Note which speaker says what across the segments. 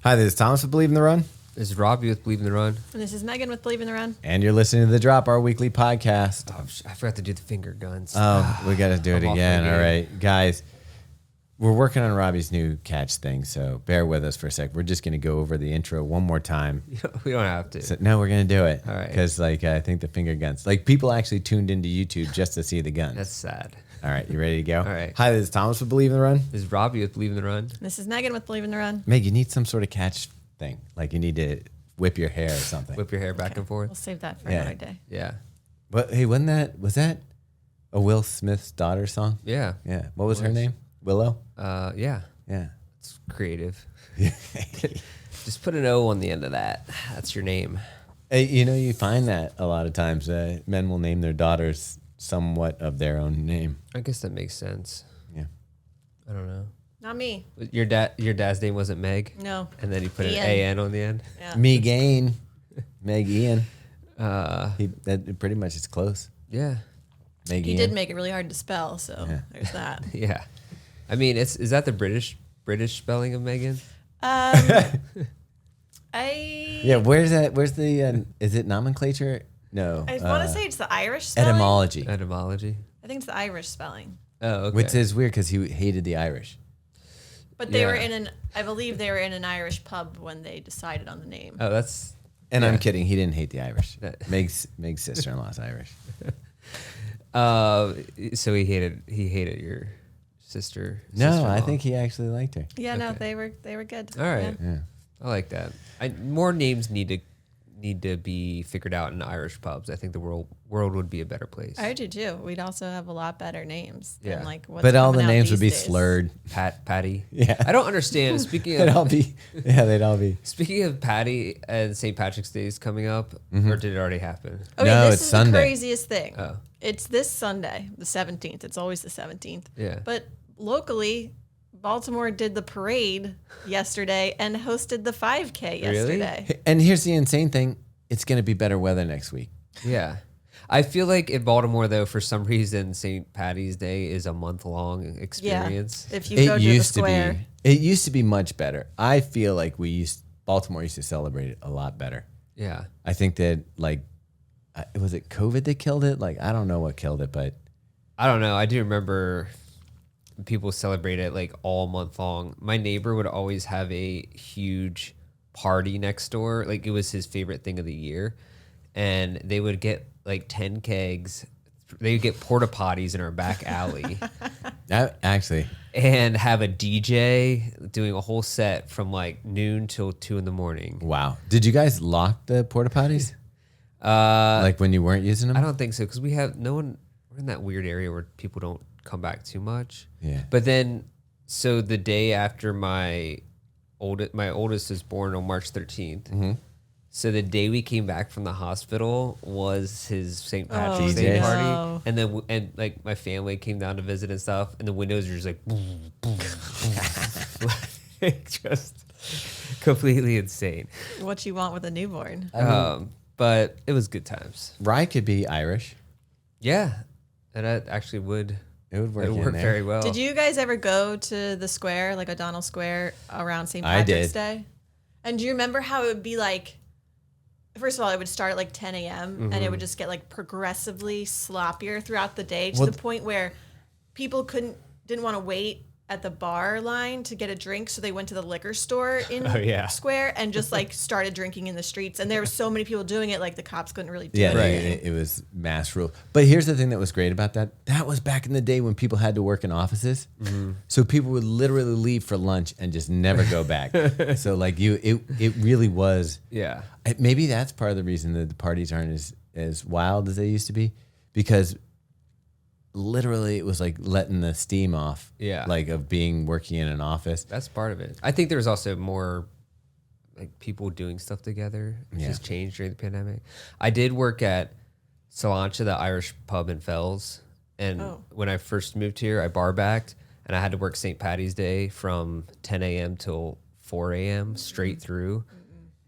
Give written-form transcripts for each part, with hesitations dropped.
Speaker 1: Hi, this is Thomas with Believe in the Run.
Speaker 2: This is Robbe with Believe in the Run.
Speaker 3: And this is Meaghan with Believe in the Run.
Speaker 1: And you're listening to The Drop, our weekly podcast.
Speaker 2: Oh, I forgot to do the finger guns.
Speaker 1: Oh, we got to do it
Speaker 2: I'm
Speaker 1: again.
Speaker 2: off
Speaker 1: All right, guys. We're working on Robbie's new catch thing, so bear with us for a sec. We're just going to go over the intro one more time.
Speaker 2: We don't have to.
Speaker 1: So, no, we're going to do it.
Speaker 2: All right.
Speaker 1: Because, I think the finger guns. People actually tuned into YouTube just to see the guns.
Speaker 2: That's sad.
Speaker 1: All right, you ready to go?
Speaker 2: All right.
Speaker 1: Hi, this is Thomas with Believe in the Run.
Speaker 2: This is Robbe with Believe in the Run.
Speaker 3: This is Meaghan with Believe in the Run.
Speaker 1: Meg, you need some sort of catch thing. You need to whip your hair or something.
Speaker 2: Whip your hair back and forth.
Speaker 3: We'll save that for
Speaker 1: Yeah.
Speaker 3: another day.
Speaker 2: Yeah.
Speaker 1: But hey, was that a Will Smith's daughter song?
Speaker 2: Yeah.
Speaker 1: Yeah. What was her name? Willow?
Speaker 2: Yeah.
Speaker 1: Yeah.
Speaker 2: It's creative. Just put an O on the end of that. That's your name.
Speaker 1: Hey, you find that a lot of times. Men will name their daughters somewhat of their own name.
Speaker 2: I guess that makes sense.
Speaker 1: Yeah.
Speaker 2: I don't know.
Speaker 3: Not me.
Speaker 2: Your dad's name wasn't Meg?
Speaker 3: No.
Speaker 2: And then you put
Speaker 3: Ian.
Speaker 2: an A-N on the end?
Speaker 3: Yeah.
Speaker 1: Meaghan. Meg Ian.
Speaker 2: That
Speaker 1: Pretty much it's close.
Speaker 2: Yeah.
Speaker 1: Meg
Speaker 3: He
Speaker 1: Ian.
Speaker 3: did make it really hard to spell, so
Speaker 1: Yeah.
Speaker 3: there's that.
Speaker 2: Yeah. I mean, is that the British spelling of Meaghan?
Speaker 1: Yeah, where's the, is it nomenclature? No.
Speaker 3: I want to say it's the Irish spelling.
Speaker 1: etymology.
Speaker 2: Etymology.
Speaker 3: I think it's the Irish spelling.
Speaker 2: Oh, okay.
Speaker 1: Which is weird because he hated the Irish.
Speaker 3: But they were
Speaker 2: Yeah.
Speaker 3: I believe they were in an Irish pub when they decided on the name.
Speaker 2: Oh, that's...
Speaker 1: And
Speaker 2: Yeah.
Speaker 1: I'm kidding. He didn't hate the Irish.
Speaker 2: That-
Speaker 1: Meg's sister-in-law's Irish.
Speaker 2: So he hated your sister.
Speaker 1: No, I
Speaker 2: sister-in-law.
Speaker 1: think he actually liked her.
Speaker 3: Yeah, no,
Speaker 2: Okay.
Speaker 3: they were good.
Speaker 2: All right.
Speaker 3: Yeah.
Speaker 1: Yeah.
Speaker 2: I like that. More names need to be figured out in Irish pubs. I think the world would be a better place.
Speaker 3: I do too. We'd also have a lot better names than
Speaker 2: Yeah.
Speaker 3: what's
Speaker 1: But all the
Speaker 3: coming out
Speaker 1: names would be
Speaker 3: these days.
Speaker 1: slurred.
Speaker 2: Paddy.
Speaker 1: Yeah.
Speaker 2: I don't understand. Speaking
Speaker 1: They'd all
Speaker 2: of
Speaker 1: be. Yeah, they'd all be.
Speaker 2: speaking of Paddy and St. Patrick's Day is coming up, or did it already happen?
Speaker 3: Okay,
Speaker 1: No,
Speaker 3: this
Speaker 1: it's
Speaker 3: is
Speaker 1: Sunday.
Speaker 3: the craziest thing.
Speaker 2: Oh.
Speaker 3: It's this Sunday, the 17th. It's always the 17th.
Speaker 2: Yeah.
Speaker 3: But locally, Baltimore did the parade yesterday and hosted the 5K yesterday.
Speaker 1: And here's the insane thing: it's going to be better weather next week.
Speaker 2: Yeah. I feel like in Baltimore, though, for some reason, St. Patty's Day is a month-long experience.
Speaker 3: If you go to the square.
Speaker 1: It used to be much better. I feel like Baltimore used to celebrate it a lot better.
Speaker 2: Yeah.
Speaker 1: I think that was it COVID that killed it? I don't know what killed it, but
Speaker 2: I don't know. I do remember people celebrate it all month long. My neighbor would always have a huge party next door. It was his favorite thing of the year. And they would get 10 kegs. They would get porta potties in our back alley
Speaker 1: actually,
Speaker 2: and have a DJ doing a whole set from noon till 2 in the morning.
Speaker 1: wow. Did you guys lock the porta potties? When you weren't using them?
Speaker 2: I don't think so because we're in that weird area where people don't come back too much.
Speaker 1: Yeah.
Speaker 2: But then, so the day after my oldest was born on March 13th.
Speaker 1: Mm-hmm.
Speaker 2: So the day we came back from the hospital was his St. Patrick's
Speaker 1: Oh,
Speaker 2: Day
Speaker 1: no.
Speaker 2: party, and then my family came down to visit and stuff, and the windows were just boom, boom, boom. Just completely insane.
Speaker 3: What you want with a newborn.
Speaker 2: But it was good times.
Speaker 1: Rye could be Irish.
Speaker 2: Yeah, and that actually would.
Speaker 1: It would work.
Speaker 2: It
Speaker 1: in
Speaker 2: worked
Speaker 1: there.
Speaker 2: very well.
Speaker 3: Did you guys ever go to the square, O'Donnell Square, around St.
Speaker 1: I
Speaker 3: Patrick's
Speaker 1: did.
Speaker 3: Day? And do you remember how it would be first of all, it would start at 10 a.m. and it would just get progressively sloppier throughout the day to the point where people didn't want to wait at the bar line to get a drink, so they went to the liquor store in Square and just started drinking in the streets. And there were so many people doing it, the cops couldn't really do
Speaker 1: Yeah,
Speaker 3: anything.
Speaker 1: it was mass rule. But here's the thing that was great about that. That was back in the day when people had to work in offices. Mm-hmm. So people would literally leave for lunch and just never go back. So it really was.
Speaker 2: Yeah.
Speaker 1: Maybe that's part of the reason that the parties aren't as wild as they used to be, because literally it was letting the steam off.
Speaker 2: Yeah.
Speaker 1: Of working in an office.
Speaker 2: That's part of it. I think there was also more people doing stuff together. It just changed during the pandemic. I did work at Solancha, the Irish pub in Fells. And when I first moved here, I bar backed and I had to work St. Patty's Day from 10 a.m. till 4 a.m. straight through.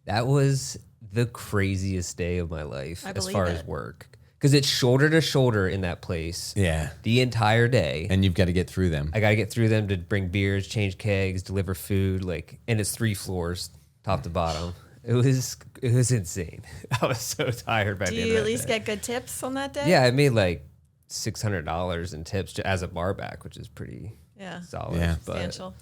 Speaker 2: That was the craziest day of my life as far as work. Because it's shoulder to shoulder in that place.
Speaker 1: Yeah.
Speaker 2: The entire day.
Speaker 1: And you've got to get through them.
Speaker 2: I got to get through them to bring beers, change kegs, deliver food. And it's 3 floors. top to bottom. It was insane. I was so tired by the
Speaker 3: Do
Speaker 2: end
Speaker 3: you
Speaker 2: of
Speaker 3: at
Speaker 2: that
Speaker 3: least
Speaker 2: day.
Speaker 3: get good tips on that day?
Speaker 2: Yeah, I made like $600 in tips as a bar back, which is pretty
Speaker 3: Yeah.
Speaker 2: solid.
Speaker 1: Yeah.
Speaker 2: But
Speaker 3: Substantial.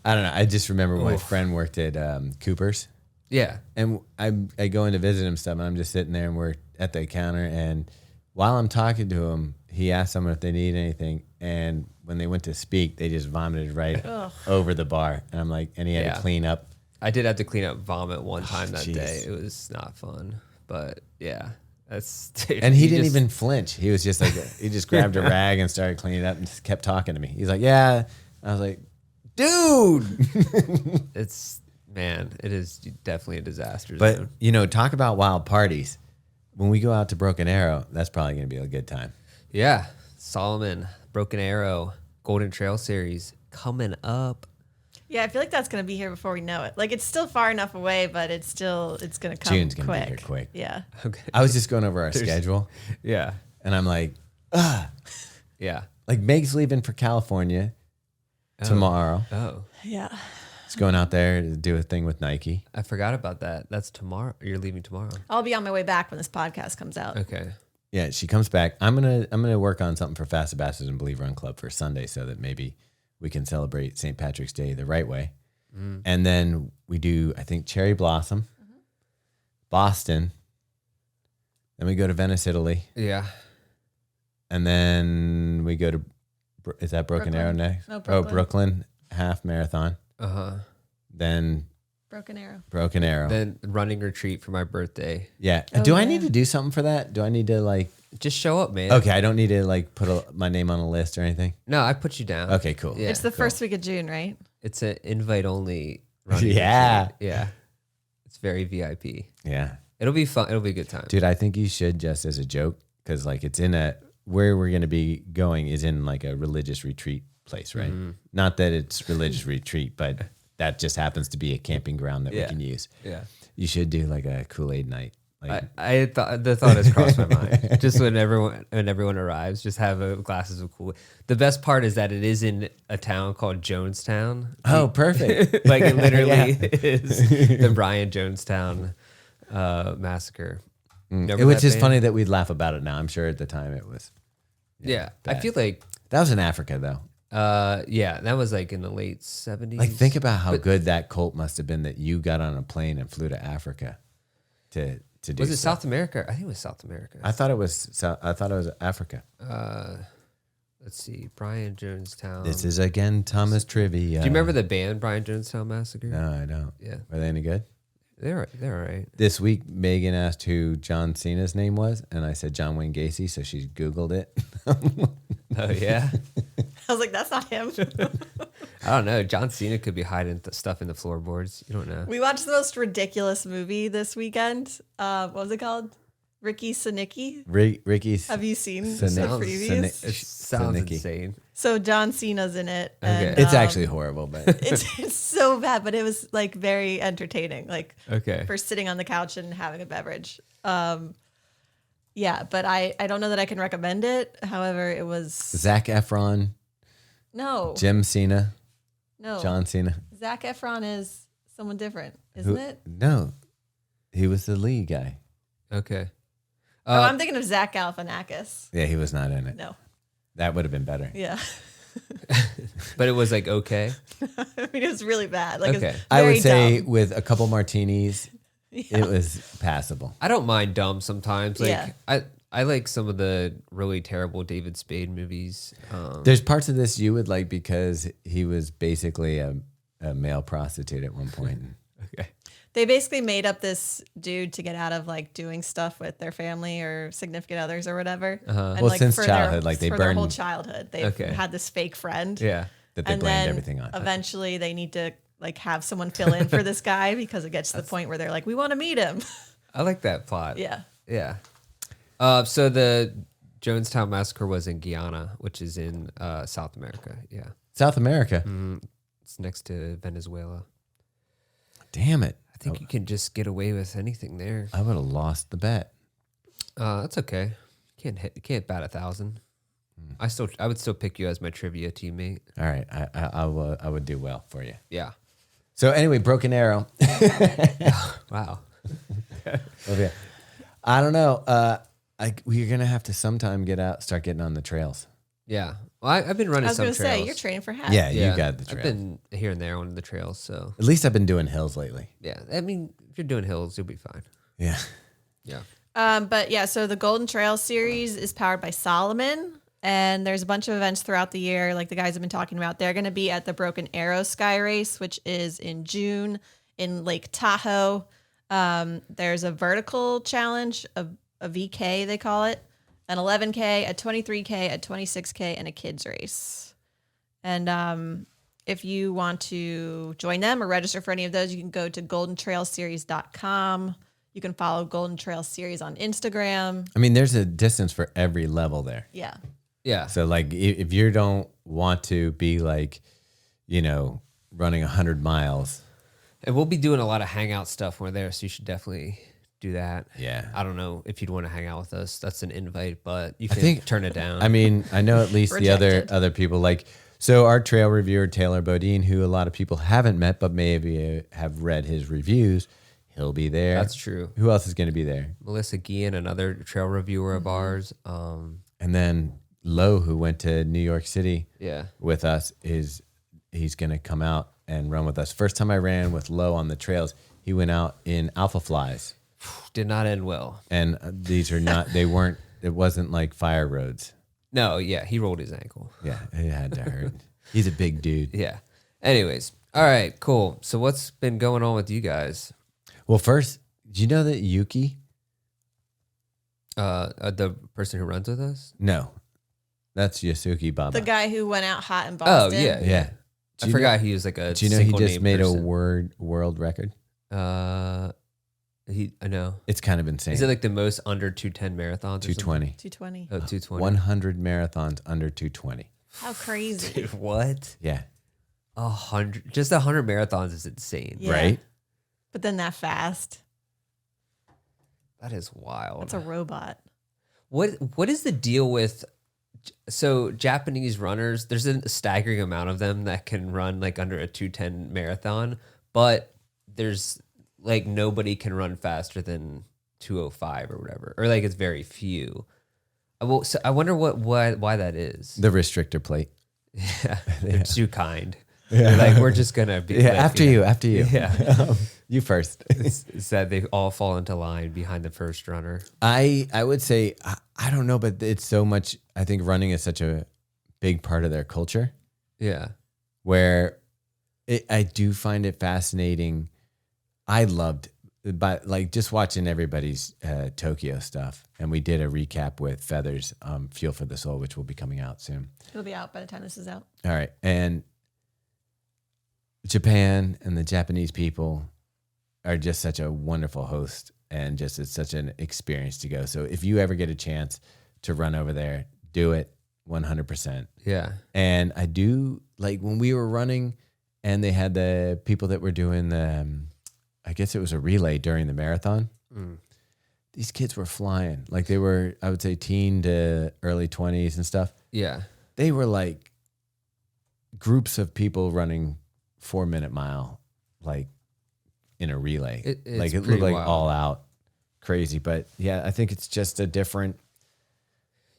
Speaker 1: I don't know. I just remember my
Speaker 2: Oof.
Speaker 1: friend worked at Cooper's,
Speaker 2: yeah,
Speaker 1: and I go in to visit him stuff, and I'm just sitting there, and we're at the counter, and while I'm talking to him, he asked someone if they need anything, and when they went to speak, they just vomited right over the bar, and I'm like, and he had to clean up.
Speaker 2: I did have to clean up vomit one time that
Speaker 1: jeez.
Speaker 2: day. It was not fun, but yeah, that's.
Speaker 1: And he
Speaker 2: you
Speaker 1: didn't
Speaker 2: just-
Speaker 1: even flinch. He was just like, he just grabbed a rag and started cleaning up and just kept talking to me. He's like, yeah. I was like, dude.
Speaker 2: It is definitely a disaster
Speaker 1: But,
Speaker 2: zone.
Speaker 1: talk about wild parties. When we go out to Broken Arrow, that's probably going to be a good time.
Speaker 2: Yeah, Solomon, Broken Arrow, Golden Trail Series coming up.
Speaker 3: Yeah, I feel like that's going to be here before we know it. Like, it's still far enough away, but it's going to come
Speaker 1: June's going to
Speaker 3: quick.
Speaker 1: be here quick.
Speaker 3: Yeah.
Speaker 2: Okay.
Speaker 1: I was just going over our schedule,
Speaker 2: Yeah.
Speaker 1: and I'm like,
Speaker 2: Yeah.
Speaker 1: like Meg's leaving for California tomorrow.
Speaker 2: Oh,
Speaker 3: Yeah.
Speaker 1: She's going out there to do a thing with Nike.
Speaker 2: I forgot about that. That's tomorrow. You're leaving tomorrow.
Speaker 3: I'll be on my way back when this podcast comes out.
Speaker 2: Okay.
Speaker 1: Yeah, she comes back. I'm gonna work on something for Fast Ambassadors and Believe Run Club for Sunday, so that maybe we can celebrate St. Patrick's Day the right way. And then we do, I think, Cherry Blossom, Boston. Then we go to Venice, Italy,
Speaker 2: Yeah.
Speaker 1: and then we go to is that Broken Arrow next?
Speaker 3: No,
Speaker 1: Oh,
Speaker 3: Brooklyn.
Speaker 1: Brooklyn Half Marathon.
Speaker 2: Uh-huh.
Speaker 1: Then
Speaker 3: Broken Arrow.
Speaker 1: Broken Arrow.
Speaker 2: Then running retreat for my birthday.
Speaker 1: Yeah.
Speaker 3: Oh,
Speaker 1: Do I
Speaker 3: yeah.
Speaker 1: need to do something for that? Do I need to like?
Speaker 2: Just show up, man.
Speaker 1: Okay, I don't need to like put my name on a list or anything.
Speaker 2: No, I put you down.
Speaker 1: Okay, cool.
Speaker 2: Yeah.
Speaker 3: It's the first week of June, right?
Speaker 2: It's an invite only running
Speaker 1: Yeah.
Speaker 2: retreat. Yeah. It's very VIP.
Speaker 1: Yeah.
Speaker 2: It'll be fun. It'll be a good time.
Speaker 1: Dude, I think you should, just as a joke, because like it's in where we're going to be going is in like a religious retreat place, right? Not that it's religious retreat, but that just happens to be a camping ground that we can use.
Speaker 2: Yeah.
Speaker 1: You should do like a Kool-Aid night. Like,
Speaker 2: I thought the thought has crossed my mind. Just when everyone arrives, just have glasses of Kool-Aid. The best part is that it is in a town called Jonestown.
Speaker 1: oh, perfect.
Speaker 2: Like it literally
Speaker 1: Yeah.
Speaker 2: is the Brian Jonestown massacre. Remember
Speaker 1: Which
Speaker 2: that
Speaker 1: is
Speaker 2: band?
Speaker 1: funny that we'd laugh about it now. I'm sure at the time it was.
Speaker 2: Yeah, I
Speaker 1: bad.
Speaker 2: feel like
Speaker 1: That was in Africa though.
Speaker 2: that was like in the late 70s.
Speaker 1: Like think about how good that cult must have been that you got on a plane and flew to Africa to do.
Speaker 2: Was it
Speaker 1: stuff.
Speaker 2: South America? I think it was South America.
Speaker 1: I thought it was. I thought it was Africa.
Speaker 2: Let's see, Brian Jonestown.
Speaker 1: This is again Thomas Trivia.
Speaker 2: Do you remember the band Brian Jonestown Massacre?
Speaker 1: No, I don't.
Speaker 2: Yeah,
Speaker 1: Were they any good?
Speaker 2: they're all right.
Speaker 1: This week, Meaghan asked who John Cena's name was, and I said John Wayne Gacy, so she Googled it.
Speaker 2: Oh yeah.
Speaker 3: I was like, that's not him.
Speaker 2: I don't know. John Cena could be hiding stuff in the floorboards. You don't know.
Speaker 3: We watched the most ridiculous movie this weekend. What was it called? Ricky Sinicki.
Speaker 1: Ricky's.
Speaker 3: Have you seen the
Speaker 1: Sinicki.
Speaker 3: previews?
Speaker 2: It sounds
Speaker 1: Sinicki.
Speaker 2: insane.
Speaker 3: So John Cena's in it. And,
Speaker 1: It's actually horrible, but
Speaker 3: it's so bad, but it was like very entertaining. Like
Speaker 2: Okay.
Speaker 3: for sitting on the couch and having a beverage. Yeah, but I don't know that I can recommend it. However, it was
Speaker 1: Zac Efron,
Speaker 3: no,
Speaker 1: Jim Cena,
Speaker 3: no.
Speaker 1: John Cena.
Speaker 3: Zac Efron is someone different, isn't it?
Speaker 1: No, he was the lead guy.
Speaker 2: Okay.
Speaker 3: Oh, I'm thinking of Zach Galifianakis.
Speaker 1: Yeah, he was not in it.
Speaker 3: No,
Speaker 1: That would have been better.
Speaker 3: yeah.
Speaker 2: But it was like okay.
Speaker 3: I mean, it was really bad. Like,
Speaker 2: Okay.
Speaker 3: it was
Speaker 1: I
Speaker 3: very
Speaker 1: would say
Speaker 3: dumb.
Speaker 1: with a couple martinis, it was passable.
Speaker 2: I don't mind dumb sometimes. Like
Speaker 3: Yeah.
Speaker 2: I like some of the really terrible David Spade movies.
Speaker 1: There's parts of this you would like because he was basically a male prostitute at one point.
Speaker 2: Okay.
Speaker 3: They basically made up this dude to get out of like doing stuff with their family or significant others or whatever. And,
Speaker 1: Well, since
Speaker 3: for
Speaker 1: childhood, like, they
Speaker 3: for their whole
Speaker 1: burned-
Speaker 3: childhood, they
Speaker 2: Okay.
Speaker 3: had this fake friend.
Speaker 2: Yeah.
Speaker 1: That they
Speaker 3: And
Speaker 1: blamed
Speaker 3: then
Speaker 1: everything on.
Speaker 3: eventually they need to like have someone fill in for this guy because it gets to the point where they're like, we want to meet him.
Speaker 2: I like that plot.
Speaker 3: Yeah.
Speaker 2: Yeah. So the Jonestown Massacre was in Guyana, which is in South America. Yeah.
Speaker 1: South America.
Speaker 2: It's next to Venezuela.
Speaker 1: Damn it.
Speaker 2: I think you can just get away with anything there.
Speaker 1: I would have lost the bet.
Speaker 2: That's okay. You can't bat 1,000. I would still pick you as my trivia teammate.
Speaker 1: All right. I would do well for you.
Speaker 2: Yeah.
Speaker 1: So anyway, Broken Arrow.
Speaker 2: Wow.
Speaker 1: Okay. I don't know. We're gonna have to sometime start getting on the trails.
Speaker 2: Yeah. Well, I've been running
Speaker 3: I was
Speaker 2: some
Speaker 3: going to
Speaker 2: trails.
Speaker 3: say, you're training for half.
Speaker 1: Yeah, you got the trails.
Speaker 2: I've been here and there on the trails, so.
Speaker 1: At least I've been doing hills lately.
Speaker 2: Yeah. I mean, if you're doing hills, you'll be fine.
Speaker 1: Yeah.
Speaker 2: Yeah.
Speaker 3: But yeah, so the Golden Trail series is powered by Solomon, and there's a bunch of events throughout the year, like the guys have been talking about. They're going to be at the Broken Arrow Sky Race, which is in June in Lake Tahoe. There's a vertical challenge, a VK they call it, an 11K, a 23K, a 26K, and a kids race. And if you want to join them or register for any of those, you can go to goldentrailseries.com. You can follow Golden Trail Series on Instagram.
Speaker 1: I mean, there's a distance for every level there.
Speaker 3: Yeah.
Speaker 2: Yeah.
Speaker 1: So like, if you don't want to be like, running 100 miles.
Speaker 2: And we'll be doing a lot of hangout stuff when we're there, so you should definitely do that.
Speaker 1: Yeah.
Speaker 2: I don't know if you'd want to hang out with us. That's an invite, but you can turn it down.
Speaker 1: I mean, I know at least the other people like, so our trail reviewer, Taylor Bodine, who a lot of people haven't met, but maybe have read his reviews, he'll be there.
Speaker 2: That's true.
Speaker 1: Who else is going to be there?
Speaker 2: Melissa Guillen, another trail reviewer of ours.
Speaker 1: And then Lo, who went to New York City with us, he's going to come out and run with us. First time I ran with Lo on the trails, he went out in Alpha Flies.
Speaker 2: Did not end well.
Speaker 1: And these are not, it wasn't like fire roads.
Speaker 2: No, yeah, he rolled his ankle.
Speaker 1: Yeah, it had to hurt. He's a big dude.
Speaker 2: Yeah. Anyways, all right, cool. So what's been going on with you guys?
Speaker 1: Well, first, did you know that Yuki?
Speaker 2: The person who runs with us?
Speaker 1: No, that's Yasuki Baba.
Speaker 3: The guy who went out hot in Boston.
Speaker 2: Oh, yeah. I forgot he was like a
Speaker 1: do you know he just made
Speaker 2: person.
Speaker 1: a world record?
Speaker 2: I know.
Speaker 1: It's kind of insane.
Speaker 2: Is it like the most under 210 marathons?
Speaker 1: 220.
Speaker 3: 220.
Speaker 2: Oh, 220.
Speaker 1: 100 marathons under 220.
Speaker 3: How crazy.
Speaker 2: Dude, what?
Speaker 1: Yeah.
Speaker 2: 100. Just 100 marathons is insane.
Speaker 3: Yeah.
Speaker 1: Right?
Speaker 3: But then that fast.
Speaker 2: That is wild.
Speaker 3: That's a robot.
Speaker 2: What is the deal with Japanese runners? There's a staggering amount of them that can run like under a 210 marathon, but there's like nobody can run faster than 205 or whatever, or like it's very few. Well, so I wonder why that is.
Speaker 1: The restrictor plate.
Speaker 2: Yeah, they're too kind. Yeah. Like we're just gonna be
Speaker 1: after you.
Speaker 2: Yeah.
Speaker 1: You first.
Speaker 2: It's that they all fall into line behind the first runner.
Speaker 1: I would say, I don't know, but it's so much, I think running is such a big part of their culture.
Speaker 2: Yeah.
Speaker 1: Where I do find it fascinating. I loved, but like just watching everybody's Tokyo stuff. And we did a recap with Feathers, Fuel for the Soul, which will be coming out soon.
Speaker 3: It'll be out by the time this is out.
Speaker 1: All right. And Japan and the Japanese people are just such a wonderful host, and just it's such an experience to go. So if you ever get a chance to run over there, do it 100%.
Speaker 2: Yeah.
Speaker 1: And I do, like when we were running and they had the people that were doing the, I guess it was a relay during the marathon. These kids were flying. Like they were, I would say teen to early 20s and stuff.
Speaker 2: Yeah.
Speaker 1: They were like groups of people running 4-minute mile, like in a relay.
Speaker 2: It
Speaker 1: looked like wild. All out crazy. But yeah, I think it's just a different.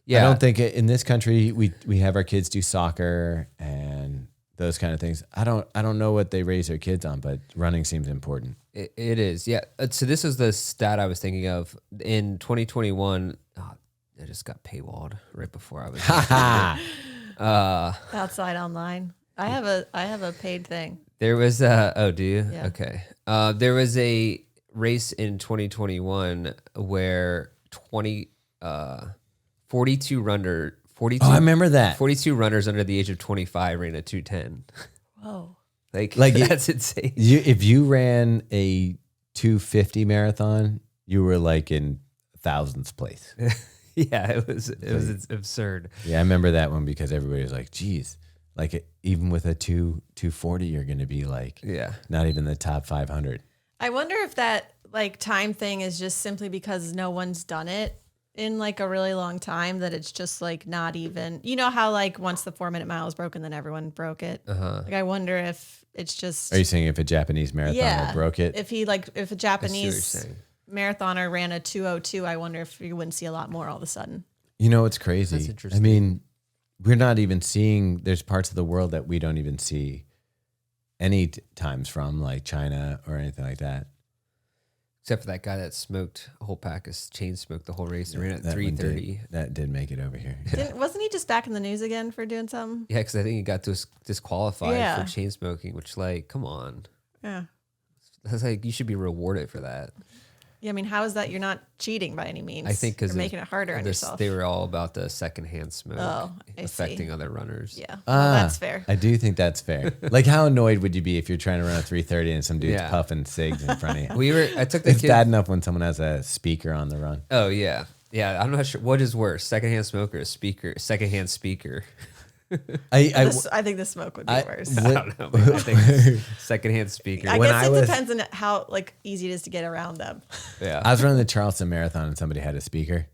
Speaker 1: Yeah. I don't think in this country we have our kids do soccer and those kind of things. I don't know what they raise their kids on, but running seems important.
Speaker 2: It is. Yeah. So this is the stat I was thinking of in 2021. I just got paywalled right before I was
Speaker 3: outside online. I have a paid thing.
Speaker 2: There was do you?
Speaker 3: Yeah.
Speaker 2: Okay. There was a race in 2021 where 42 runners. 42.
Speaker 1: Oh, I remember that.
Speaker 2: 42 runners under the age of 25 ran a 210.
Speaker 3: Whoa.
Speaker 2: Like that's insane.
Speaker 1: If you ran a 250 marathon, you were like in thousands place.
Speaker 2: Yeah, it was absurd.
Speaker 1: Yeah, I remember that one because everybody was like, geez, like even with a 240, you're going to be like, not even the top 500.
Speaker 3: I wonder if that like time thing is just simply because no one's done it in like a really long time, that it's just like not even, you know how like once the 4-minute mile is broken, then everyone broke it. Like I wonder if It's just.
Speaker 1: Are you saying if a Japanese marathoner broke it?
Speaker 3: If a Japanese marathoner ran a 2:02, I wonder if you wouldn't see a lot more all of a sudden.
Speaker 1: You know, it's crazy.
Speaker 2: That's interesting.
Speaker 1: I mean, we're not even seeing, there's parts of the world that we don't even see any times from, like China or anything like that.
Speaker 2: Except for that guy that smoked a whole pack of chain smoked the whole race and ran at 3:30.
Speaker 1: That did make it over here.
Speaker 3: Wasn't he just back in the news again for doing something?
Speaker 2: Yeah, because I think he got disqualified for chain smoking, which, like, come on.
Speaker 3: Yeah.
Speaker 2: That's like, you should be rewarded for that.
Speaker 3: Yeah, I mean, how is that? You're not cheating by any means.
Speaker 2: I think because
Speaker 3: you're making it harder on yourself.
Speaker 2: They were all about the secondhand smoke affecting
Speaker 3: see.
Speaker 2: other runners.
Speaker 3: Yeah, that's fair.
Speaker 1: I do think that's fair. Like, how annoyed would you be if you're trying to run a 3:30 and some dude's puffing cigs in front of you?
Speaker 2: I took
Speaker 1: It's bad enough when someone has a speaker on the run.
Speaker 2: Oh yeah, yeah. I'm not sure what is worse, secondhand smoker or secondhand speaker.
Speaker 3: I think the smoke would be worse.
Speaker 2: I don't know. I think secondhand speaker.
Speaker 3: I guess it depends on how easy it is to get around them.
Speaker 2: Yeah,
Speaker 1: I was running the Charleston Marathon and somebody had a speaker,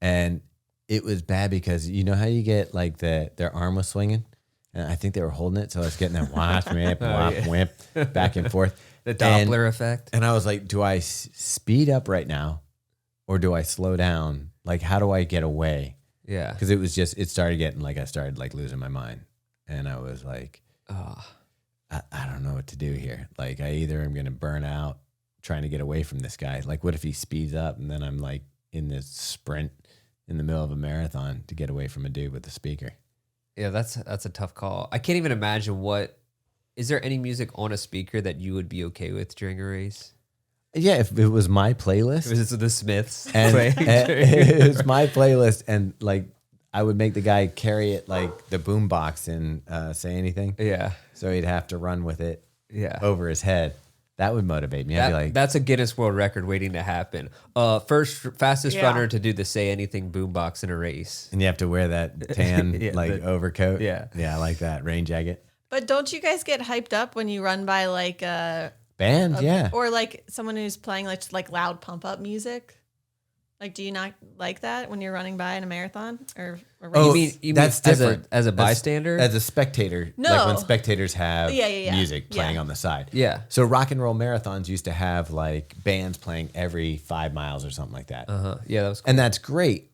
Speaker 1: and it was bad because you know how you get like their arm was swinging, and I think they were holding it, so I was getting that whap, back and forth.
Speaker 2: The Doppler effect.
Speaker 1: And I was like, do I speed up right now, or do I slow down? Like, how do I get away?
Speaker 2: Yeah.
Speaker 1: Because it started getting like, I started like losing my mind. And I was like, I don't know what to do here. Like, I either am going to burn out trying to get away from this guy. Like, what if he speeds up and then I'm like in this sprint in the middle of a marathon to get away from a dude with a speaker?
Speaker 2: Yeah, that's a tough call. I can't even imagine is there any music on a speaker that you would be okay with during a race?
Speaker 1: Yeah, if it was my playlist.
Speaker 2: It was the Smiths.
Speaker 1: And it was my playlist, and like I would make the guy carry it like the boombox and say anything.
Speaker 2: Yeah.
Speaker 1: So he'd have to run with it over his head. That would motivate me. I'd be like,
Speaker 2: that's a Guinness World Record waiting to happen. Fastest runner to do the say anything boombox in a race.
Speaker 1: And you have to wear that tan overcoat.
Speaker 2: Yeah.
Speaker 1: Yeah, I like that. Rain jacket.
Speaker 3: But don't you guys get hyped up when you run by like
Speaker 1: band,
Speaker 3: or like someone who's playing like loud pump up music? Like, do you not like that when you're running by in a marathon or a race?
Speaker 2: You mean
Speaker 1: that's different
Speaker 2: as a bystander,
Speaker 1: as a spectator?
Speaker 3: No,
Speaker 1: like when spectators have music playing on the side.
Speaker 2: Yeah.
Speaker 1: So rock and roll marathons used to have like bands playing every 5 miles or something like that.
Speaker 2: Yeah, that was cool.
Speaker 1: And that's great,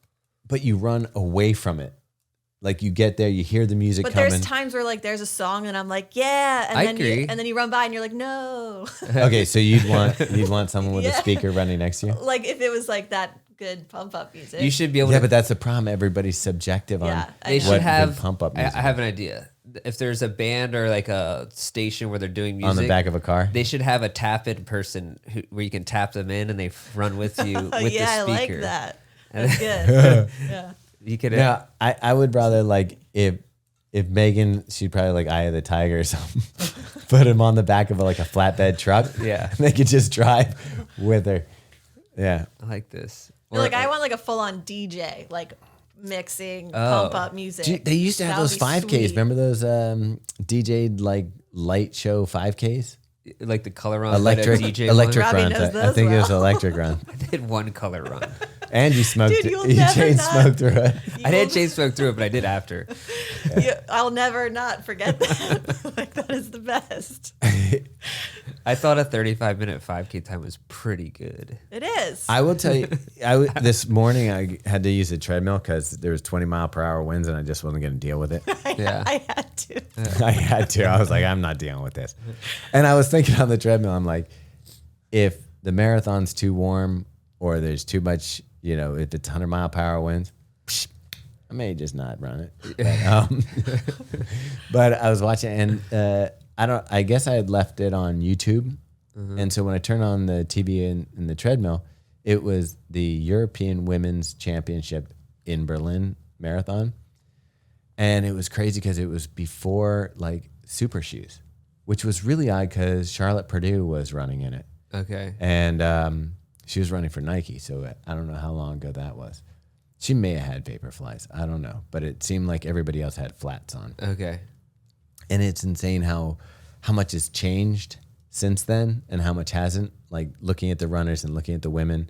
Speaker 1: but you run away from it. Like you get there, you hear the music coming.
Speaker 3: But there's times where like there's a song and I'm like, yeah, and
Speaker 2: I
Speaker 3: then
Speaker 2: agree.
Speaker 3: and then you run by and you're like, no.
Speaker 1: Okay, so you'd want someone with a speaker running next to you?
Speaker 3: Like if it was like that good pump up music.
Speaker 2: You should be able to.
Speaker 1: Yeah, but that's the problem. Everybody's subjective on
Speaker 2: They should
Speaker 1: what
Speaker 2: have
Speaker 1: good pump up music.
Speaker 2: I have an idea. If there's a band or like a station where they're doing music
Speaker 1: on the back of a car,
Speaker 2: they should have a tap in person where you can tap them in and they run with you with the speaker.
Speaker 3: I like that. That's good. Yeah.
Speaker 2: You could.
Speaker 1: Yeah, I would rather like if Meaghan, she'd probably like Eye of the Tiger or something, put him on the back of like a flatbed truck.
Speaker 2: Yeah,
Speaker 1: and they could just drive with her. Yeah,
Speaker 2: I like this.
Speaker 3: Or, like I want like a full on DJ, like mixing pump up music.
Speaker 1: They used to have those 5Ks.
Speaker 3: Sweet.
Speaker 1: Remember those DJ like light show 5Ks?
Speaker 2: Like the color run,
Speaker 1: electric
Speaker 3: Robbie
Speaker 1: runs.
Speaker 3: knows
Speaker 1: I think
Speaker 3: well.
Speaker 1: it was electric run.
Speaker 2: I did one color run.
Speaker 1: And you smoked.
Speaker 3: Dude, you'll
Speaker 1: you
Speaker 3: never
Speaker 1: chain
Speaker 3: not-
Speaker 1: smoked through it.
Speaker 2: I didn't chain smoke through it, but I did after.
Speaker 3: I'll never not forget that. Like that is the best.
Speaker 2: I thought a 35-minute 5K time was pretty good.
Speaker 3: It is.
Speaker 1: I will tell you, this morning I had to use a treadmill because there was 20-mile-per-hour winds and I just wasn't going to deal with it.
Speaker 3: I had to.
Speaker 1: I had to. I was like, I'm not dealing with this. And I was thinking on the treadmill, I'm like, if the marathon's too warm or there's too much, if it's 100-mile-per-hour winds, I may just not run it. But I was watching, and I guess I had left it on YouTube. And so when I turned on the TV in the treadmill, it was the European Women's Championship in Berlin Marathon. And it was crazy because it was before like super shoes, which was really odd because Charlotte Purdue was running in it.
Speaker 2: Okay.
Speaker 1: And she was running for Nike. So I don't know how long ago that was. She may have had Vaporflies. I don't know. But it seemed like everybody else had flats on.
Speaker 2: Okay.
Speaker 1: And it's insane how much has changed since then and how much hasn't. Like looking at the runners and looking at the women.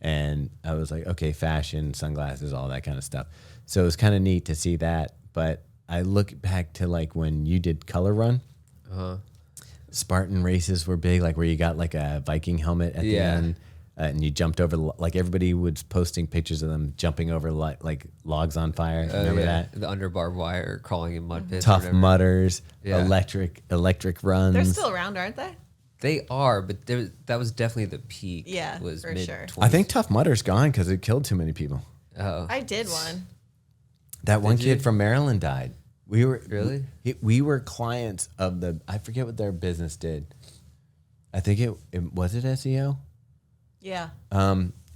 Speaker 1: And I was like, okay, fashion, sunglasses, all that kind of stuff. So it was kind of neat to see that. But I look back to like when you did Color Run. Spartan races were big, like where you got like a Viking helmet at the end. And you jumped over, like everybody was posting pictures of them jumping over like logs on fire. Remember that?
Speaker 2: The under barbed wire, crawling in mud pits.
Speaker 1: Tough mudders, electric runs.
Speaker 3: They're still around, aren't they?
Speaker 2: They are, but that was definitely the peak.
Speaker 3: Yeah,
Speaker 2: was
Speaker 3: for
Speaker 2: mid
Speaker 3: sure.
Speaker 2: 20s.
Speaker 1: I think Tough Mudder's gone because it killed too many people.
Speaker 2: Oh,
Speaker 3: I did one.
Speaker 1: That one kid from Maryland died. We were
Speaker 2: Really?
Speaker 1: we were clients of I forget what their business did. I think it was it SEO.
Speaker 3: Yeah.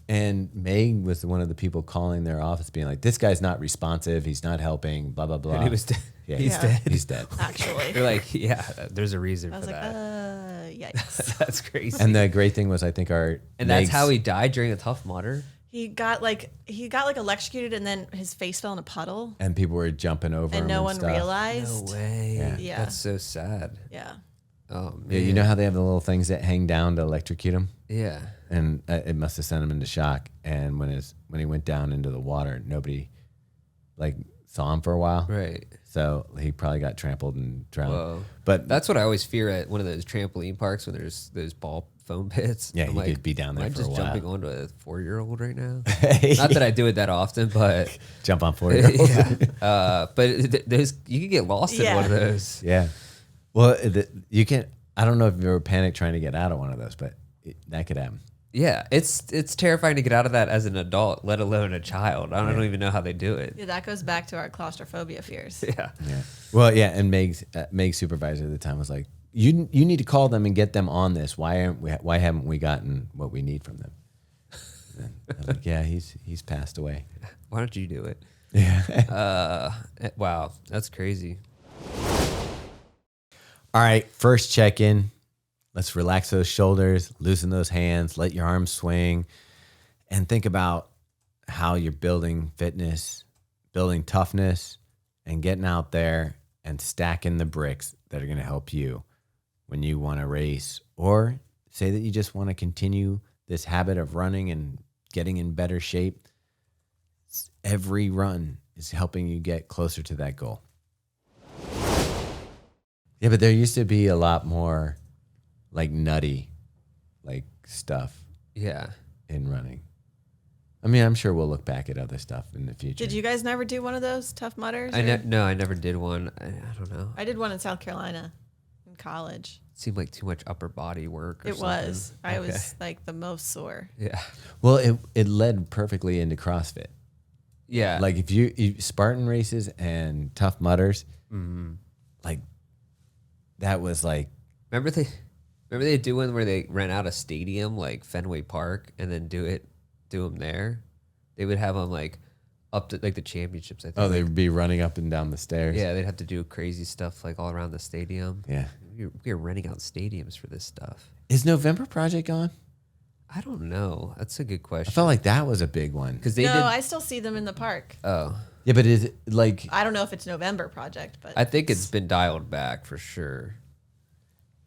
Speaker 1: And Meaghan was one of the people calling their office, being like, "This guy's not responsive. He's not helping. Blah blah blah."
Speaker 2: And he was dead.
Speaker 1: Yeah,
Speaker 2: He's dead.
Speaker 1: He's dead.
Speaker 3: Actually.
Speaker 2: They're like, yeah, there's a reason
Speaker 3: I
Speaker 2: for
Speaker 3: was like,
Speaker 2: that.
Speaker 3: yikes.
Speaker 2: That's crazy.
Speaker 1: And the great thing was, I think
Speaker 2: and that's how he died during a Tough Mudder.
Speaker 3: He got like electrocuted, and then his face fell in a puddle,
Speaker 1: and people were jumping over him
Speaker 3: and no one
Speaker 1: stuff.
Speaker 3: realized.
Speaker 2: No way.
Speaker 3: Yeah.
Speaker 2: That's so sad.
Speaker 3: Yeah.
Speaker 2: Oh man.
Speaker 1: Yeah, you know how they have the little things that hang down to electrocute him,
Speaker 2: Yeah.
Speaker 1: and it must have sent him into shock. And when he went down into the water, nobody like saw him for a while.
Speaker 2: Right.
Speaker 1: So he probably got trampled and drowned.
Speaker 2: Whoa.
Speaker 1: But
Speaker 2: That's what I always fear at one of those trampoline parks when there's those ball foam pits.
Speaker 1: yeah,
Speaker 2: I'm
Speaker 1: he
Speaker 2: like,
Speaker 1: could be down there
Speaker 2: am I
Speaker 1: for a
Speaker 2: just
Speaker 1: while.
Speaker 2: jumping onto a 4-year-old right now? Not that I do it that often, but
Speaker 1: Jump on 4-year-olds.
Speaker 2: yeah. But those you can get lost in one of those.
Speaker 1: Yeah. Well, you can. I don't know if you ever panicked trying to get out of one of those, but that could happen.
Speaker 2: Yeah, it's terrifying to get out of that as an adult, let alone a child. I don't even know how they do it.
Speaker 3: Yeah, that goes back to our claustrophobia fears.
Speaker 2: Yeah.
Speaker 1: Yeah. Well, yeah, and Meg's supervisor at the time was like, "You need to call them and get them on this. Why haven't we gotten what we need from them?" And I was like, "Yeah, he's passed away."
Speaker 2: Why don't you do it?
Speaker 1: Yeah.
Speaker 2: Wow, that's crazy.
Speaker 1: All right, first check-in. Let's relax those shoulders, loosen those hands, let your arms swing, and think about how you're building fitness, building toughness, and getting out there and stacking the bricks that are going to help you when you want to race, or say that you just want to continue this habit of running and getting in better shape. Every run is helping you get closer to that goal. Yeah, but there used to be a lot more like nutty like stuff
Speaker 2: Yeah.
Speaker 1: in running. I mean, I'm sure we'll look back at other stuff in the future.
Speaker 3: Did you guys never do one of those Tough Mudders?
Speaker 2: No, I never did one. I don't know.
Speaker 3: I did one in South Carolina in college.
Speaker 2: It seemed like too much upper body work. Or
Speaker 3: It was. I was like the most sore.
Speaker 2: Yeah.
Speaker 1: Well, it led perfectly into CrossFit.
Speaker 2: Yeah.
Speaker 1: Like if you Spartan races and Tough Mudders, like that was like,
Speaker 2: Remember they do one where they rent out a stadium like Fenway Park and then do them there. They would have them like up to like the championships. I think.
Speaker 1: oh, they'd be running up and down the stairs.
Speaker 2: Yeah, they'd have to do crazy stuff like all around the stadium.
Speaker 1: Yeah.
Speaker 2: We're renting out stadiums for this stuff.
Speaker 1: Is November Project on?
Speaker 2: I don't know. That's a good
Speaker 1: I
Speaker 2: question.
Speaker 1: felt like that was a big one.
Speaker 2: Because they
Speaker 3: No,
Speaker 2: did.
Speaker 3: I still see them in the park.
Speaker 2: Oh,
Speaker 1: Yeah, but is it like
Speaker 3: I don't know if it's November Project, but
Speaker 2: I think it's been dialed back for sure.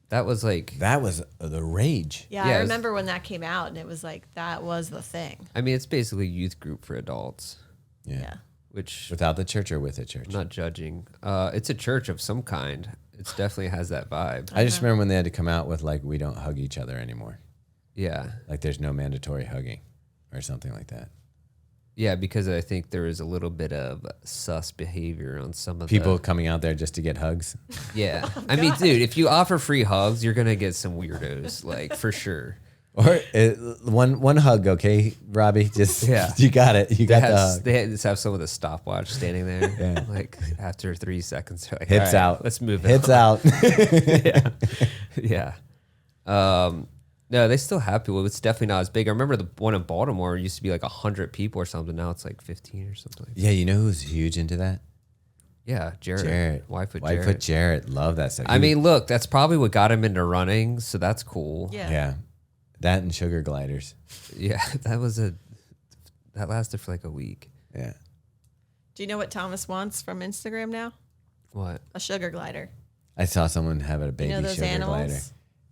Speaker 2: That was like.
Speaker 1: that was the rage?
Speaker 3: yeah,
Speaker 2: Yeah,
Speaker 3: I
Speaker 2: it was-
Speaker 3: remember when that came out, and it was like that was the thing.
Speaker 2: I mean, it's basically a youth group for adults,
Speaker 3: Yeah.
Speaker 2: which
Speaker 1: Without the church or with the church?
Speaker 2: I'm not judging. It's a church of some kind. It definitely has that vibe.
Speaker 1: I just remember when they had to come out with like, we don't hug each other anymore.
Speaker 2: Yeah.
Speaker 1: Like there's no mandatory hugging or something like that.
Speaker 2: Yeah, because I think there was a little bit of sus behavior on some of
Speaker 1: People
Speaker 2: the...
Speaker 1: coming out there just to get hugs.
Speaker 2: Yeah. I mean, dude, if you offer free hugs, you're going to get some weirdos, like, for sure.
Speaker 1: Or one hug, okay, Robbie? Just
Speaker 2: Yeah.
Speaker 1: you got it. You got the hug.
Speaker 2: They just have someone with a stopwatch standing there.
Speaker 1: Yeah.
Speaker 2: Like, after 3 seconds, they're like,
Speaker 1: Hips
Speaker 2: "All right,
Speaker 1: out.
Speaker 2: let's move it
Speaker 1: Hips
Speaker 2: on."
Speaker 1: out.
Speaker 2: Yeah. No, they still have people. It's definitely not as big. I remember the one in Baltimore used to be like 100 people or something. Now it's like 15 or something.
Speaker 1: Yeah, you know who's huge into that?
Speaker 2: Yeah, Jarrett.
Speaker 1: Jarrett.
Speaker 2: Whitefoot
Speaker 1: Whitefoot
Speaker 2: Jarrett.
Speaker 1: Jarrett. Love that stuff.
Speaker 2: I mean, look, that's probably what got him into running, so that's cool.
Speaker 3: Yeah.
Speaker 1: yeah. That and sugar gliders.
Speaker 2: Yeah, that lasted for like a week.
Speaker 1: Yeah.
Speaker 3: Do you know what Thomas wants from Instagram now?
Speaker 2: What?
Speaker 3: A sugar glider.
Speaker 1: I saw someone have a baby
Speaker 3: You know those
Speaker 1: sugar
Speaker 3: animals?
Speaker 1: glider.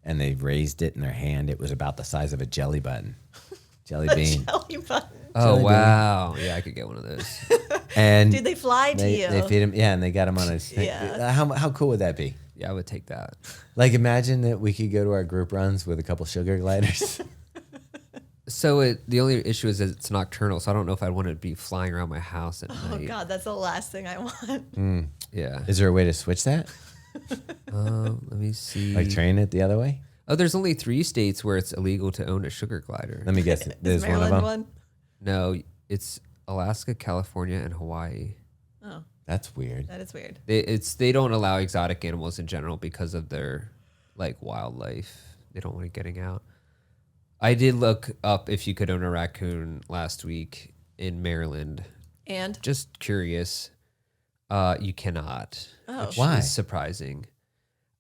Speaker 1: And they raised it in their hand. It was about the size of a jelly button. Jelly
Speaker 3: A
Speaker 1: bean.
Speaker 3: jelly button.
Speaker 2: Oh,
Speaker 1: Jelly bean.
Speaker 2: wow. Yeah, I could get one of those.
Speaker 1: And
Speaker 3: Dude, they fly to you.
Speaker 1: they feed him. Yeah, and they got him on a.
Speaker 3: Yeah.
Speaker 1: How cool would that be?
Speaker 2: Yeah, I would take that.
Speaker 1: Like, imagine that we could go to our group runs with a couple sugar gliders.
Speaker 2: So the only issue is that it's nocturnal, so I don't know if I want to be flying around my house at
Speaker 3: Oh
Speaker 2: night.
Speaker 3: God, that's the last thing I want.
Speaker 2: Yeah.
Speaker 1: Is there a way to switch that?
Speaker 2: Let me see.
Speaker 1: Like train it the other way?
Speaker 2: Oh, there's only 3 states where it's illegal to own a sugar glider.
Speaker 1: Let me guess.
Speaker 3: Is
Speaker 1: There's one of
Speaker 3: Maryland
Speaker 1: them.
Speaker 3: one?
Speaker 2: No, it's Alaska, California, and Hawaii.
Speaker 3: Oh,
Speaker 1: That's weird.
Speaker 3: that is weird.
Speaker 2: They don't allow exotic animals in general because of their like wildlife. They don't want it getting out. I did look up if you could own a raccoon last week in Maryland.
Speaker 3: And
Speaker 2: Just curious. You cannot.
Speaker 3: Oh.
Speaker 2: Which
Speaker 1: Why?
Speaker 2: is surprising.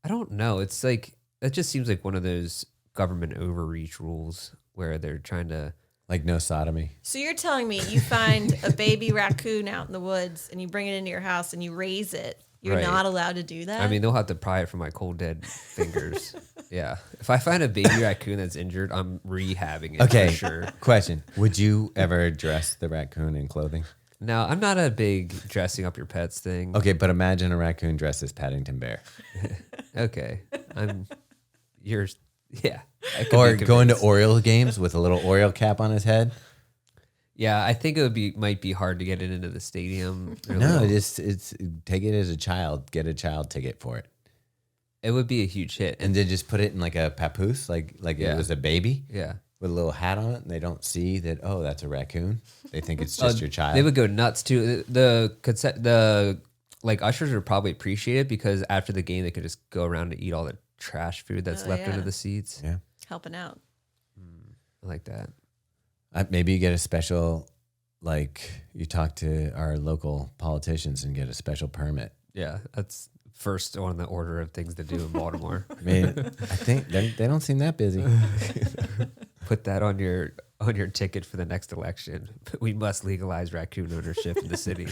Speaker 2: I don't know. It's like that just seems like one of those government overreach rules where they're trying to.
Speaker 1: Like no sodomy.
Speaker 3: so you're telling me you find a baby raccoon out in the woods and you bring it into your house and you raise it. You're
Speaker 2: Right.
Speaker 3: not allowed to do that?
Speaker 2: I mean, they'll have to pry it from my cold dead fingers. Yeah. If I find a baby raccoon that's injured, I'm rehabbing it
Speaker 1: Okay.
Speaker 2: for sure.
Speaker 1: Question. Would you ever dress the raccoon in clothing?
Speaker 2: No, I'm not a big dressing up your pets thing.
Speaker 1: Okay, but imagine a raccoon dressed as Paddington Bear.
Speaker 2: Okay. Yeah. I could
Speaker 1: Or
Speaker 2: be
Speaker 1: going to
Speaker 2: convinced.
Speaker 1: Oriole games with a little Oriole cap on his head.
Speaker 2: Yeah, I think might be hard to get it into the stadium. They're
Speaker 1: No,
Speaker 2: little.
Speaker 1: it's take it as a child. Get a child ticket for it.
Speaker 2: It would be a huge hit.
Speaker 1: And then just put it in like a papoose, like
Speaker 2: Yeah.
Speaker 1: it was a baby
Speaker 2: Yeah.
Speaker 1: with a little hat on it, and they don't see that, oh, that's a raccoon. They think it's just your child.
Speaker 2: They would go nuts too. The like ushers would probably appreciate it because after the game they could just go around and eat all the trash food that's
Speaker 3: Oh,
Speaker 2: left
Speaker 3: yeah.
Speaker 2: under the seats.
Speaker 1: Yeah.
Speaker 3: Helping out.
Speaker 2: I like that.
Speaker 1: Maybe you get a special, like you talk to our local politicians and get a special permit.
Speaker 2: Yeah, that's first on the order of things to do in Baltimore.
Speaker 1: I mean, I think they don't seem that busy.
Speaker 2: Put that on your ticket for the next election. We must legalize raccoon ownership in the city.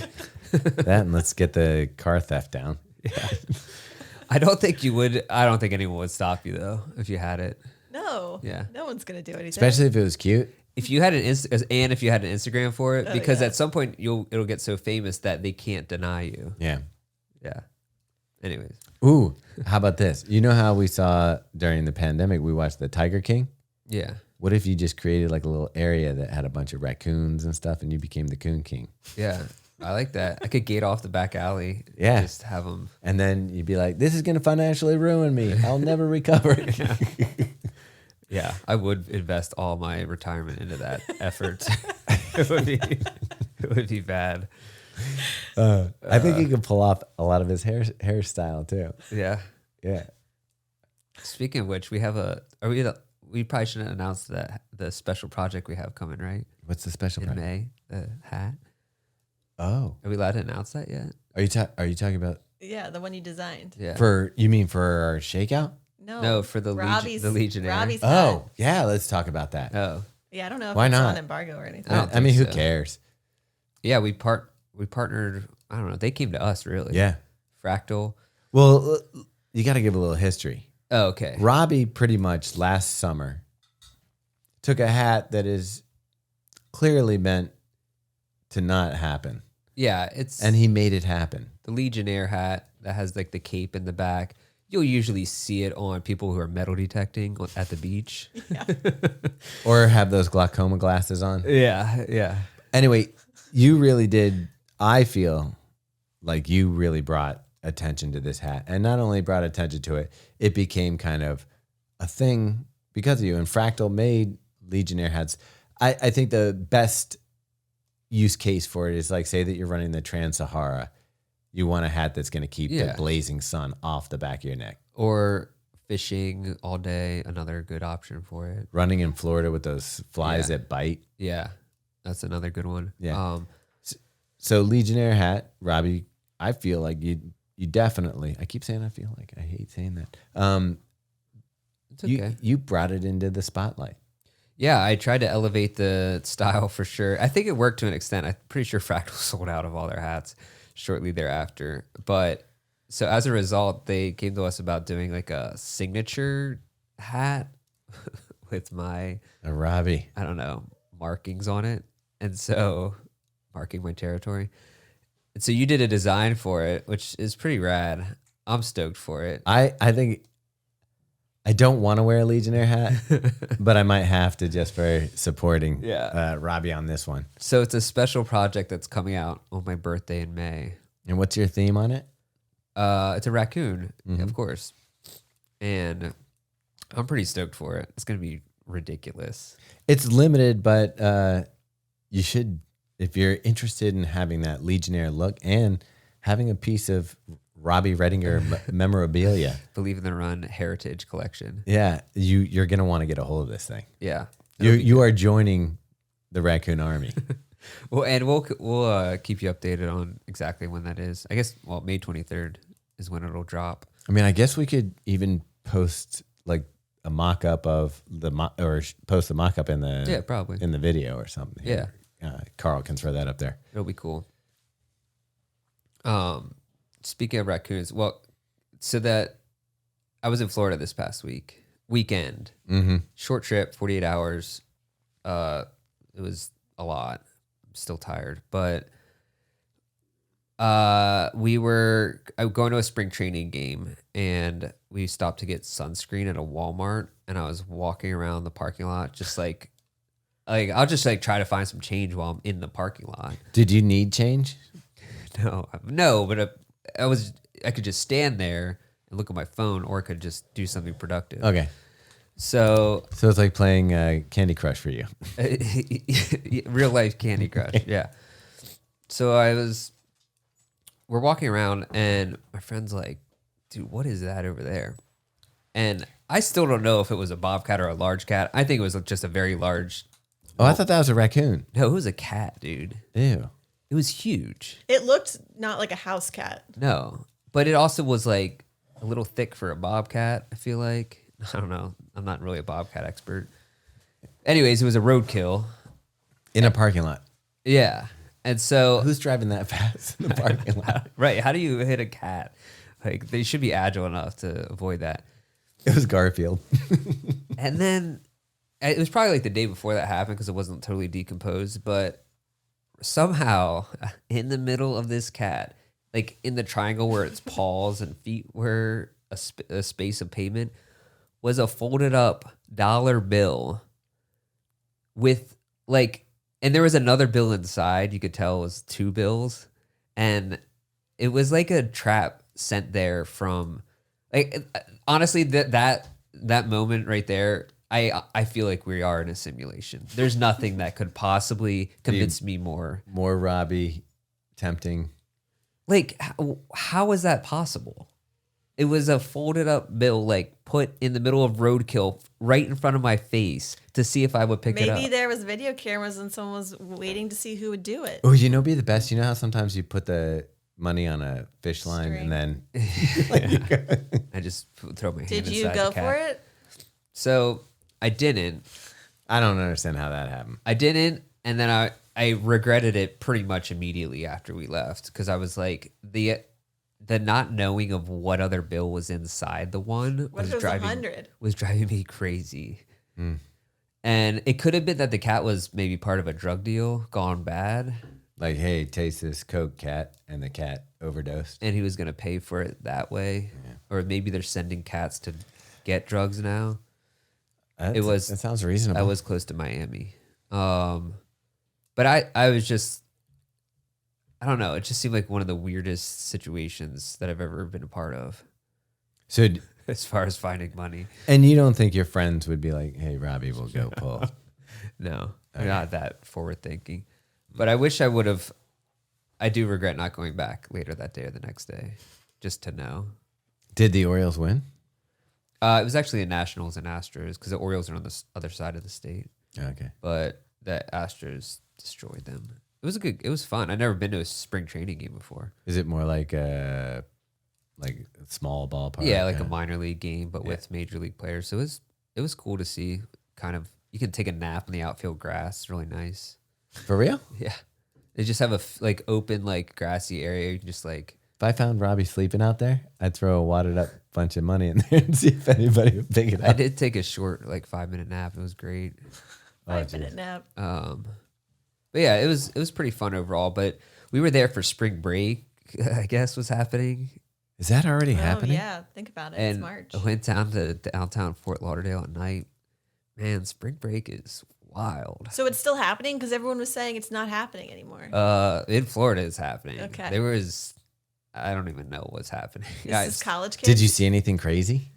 Speaker 1: That, and let's get the car theft down.
Speaker 2: I don't think you would. I don't think anyone would stop you though if you had it.
Speaker 3: No.
Speaker 2: Yeah.
Speaker 3: No one's going to do anything.
Speaker 1: Especially if it was cute.
Speaker 2: If you had if you had an Instagram for it, because
Speaker 3: yeah.
Speaker 2: at some point it'll get so famous that they can't deny you.
Speaker 1: Yeah.
Speaker 2: Yeah. Anyways.
Speaker 1: Ooh, how about this? You know how we saw during the pandemic, we watched The Tiger King?
Speaker 2: Yeah.
Speaker 1: What if you just created like a little area that had a bunch of raccoons and stuff and you became the Coon King?
Speaker 2: Yeah. I like that. I could gate off the back alley.
Speaker 1: Yeah.
Speaker 2: Just have them.
Speaker 1: And then you'd be like, this is going to financially ruin me. I'll never recover.
Speaker 2: Yeah. I would invest all my retirement into that effort. It would be bad.
Speaker 1: I think he could pull off a lot of his hairstyle too.
Speaker 2: Yeah.
Speaker 1: Yeah.
Speaker 2: Speaking of which, we probably shouldn't announce that the special project we have coming, right?
Speaker 1: What's the special
Speaker 2: In
Speaker 1: project?
Speaker 2: May, the hat.
Speaker 1: Oh,
Speaker 2: Are we allowed to announce that yet?
Speaker 1: are you talking about
Speaker 3: Yeah, the one you designed.
Speaker 2: Yeah.
Speaker 1: you mean for our shakeout?
Speaker 3: No,
Speaker 2: for the
Speaker 3: Robbie's,
Speaker 2: Legionnaire.
Speaker 3: Robbie's
Speaker 1: Oh,
Speaker 3: hat.
Speaker 1: yeah. Let's talk about that.
Speaker 2: Oh.
Speaker 3: Yeah, I don't know if
Speaker 1: Why
Speaker 3: it's
Speaker 1: not?
Speaker 3: on embargo or anything.
Speaker 2: I don't
Speaker 1: I mean,
Speaker 2: think
Speaker 1: who
Speaker 2: so.
Speaker 1: cares?
Speaker 2: Yeah, we partnered. I don't know. They came to us, really.
Speaker 1: Yeah.
Speaker 2: Fractal.
Speaker 1: Well, you got to give a little history.
Speaker 2: Oh, okay.
Speaker 1: Robbie pretty much last summer took a hat that is clearly meant to not happen,
Speaker 2: Yeah, it's
Speaker 1: and he made it happen.
Speaker 2: the Legionnaire hat that has like the cape in the back. You'll usually see it on people who are metal detecting at the beach.
Speaker 1: Or have those glaucoma glasses on.
Speaker 2: Yeah, yeah.
Speaker 1: Anyway, you really did. I feel like you really brought attention to this hat, and not only brought attention to it, it became kind of a thing because of you. And Fractal made Legionnaire hats. I think the best use case for it is like, say that you're running the Trans-Sahara. You want a hat that's going to keep the
Speaker 2: Yeah.
Speaker 1: blazing sun off the back of your neck.
Speaker 2: Or fishing all day, another good option for it.
Speaker 1: Running in Florida with those flies
Speaker 2: Yeah.
Speaker 1: that bite.
Speaker 2: Yeah, that's another good one.
Speaker 1: Yeah. So Legionnaire hat, Robbie, I feel like you definitely, I keep saying I feel like, I hate saying that.
Speaker 2: It's okay.
Speaker 1: You brought it into the spotlight.
Speaker 2: Yeah, I tried to elevate the style for sure. I think it worked to an extent. I'm pretty sure Fractal sold out of all their hats shortly thereafter. But so as a result, they came to us about doing like a signature hat with my,
Speaker 1: Robbie.
Speaker 2: I don't know, markings on it. And so marking my territory. And so you did a design for it, which is pretty rad. I'm stoked for it.
Speaker 1: I think I don't want to wear a Legionnaire hat, but I might have to just for supporting Robbe on this one.
Speaker 2: So it's a special project that's coming out on my birthday in May.
Speaker 1: And what's your theme on it?
Speaker 2: It's a raccoon, of course. And I'm pretty stoked for it. It's going to be ridiculous.
Speaker 1: It's limited, but you should, if you're interested in having that Legionnaire look and having a piece of Robbe Redinger memorabilia.
Speaker 2: Believe in the Run Heritage Collection.
Speaker 1: Yeah, you're going to want to get a hold of this thing.
Speaker 2: Yeah.
Speaker 1: You are joining the Raccoon Army.
Speaker 2: Well, and we'll keep you updated on exactly when that is. I guess, May 23rd is when it'll drop.
Speaker 1: I mean, I guess we could even post like a mock-up of or post a mock-up in the
Speaker 2: probably
Speaker 1: in the video or something.
Speaker 2: Yeah.
Speaker 1: Carl can throw that up there.
Speaker 2: It'll be cool. Speaking of raccoons, so that I was in Florida this past weekend, short trip, 48 hours. It was a lot. I'm still tired, but we were going to a spring training game and we stopped to get sunscreen at a Walmart, and I was walking around the parking lot just like I'll just try to find some change while I'm in the parking lot.
Speaker 1: Did you need change?
Speaker 2: No, but I could just stand there and look at my phone, or I could just do something productive.
Speaker 1: Okay.
Speaker 2: So
Speaker 1: it's like playing Candy Crush for you.
Speaker 2: Real life Candy Crush. Yeah. So we're walking around and my friend's like, dude, what is that over there? And I still don't know if it was a bobcat or a large cat. I think it was just a very large.
Speaker 1: Oh, I thought that was a raccoon.
Speaker 2: No, it was a cat, dude.
Speaker 1: Ew.
Speaker 2: It was huge.
Speaker 3: It looked not like a house cat.
Speaker 2: No, but it also was like a little thick for a bobcat, I feel like. I don't know. I'm not really a bobcat expert. Anyways, it was a roadkill.
Speaker 1: In a parking lot.
Speaker 2: Yeah. And so...
Speaker 1: Who's driving that fast in the parking lot?
Speaker 2: Right. How do you hit a cat? Like, they should be agile enough to avoid that.
Speaker 1: It was Garfield.
Speaker 2: And then... It was probably like the day before that happened because it wasn't totally decomposed, but somehow in the middle of this cat, like in the triangle where its paws and feet were a space of pavement, was a folded up dollar bill with and there was another bill inside. You could tell it was two bills, and it was like a trap sent there from honestly that moment right there. I feel like we are in a simulation. There's nothing that could possibly convince me more.
Speaker 1: More Robbe tempting.
Speaker 2: Like, how is that possible? It was a folded up bill, put in the middle of roadkill right in front of my face to see if I would pick it up.
Speaker 3: Maybe there was video cameras and someone was waiting to see who would do it.
Speaker 1: Oh, be the best. You know how sometimes you put the money on a fish line and then...
Speaker 2: I just throw my hand inside
Speaker 3: Did you go for it?
Speaker 2: So... I didn't.
Speaker 1: I don't understand how that happened.
Speaker 2: I didn't, and then I regretted it pretty much immediately after we left because I was like the not knowing of what other bill was inside the one was driving me crazy. Mm. And it could have been that the cat was maybe part of a drug deal gone bad.
Speaker 1: Like, hey, taste this Coke, cat, and the cat overdosed.
Speaker 2: And he was going to pay for it that way. Yeah. Or maybe they're sending cats to get drugs now.
Speaker 1: That sounds reasonable.
Speaker 2: I was close to Miami. But I was just, I don't know. It just seemed like one of the weirdest situations that I've ever been a part of.
Speaker 1: So
Speaker 2: as far as finding money.
Speaker 1: And you don't think your friends would be like, hey, Robbe, we'll go pull.
Speaker 2: No, okay. Not that forward thinking. But I wish I would have. I do regret not going back later that day or the next day just to know. Did
Speaker 1: the Orioles win?
Speaker 2: It was actually the Nationals and Astros because the Orioles are on the other side of the state.
Speaker 1: Okay.
Speaker 2: But the Astros destroyed them. It was fun. I'd never been to a spring training game before.
Speaker 1: Is it more like a small ballpark?
Speaker 2: Yeah, like a minor league game, but with major league players. So it was cool to see. Kind of, you can take a nap in the outfield grass. It's really nice.
Speaker 1: For real?
Speaker 2: Yeah. They just have a open grassy area. You can just
Speaker 1: If I found Robbe sleeping out there, I'd throw a wadded up bunch of money in there and see if anybody would pick it up.
Speaker 2: I did take a short 5-minute nap. It was great.
Speaker 3: 5-minute nap.
Speaker 2: But yeah, it was pretty fun overall. But we were there for spring break, I guess was happening,
Speaker 1: Is that already
Speaker 3: Oh,
Speaker 1: happening?
Speaker 3: yeah. Think about it.
Speaker 2: And
Speaker 3: It's March.
Speaker 2: I went down to downtown Fort Lauderdale at night. Man, spring break is wild.
Speaker 3: So it's still happening because everyone was saying it's not happening anymore.
Speaker 2: In Florida, it's happening.
Speaker 3: Okay.
Speaker 2: There was, I don't even know what's happening.
Speaker 3: This is college kids.
Speaker 1: Did you see anything crazy?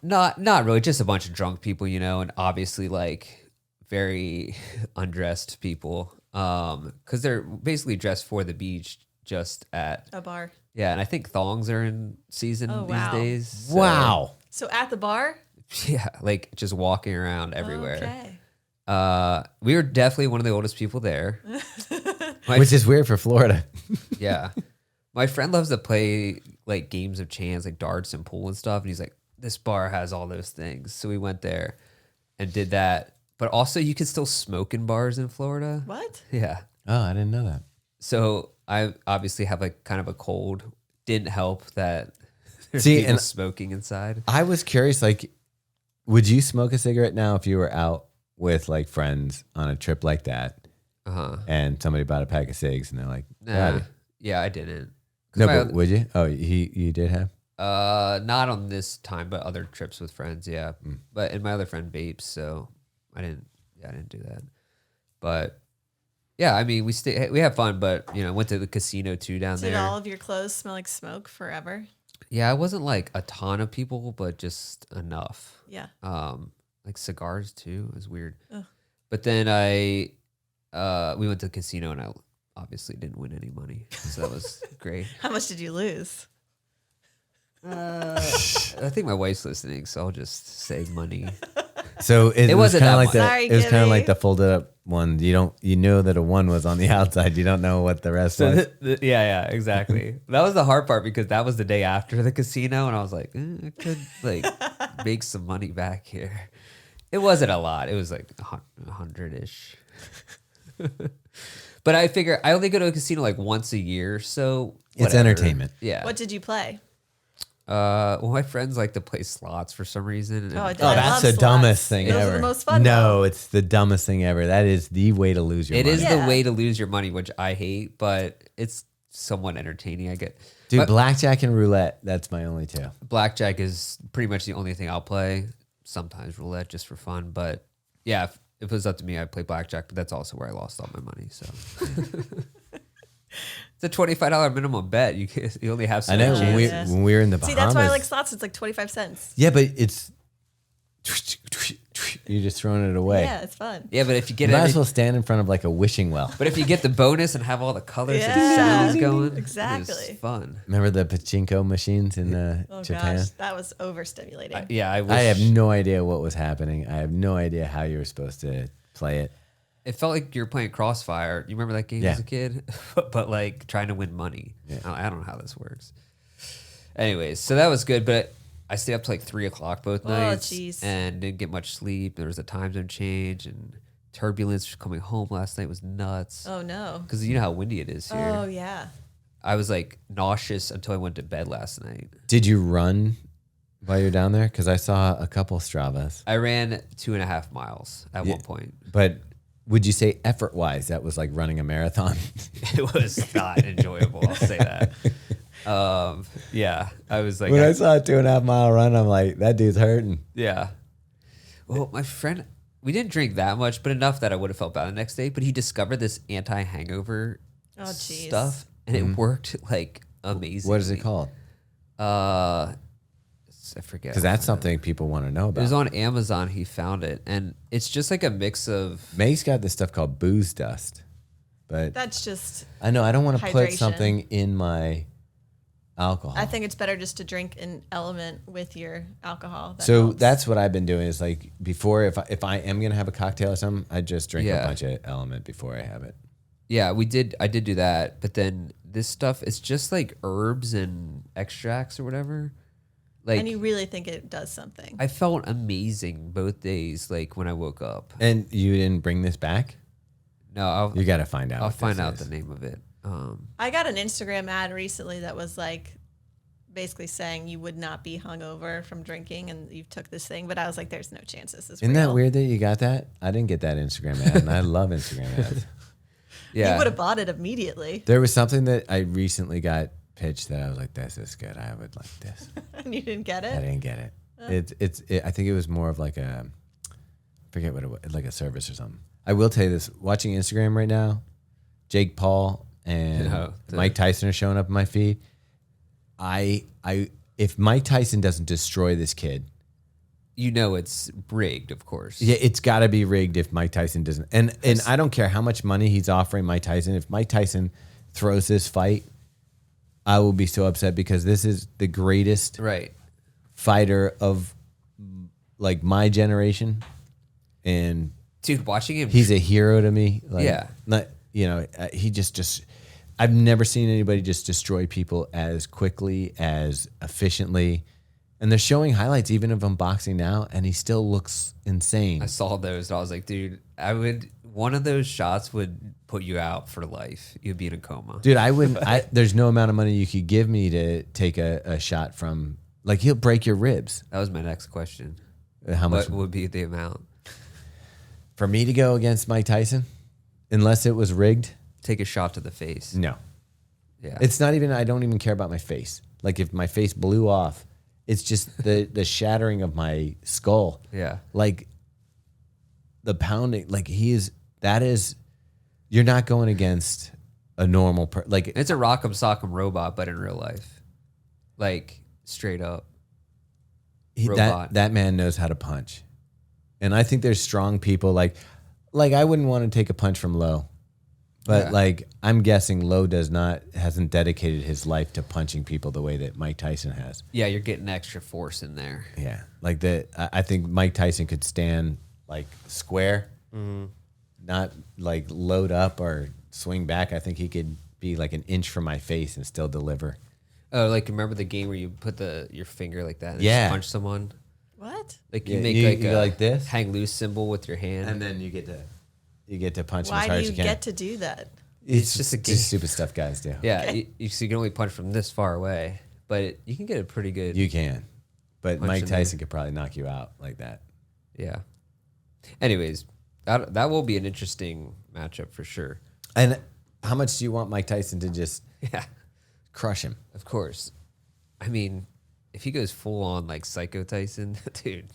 Speaker 2: Not really. Just a bunch of drunk people, and obviously like very undressed people. Because they're basically dressed for the beach, just at
Speaker 3: a bar?
Speaker 2: Yeah, and I think thongs are in season these days. So,
Speaker 1: Wow.
Speaker 3: So at the bar?
Speaker 2: Yeah, like just walking around everywhere.
Speaker 3: Okay.
Speaker 2: We were definitely one of the oldest people there.
Speaker 1: Which is weird for Florida.
Speaker 2: Yeah. My friend loves to play like games of chance, like darts and pool and stuff. And he's like, this bar has all those things. So we went there and did that. But also you can still smoke in bars in Florida.
Speaker 3: What?
Speaker 2: Yeah.
Speaker 1: Oh, I didn't know that.
Speaker 2: So I obviously have like kind of a cold. Didn't help that there's
Speaker 1: See,
Speaker 2: people
Speaker 1: and
Speaker 2: smoking inside.
Speaker 1: I was curious, like, would you smoke a cigarette now if you were out with like friends on a trip like that and somebody bought a pack of cigs and they're like,
Speaker 2: Nah. Yeah, I didn't.
Speaker 1: no, but would you? Oh, you did have?
Speaker 2: Not on this time, but other trips with friends, yeah. But and my other friend vapes, so I didn't do that. But yeah, I mean, we have fun, but went to the casino too down
Speaker 3: Did
Speaker 2: there.
Speaker 3: all of your clothes smell like smoke forever?
Speaker 2: Yeah, it wasn't like a ton of people, but just enough.
Speaker 3: Yeah.
Speaker 2: Like cigars too. It was weird.
Speaker 3: Ugh.
Speaker 2: But then we went to the casino and I obviously didn't win any money, so that was great.
Speaker 3: How much did you lose?
Speaker 2: I think my wife's listening, so I'll just say money.
Speaker 1: So it was
Speaker 2: wasn't
Speaker 1: kind of
Speaker 2: that
Speaker 1: like
Speaker 2: much.
Speaker 1: the
Speaker 3: Sorry,
Speaker 1: it was kind of
Speaker 3: Gibby.
Speaker 1: like the folded up one. You know that a one was on the outside. You don't know what the rest was.
Speaker 2: Yeah, exactly. That was the hard part because that was the day after the casino, and I was like, I could like make some money back here. It wasn't a lot. It was like 100-ish. But I figure I only go to a casino like once a year, so
Speaker 1: It's
Speaker 2: whatever.
Speaker 1: entertainment.
Speaker 2: Yeah.
Speaker 3: What did you play?
Speaker 2: Well, my friends like to play slots for some reason. and-
Speaker 3: Oh, I
Speaker 1: Oh,
Speaker 3: love
Speaker 1: that's the
Speaker 3: slots.
Speaker 1: dumbest thing
Speaker 3: Those
Speaker 1: ever.
Speaker 3: are the most fun.
Speaker 1: No,
Speaker 3: though.
Speaker 1: it's the dumbest thing ever. That is the way to lose your
Speaker 2: It
Speaker 1: money.
Speaker 2: is
Speaker 3: Yeah.
Speaker 2: the way to lose your money, which I hate, but it's somewhat entertaining. I get
Speaker 1: Dude,
Speaker 2: but
Speaker 1: blackjack and roulette, that's my only two.
Speaker 2: blackjack is pretty much the only thing I'll play. Sometimes roulette just for fun, but yeah, if it was up to me, I'd play blackjack. But that's also where I lost all my money. So it's a $25 minimum bet. You only have so
Speaker 1: I know
Speaker 2: many
Speaker 1: when
Speaker 2: chances.
Speaker 1: we were in the
Speaker 3: See,
Speaker 1: Bahamas.
Speaker 3: that's why I like slots. It's like 25 cents.
Speaker 1: Yeah, but it's you're just throwing it away.
Speaker 3: Yeah, it's fun.
Speaker 2: Yeah, but if you
Speaker 1: You
Speaker 2: get
Speaker 1: might
Speaker 2: every,
Speaker 1: as well stand in front of like a wishing well.
Speaker 2: but if you get the bonus and have all the colors and
Speaker 3: Yeah.
Speaker 2: sounds going,
Speaker 3: Exactly.
Speaker 2: it's fun.
Speaker 1: Remember the pachinko machines in
Speaker 3: Oh
Speaker 1: Japan?
Speaker 3: gosh, that was overstimulating.
Speaker 2: Yeah, I wish.
Speaker 1: I have no idea what was happening. I have no idea how you were supposed to play it.
Speaker 2: It felt like you were playing Crossfire. You remember that game
Speaker 1: Yeah.
Speaker 2: as a kid? But like trying to win money.
Speaker 1: Yeah.
Speaker 2: I don't know how this works. Anyways, so that was good, but I stayed up to like 3 o'clock both nights
Speaker 3: jeez.
Speaker 2: and didn't get much sleep. There was a time zone change and turbulence coming home last night was nuts.
Speaker 3: Oh no.
Speaker 2: Because you know how windy it is here.
Speaker 3: Oh yeah.
Speaker 2: I was like nauseous until I went to bed last night.
Speaker 1: Did you run while you're down there? Because I saw a couple Stravas.
Speaker 2: I ran 2.5 miles at one point.
Speaker 1: But would you say effort-wise, that was like running a marathon?
Speaker 2: It was not enjoyable. I'll say that. Yeah, I was like,
Speaker 1: When I saw a 2.5 mile run, I'm like, that dude's hurting.
Speaker 2: yeah. Well, my friend, we didn't drink that much, but enough that I would have felt bad the next day. But he discovered this anti-hangover
Speaker 3: Oh jeez.
Speaker 2: stuff, and it worked like amazing.
Speaker 1: What is it called?
Speaker 2: I forget.
Speaker 1: Because that's something people want to know
Speaker 2: It was
Speaker 1: about.
Speaker 2: on Amazon. He found it, and it's just like a mix of.
Speaker 1: May's got this stuff called booze dust. But
Speaker 3: That's just.
Speaker 1: I know I don't want to put
Speaker 3: Hydration.
Speaker 1: something in my alcohol.
Speaker 3: I think it's better just to drink an element with your alcohol. That
Speaker 1: So
Speaker 3: helps.
Speaker 1: that's what I've been doing is like before, if I am going to have a cocktail or something, I just drink
Speaker 2: Yeah.
Speaker 1: a bunch of element before I have it.
Speaker 2: Yeah, I did do that, but then this stuff, it's just like herbs and extracts or whatever. Like,
Speaker 3: and you really think it does something.
Speaker 2: I felt amazing both days. Like when I woke up.
Speaker 1: And you didn't bring this back?
Speaker 2: No,
Speaker 1: You got to find out.
Speaker 2: I'll
Speaker 1: what
Speaker 2: find
Speaker 1: this
Speaker 2: out
Speaker 1: is.
Speaker 2: the name of it.
Speaker 3: I got an Instagram ad recently that was like basically saying you would not be hungover from drinking and you took this thing, but I was like, there's no chance this is
Speaker 1: Isn't
Speaker 3: real.
Speaker 1: that weird that you got that? I didn't get that Instagram ad, and I love Instagram ads.
Speaker 3: You
Speaker 2: Yeah,
Speaker 3: would have bought it immediately.
Speaker 1: There was something that I recently got pitch that I was like, this is good. I would like this.
Speaker 3: And you didn't get
Speaker 1: I
Speaker 3: it?
Speaker 1: didn't get it. I think it was more of like a, forget what it was, like a service or something. I will tell you this, watching Instagram right now, Jake Paul and Mike Tyson are showing up in my feed. If Mike Tyson doesn't destroy this kid,
Speaker 2: you know it's rigged, of course.
Speaker 1: yeah, it's got to be rigged if Mike Tyson doesn't. And I don't care how much money he's offering Mike Tyson. If Mike Tyson throws this fight, I will be so upset because this is the greatest fighter of like my generation. And
Speaker 2: dude, watching him,
Speaker 1: he's a hero to me. Like,
Speaker 2: yeah,
Speaker 1: not he just. I've never seen anybody just destroy people as quickly, as efficiently. And they're showing highlights even of him boxing now, and he still looks insane.
Speaker 2: I saw those, and I was like, dude, one of those shots would put you out for life. You'd be in a coma.
Speaker 1: Dude, I wouldn't. There's no amount of money you could give me to take a shot from. Like, he'll break your ribs.
Speaker 2: That was my next question.
Speaker 1: How much
Speaker 2: would be the amount?
Speaker 1: For me to go against Mike Tyson, unless it was rigged?
Speaker 2: Take a shot to the face.
Speaker 1: No.
Speaker 2: Yeah.
Speaker 1: It's not even, I don't even care about my face. Like, if my face blew off, it's just the shattering of my skull.
Speaker 2: Yeah.
Speaker 1: Like, the pounding, like, you're not going against a normal person. Like,
Speaker 2: it's a rock'em sock'em robot, but in real life. Like, straight up.
Speaker 1: That man knows how to punch. And I think there's strong people like I wouldn't want to take a punch from Lowe. But like, I'm guessing Lowe hasn't dedicated his life to punching people the way that Mike Tyson has.
Speaker 2: Yeah, you're getting extra force in there.
Speaker 1: Yeah, like I think Mike Tyson could stand like square, not like load up or swing back. I think he could be like an inch from my face and still deliver.
Speaker 2: Oh, like remember the game where you put your finger like that and
Speaker 1: just
Speaker 2: punch someone?
Speaker 3: What?
Speaker 2: Like you make
Speaker 1: like this
Speaker 2: hang loose symbol with your hand,
Speaker 1: and then you get to punch him
Speaker 3: Why
Speaker 1: as hard
Speaker 3: do
Speaker 1: as
Speaker 3: you
Speaker 1: you can.
Speaker 3: get to do that?
Speaker 1: It's just stupid stuff guys do.
Speaker 2: Yeah,
Speaker 3: Okay.
Speaker 2: so you can only punch from this far away, but you can get a pretty good.
Speaker 1: You can, but
Speaker 2: punch
Speaker 1: Mike
Speaker 2: in
Speaker 1: Tyson could probably knock you out like that.
Speaker 2: Yeah. Anyways, that will be an interesting matchup for sure.
Speaker 1: And how much do you want Mike Tyson to just crush him?
Speaker 2: Of course. I mean, if he goes full on like Psycho Tyson, dude.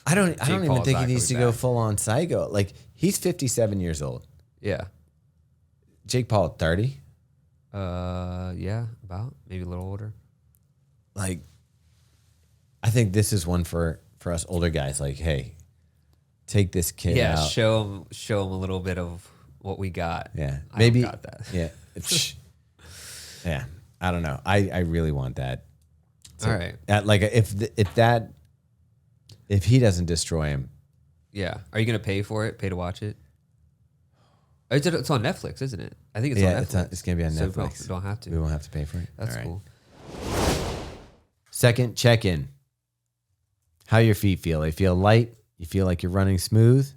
Speaker 1: I don't even think he needs to go
Speaker 2: back.
Speaker 1: full on psycho. Like, he's 57 years old.
Speaker 2: Yeah.
Speaker 1: Jake Paul 30.
Speaker 2: Yeah, about maybe a little older.
Speaker 1: Like, I think this is one for us older guys. Like, hey, take this kid out.
Speaker 2: show him a little bit of what we got.
Speaker 1: Yeah,
Speaker 2: maybe got that.
Speaker 1: Yeah, yeah. I don't know. I really want that. So,
Speaker 2: all right.
Speaker 1: Like, if he doesn't destroy him,
Speaker 2: yeah. Are you gonna pay for it? Pay to watch it? It's on Netflix, isn't it? I think it's on Netflix.
Speaker 1: It's gonna be on Netflix.
Speaker 2: So we don't have to.
Speaker 1: We won't have to pay for it.
Speaker 2: That's
Speaker 1: all right.
Speaker 2: cool.
Speaker 1: Second check-in. How your feet feel? They feel light. You feel like you're running smooth.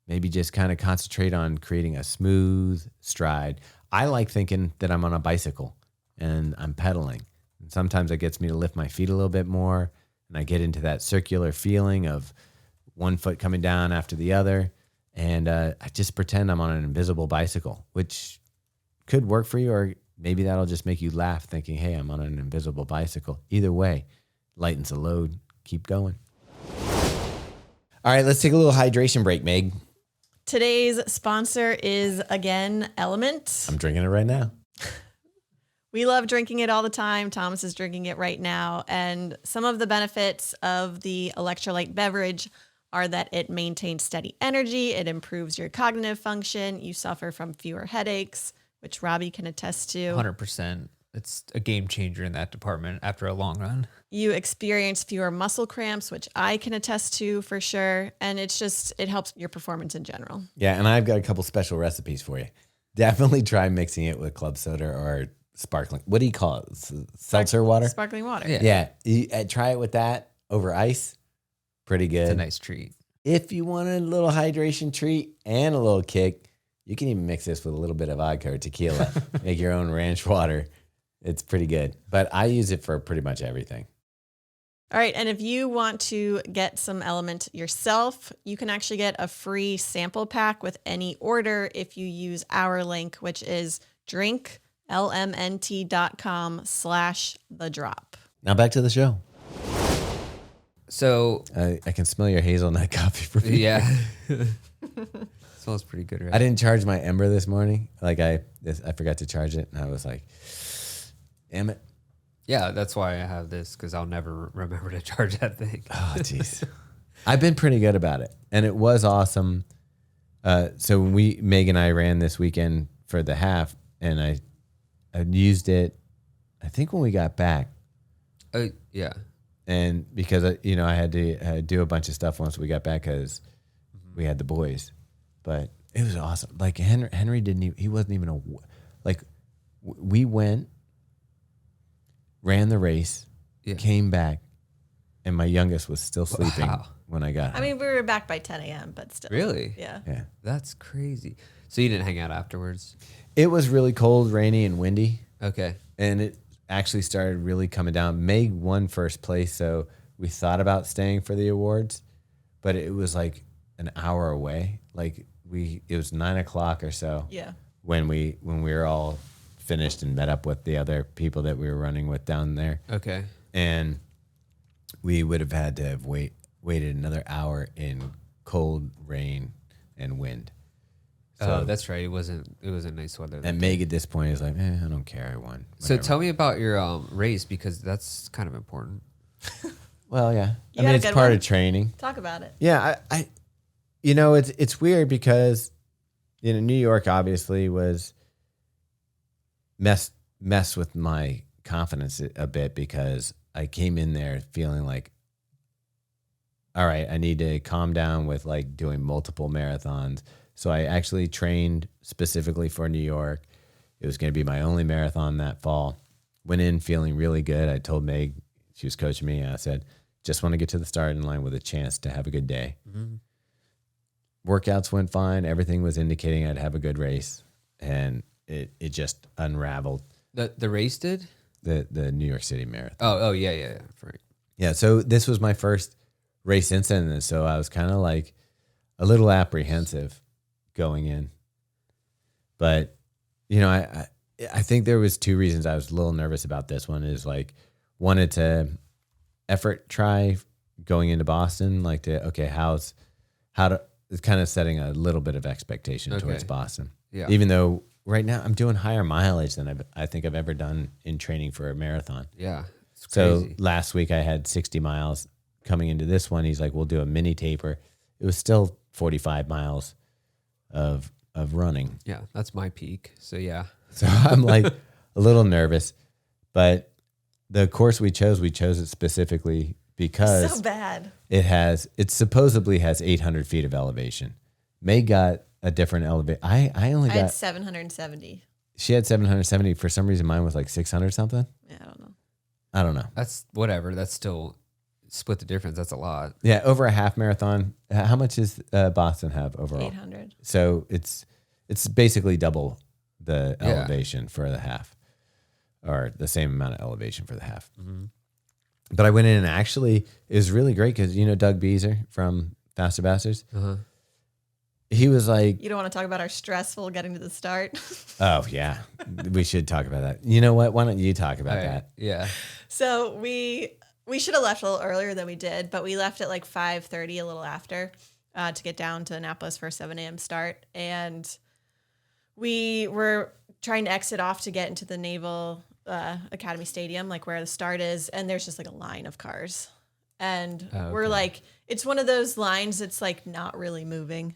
Speaker 1: Maybe just kind of concentrate on creating a smooth stride. I like thinking that I'm on a bicycle and I'm pedaling. And sometimes it gets me to lift my feet a little bit more, and I get into that circular feeling of one foot coming down after the other. And I just pretend I'm on an invisible bicycle, which could work for you, or maybe that'll just make you laugh thinking, hey, I'm on an invisible bicycle. Either way, lightens the load. Keep going. All right, let's take a little hydration break, Meg.
Speaker 3: Today's sponsor is, again, Element.
Speaker 1: I'm drinking it right now.
Speaker 3: We love drinking it all the time. Thomas is drinking it right now. And some of the benefits of the electrolyte beverage are that it maintains steady energy, it improves your cognitive function, you suffer from fewer headaches, which Robbe can attest to.
Speaker 4: 100%. It's a game changer in that department after a long run.
Speaker 3: You experience fewer muscle cramps, which I can attest to for sure. And it helps your performance in general.
Speaker 1: Yeah, and I've got a couple special recipes for you. Definitely try mixing it with club soda or sparkling. What do you call it? Seltzer water?
Speaker 3: Sparkling water.
Speaker 1: Yeah. Try it with that over ice. Pretty good.
Speaker 4: It's a nice treat.
Speaker 1: If you want a little hydration treat and a little kick, you can even mix this with a little bit of vodka or tequila. Make your own ranch water. It's pretty good. But I use it for pretty much everything.
Speaker 3: All right. And if you want to get some Element yourself, you can actually get a free sample pack with any order if you use our link, which is lmnt.com/thedrop.
Speaker 1: Now back to the show.
Speaker 2: So
Speaker 1: I can smell your hazelnut coffee from here.
Speaker 2: yeah, smells pretty good, right?
Speaker 1: I didn't charge my Ember this morning. Like I forgot to charge it, and I was like, damn it.
Speaker 2: Yeah, that's why I have this, because I'll never remember to charge that thing.
Speaker 1: Oh, jeez. I've been pretty good about it, and it was awesome. So when Meaghan and I ran this weekend for the half, and I used it, I think when we got back.
Speaker 2: Yeah.
Speaker 1: And because, I had to do a bunch of stuff once we got back because we had the boys. But it was awesome. Like Henry he wasn't even we went, ran the race, came back, and my youngest was still sleeping when I got home.
Speaker 3: I mean, we were back by 10 a.m., but still.
Speaker 2: Really?
Speaker 3: Yeah.
Speaker 2: That's crazy. So you didn't hang out afterwards?
Speaker 1: It was really cold, rainy, and windy.
Speaker 2: Okay.
Speaker 1: And it actually started really coming down. Meg won first place, so we thought about staying for the awards, but it was like an hour away. Like it was 9:00 or so.
Speaker 3: Yeah.
Speaker 1: When we were all finished and met up with the other people that we were running with down there.
Speaker 2: Okay.
Speaker 1: And we would have had to have waited another hour in cold, rain, and wind. So,
Speaker 2: that's right. It wasn't nice weather.
Speaker 1: And Meg at this point is like, I don't care. I won.
Speaker 2: So
Speaker 1: Whatever.
Speaker 2: tell me about your race, because that's kind of important.
Speaker 1: Well, yeah.
Speaker 3: You had a
Speaker 1: it's
Speaker 3: good
Speaker 1: part
Speaker 3: one?
Speaker 1: of training.
Speaker 3: Talk about it.
Speaker 1: Yeah, I it's weird because New York obviously was mess with my confidence a bit, because I came in there feeling like, all right, I need to calm down with like doing multiple marathons. So I actually trained specifically for New York. It was going to be my only marathon that fall. Went in feeling really good. I told Meg, she was coaching me, and I said, just want to get to the starting line with a chance to have a good day. Mm-hmm. Workouts went fine. Everything was indicating I'd have a good race, and it just unraveled.
Speaker 2: The race did?
Speaker 1: The New York City Marathon.
Speaker 2: Oh yeah. Right.
Speaker 1: Yeah, so this was my first race incident, so I was kind of like a little apprehensive going in. But, I think there was two reasons I was a little nervous about this one. Is like, wanted to try going into Boston, like it's kind of setting a little bit of expectation towards Boston.
Speaker 2: Yeah.
Speaker 1: Even though right now I'm doing higher mileage than I think I've ever done in training for a marathon.
Speaker 2: Yeah. It's
Speaker 1: So
Speaker 2: crazy.
Speaker 1: last week I had 60 miles. Coming into this one, he's like, we'll do a mini taper. It was still 45 miles of running.
Speaker 2: Yeah, that's my peak. So yeah.
Speaker 1: So I'm like a little nervous, but the course we chose it specifically because
Speaker 3: So bad.
Speaker 1: it supposedly has 800 feet of elevation. May got a different elevation. I only
Speaker 3: I had
Speaker 1: got,
Speaker 3: 770.
Speaker 1: she had 770. For some reason, mine was like 600 something.
Speaker 3: Yeah, I don't know.
Speaker 2: That's whatever. That's still split the difference. That's a lot.
Speaker 1: Yeah, over a half marathon. How much does Boston have overall?
Speaker 3: 800.
Speaker 1: So it's basically double the elevation for the half, or the same amount of elevation for the half. Mm-hmm. But I went in, and actually it was really great because Doug Beezer from Faster Bastards.
Speaker 2: Uh-huh.
Speaker 1: He was like,
Speaker 3: You don't want to talk about our stressful getting to the start?
Speaker 1: oh yeah, we should talk about that. You know what? Why don't you talk about that?
Speaker 2: Yeah.
Speaker 3: So we should have left a little earlier than we did, but we left at like 5:30, a little after, to get down to Annapolis for a 7 a.m. start. And we were trying to exit off to get into the Naval Academy Stadium, like where the start is. And there's just like a line of cars. And we're like, it's one of those lines that's like not really moving.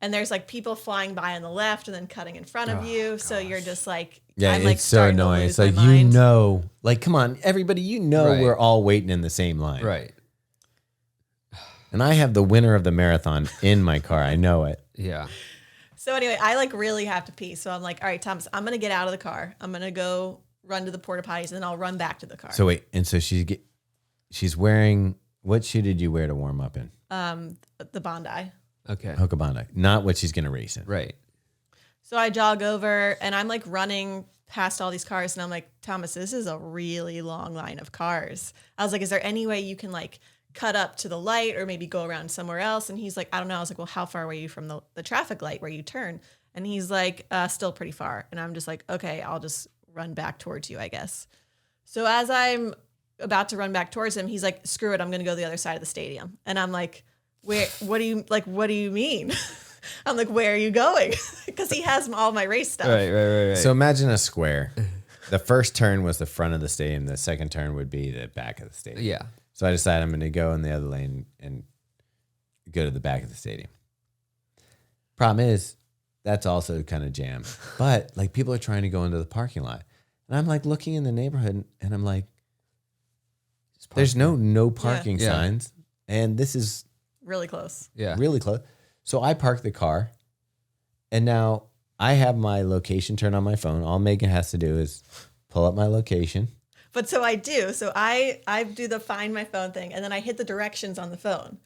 Speaker 3: And there's like people flying by on the left and then cutting in front of you. So you're just like,
Speaker 1: Yeah,
Speaker 3: I'm like
Speaker 1: it's so
Speaker 3: starting to
Speaker 1: annoying.
Speaker 3: lose
Speaker 1: It's like,
Speaker 3: my mind.
Speaker 1: like, come on, everybody,
Speaker 2: Right.
Speaker 1: we're all waiting in the same line.
Speaker 2: Right.
Speaker 1: And I have the winner of the marathon in my car. I know it.
Speaker 2: Yeah.
Speaker 3: So anyway, I like really have to pee. So I'm like, all right, Thomas, I'm going to get out of the car. I'm going to go run to the porta potties and then I'll run back to the car.
Speaker 1: So wait, and so she's wearing, what shoe did you wear to warm up in?
Speaker 3: The Bondi.
Speaker 2: Okay.
Speaker 1: Hookabanda, not what she's going to race in.
Speaker 2: Right.
Speaker 3: So I jog over and I'm like running past all these cars and I'm like, Thomas, this is a really long line of cars. I was like, is there any way you can like cut up to the light or maybe go around somewhere else. And he's like, I don't know. I was like, well, how far were you from the traffic light where you turn? And he's like, still pretty far. And I'm just like, okay, I'll just run back towards you, I guess. So as I'm about to run back towards him, he's like, screw it, I'm going to go to the other side of the stadium. And I'm like, what do you mean? I'm like, where are you going? Because he has all my race stuff.
Speaker 2: Right.
Speaker 1: So imagine a square. The first turn was the front of the stadium. The second turn would be the back of the stadium.
Speaker 2: Yeah.
Speaker 1: So I decided I'm going to go in the other lane and go to the back of the stadium. Problem is, that's also kind of jammed. But like people are trying to go into the parking lot. And I'm like looking in the neighborhood and I'm like, there's no parking signs. And this is
Speaker 3: really close.
Speaker 2: Yeah.
Speaker 1: really close. So I park the car and now I have my location turned on my phone. All Meaghan has to do is pull up my location.
Speaker 3: But so I do. So I do the find my phone thing and then I hit the directions on the phone.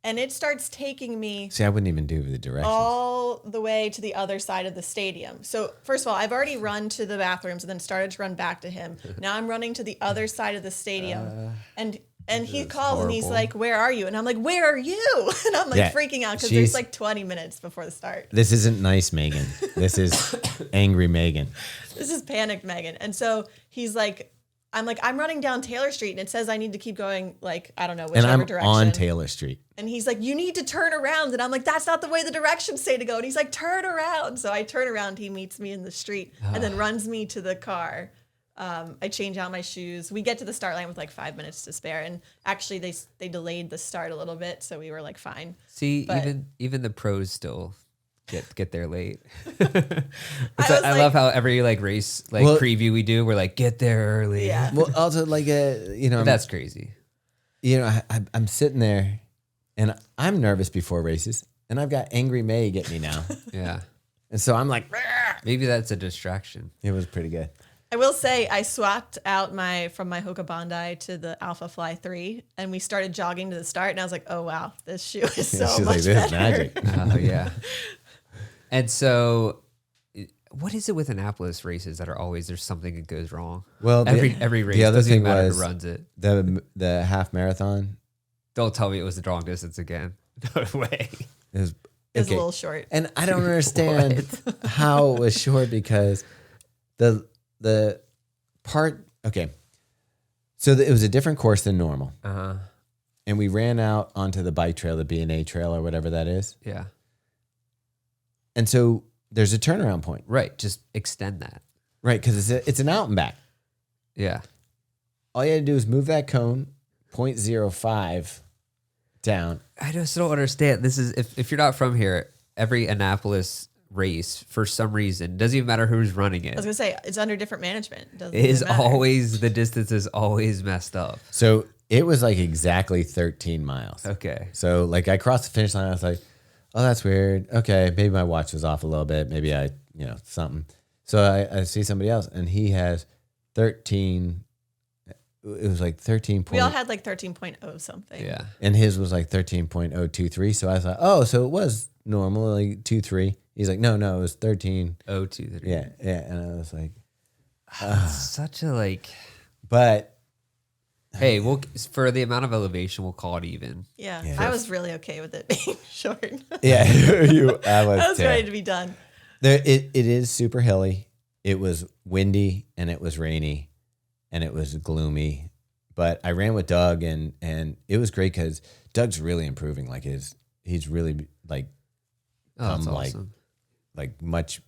Speaker 3: And it starts taking me
Speaker 1: See, I wouldn't even do the directions.
Speaker 3: all the way to the other side of the stadium. So first of all, I've already run to the bathrooms and then started to run back to him. Now I'm running to the other side of the stadium. And he calls and he's like, where are you? And I'm like, where are you? And I'm like freaking out because there's like 20 minutes before the start.
Speaker 1: This isn't nice, Meaghan. This is angry Meaghan.
Speaker 3: This is panicked Meaghan. And so he's like, I'm running down Taylor Street and it says I need to keep going, like, I don't know, whichever
Speaker 1: And I'm
Speaker 3: direction.
Speaker 1: on Taylor Street.
Speaker 3: And he's like, you need to turn around. And I'm like, that's not the way the directions say to go. And he's like, turn around. So I turn around. He meets me in the street and then runs me to the car. I change out my shoes. We get to the start line with like 5 minutes to spare. And actually they delayed the start a little bit. So we were like, fine.
Speaker 2: See,
Speaker 3: But-
Speaker 2: even the pros still get there late.
Speaker 3: I
Speaker 2: love how every like race preview we do, we're like, get there early.
Speaker 3: Yeah.
Speaker 1: Well, also like,
Speaker 2: That's crazy.
Speaker 1: I'm sitting there and I'm nervous before races and I've got angry May get me now.
Speaker 2: Yeah.
Speaker 1: And so I'm like,
Speaker 2: Maybe that's a distraction.
Speaker 1: it was pretty good.
Speaker 3: I will say I swapped out from my Hoka Bondi to the Alpha Fly 3 and we started jogging to the start and I was like, oh wow, this shoe is so
Speaker 1: She's
Speaker 3: much
Speaker 1: like, this is
Speaker 3: better.
Speaker 1: magic.
Speaker 2: Oh yeah. And so, what is it with Annapolis races that are always there's something that goes wrong?
Speaker 1: Well,
Speaker 2: every race
Speaker 1: the other
Speaker 2: doesn't
Speaker 1: thing
Speaker 2: even matter
Speaker 1: was
Speaker 2: who runs it.
Speaker 1: the half marathon.
Speaker 2: Don't tell me it was the long distance again. No way.
Speaker 1: It was
Speaker 3: It was a little short.
Speaker 1: And I don't understand how it was short because the part, okay. So it was a different course than normal.
Speaker 2: Uh-huh.
Speaker 1: And we ran out onto the bike trail, the B&A trail or whatever that is.
Speaker 2: Yeah.
Speaker 1: And so there's a turnaround point.
Speaker 2: Right. Just extend that.
Speaker 1: Right, because it's an out and back.
Speaker 2: Yeah.
Speaker 1: All you had to do is move that cone 0.05 down.
Speaker 2: I just don't understand. This is if you're not from here, every Annapolis race for some reason doesn't even matter who's running
Speaker 3: I
Speaker 2: it.
Speaker 3: was gonna say it's under different management.
Speaker 2: It is always the distance is always messed up.
Speaker 1: So it was like exactly 13 miles.
Speaker 2: Okay.
Speaker 1: So like I crossed the finish line. I was like, oh, that's weird. Okay, maybe my watch was off a little bit. Maybe I, something. So I see somebody else and he has 13. It was like 13.
Speaker 3: We all had like 13.0 something.
Speaker 2: Yeah.
Speaker 1: And his was like 13.023. So I thought, oh, so it was normal, like 2.3. He's like, no, it was 13.
Speaker 2: 023.
Speaker 1: Yeah. And I was like,
Speaker 2: Such a like.
Speaker 1: but
Speaker 2: Hey, we'll for the amount of elevation, we'll call it even.
Speaker 3: Yeah.
Speaker 1: Yeah.
Speaker 3: I was really okay with it being short.
Speaker 1: yeah, I
Speaker 3: I was
Speaker 1: too.
Speaker 3: ready to be done.
Speaker 1: It is super hilly. It was windy and it was rainy and it was gloomy. But I ran with Doug and it was great because Doug's really improving. Like he's really like
Speaker 2: Oh, that's
Speaker 1: like
Speaker 2: awesome.
Speaker 1: like much.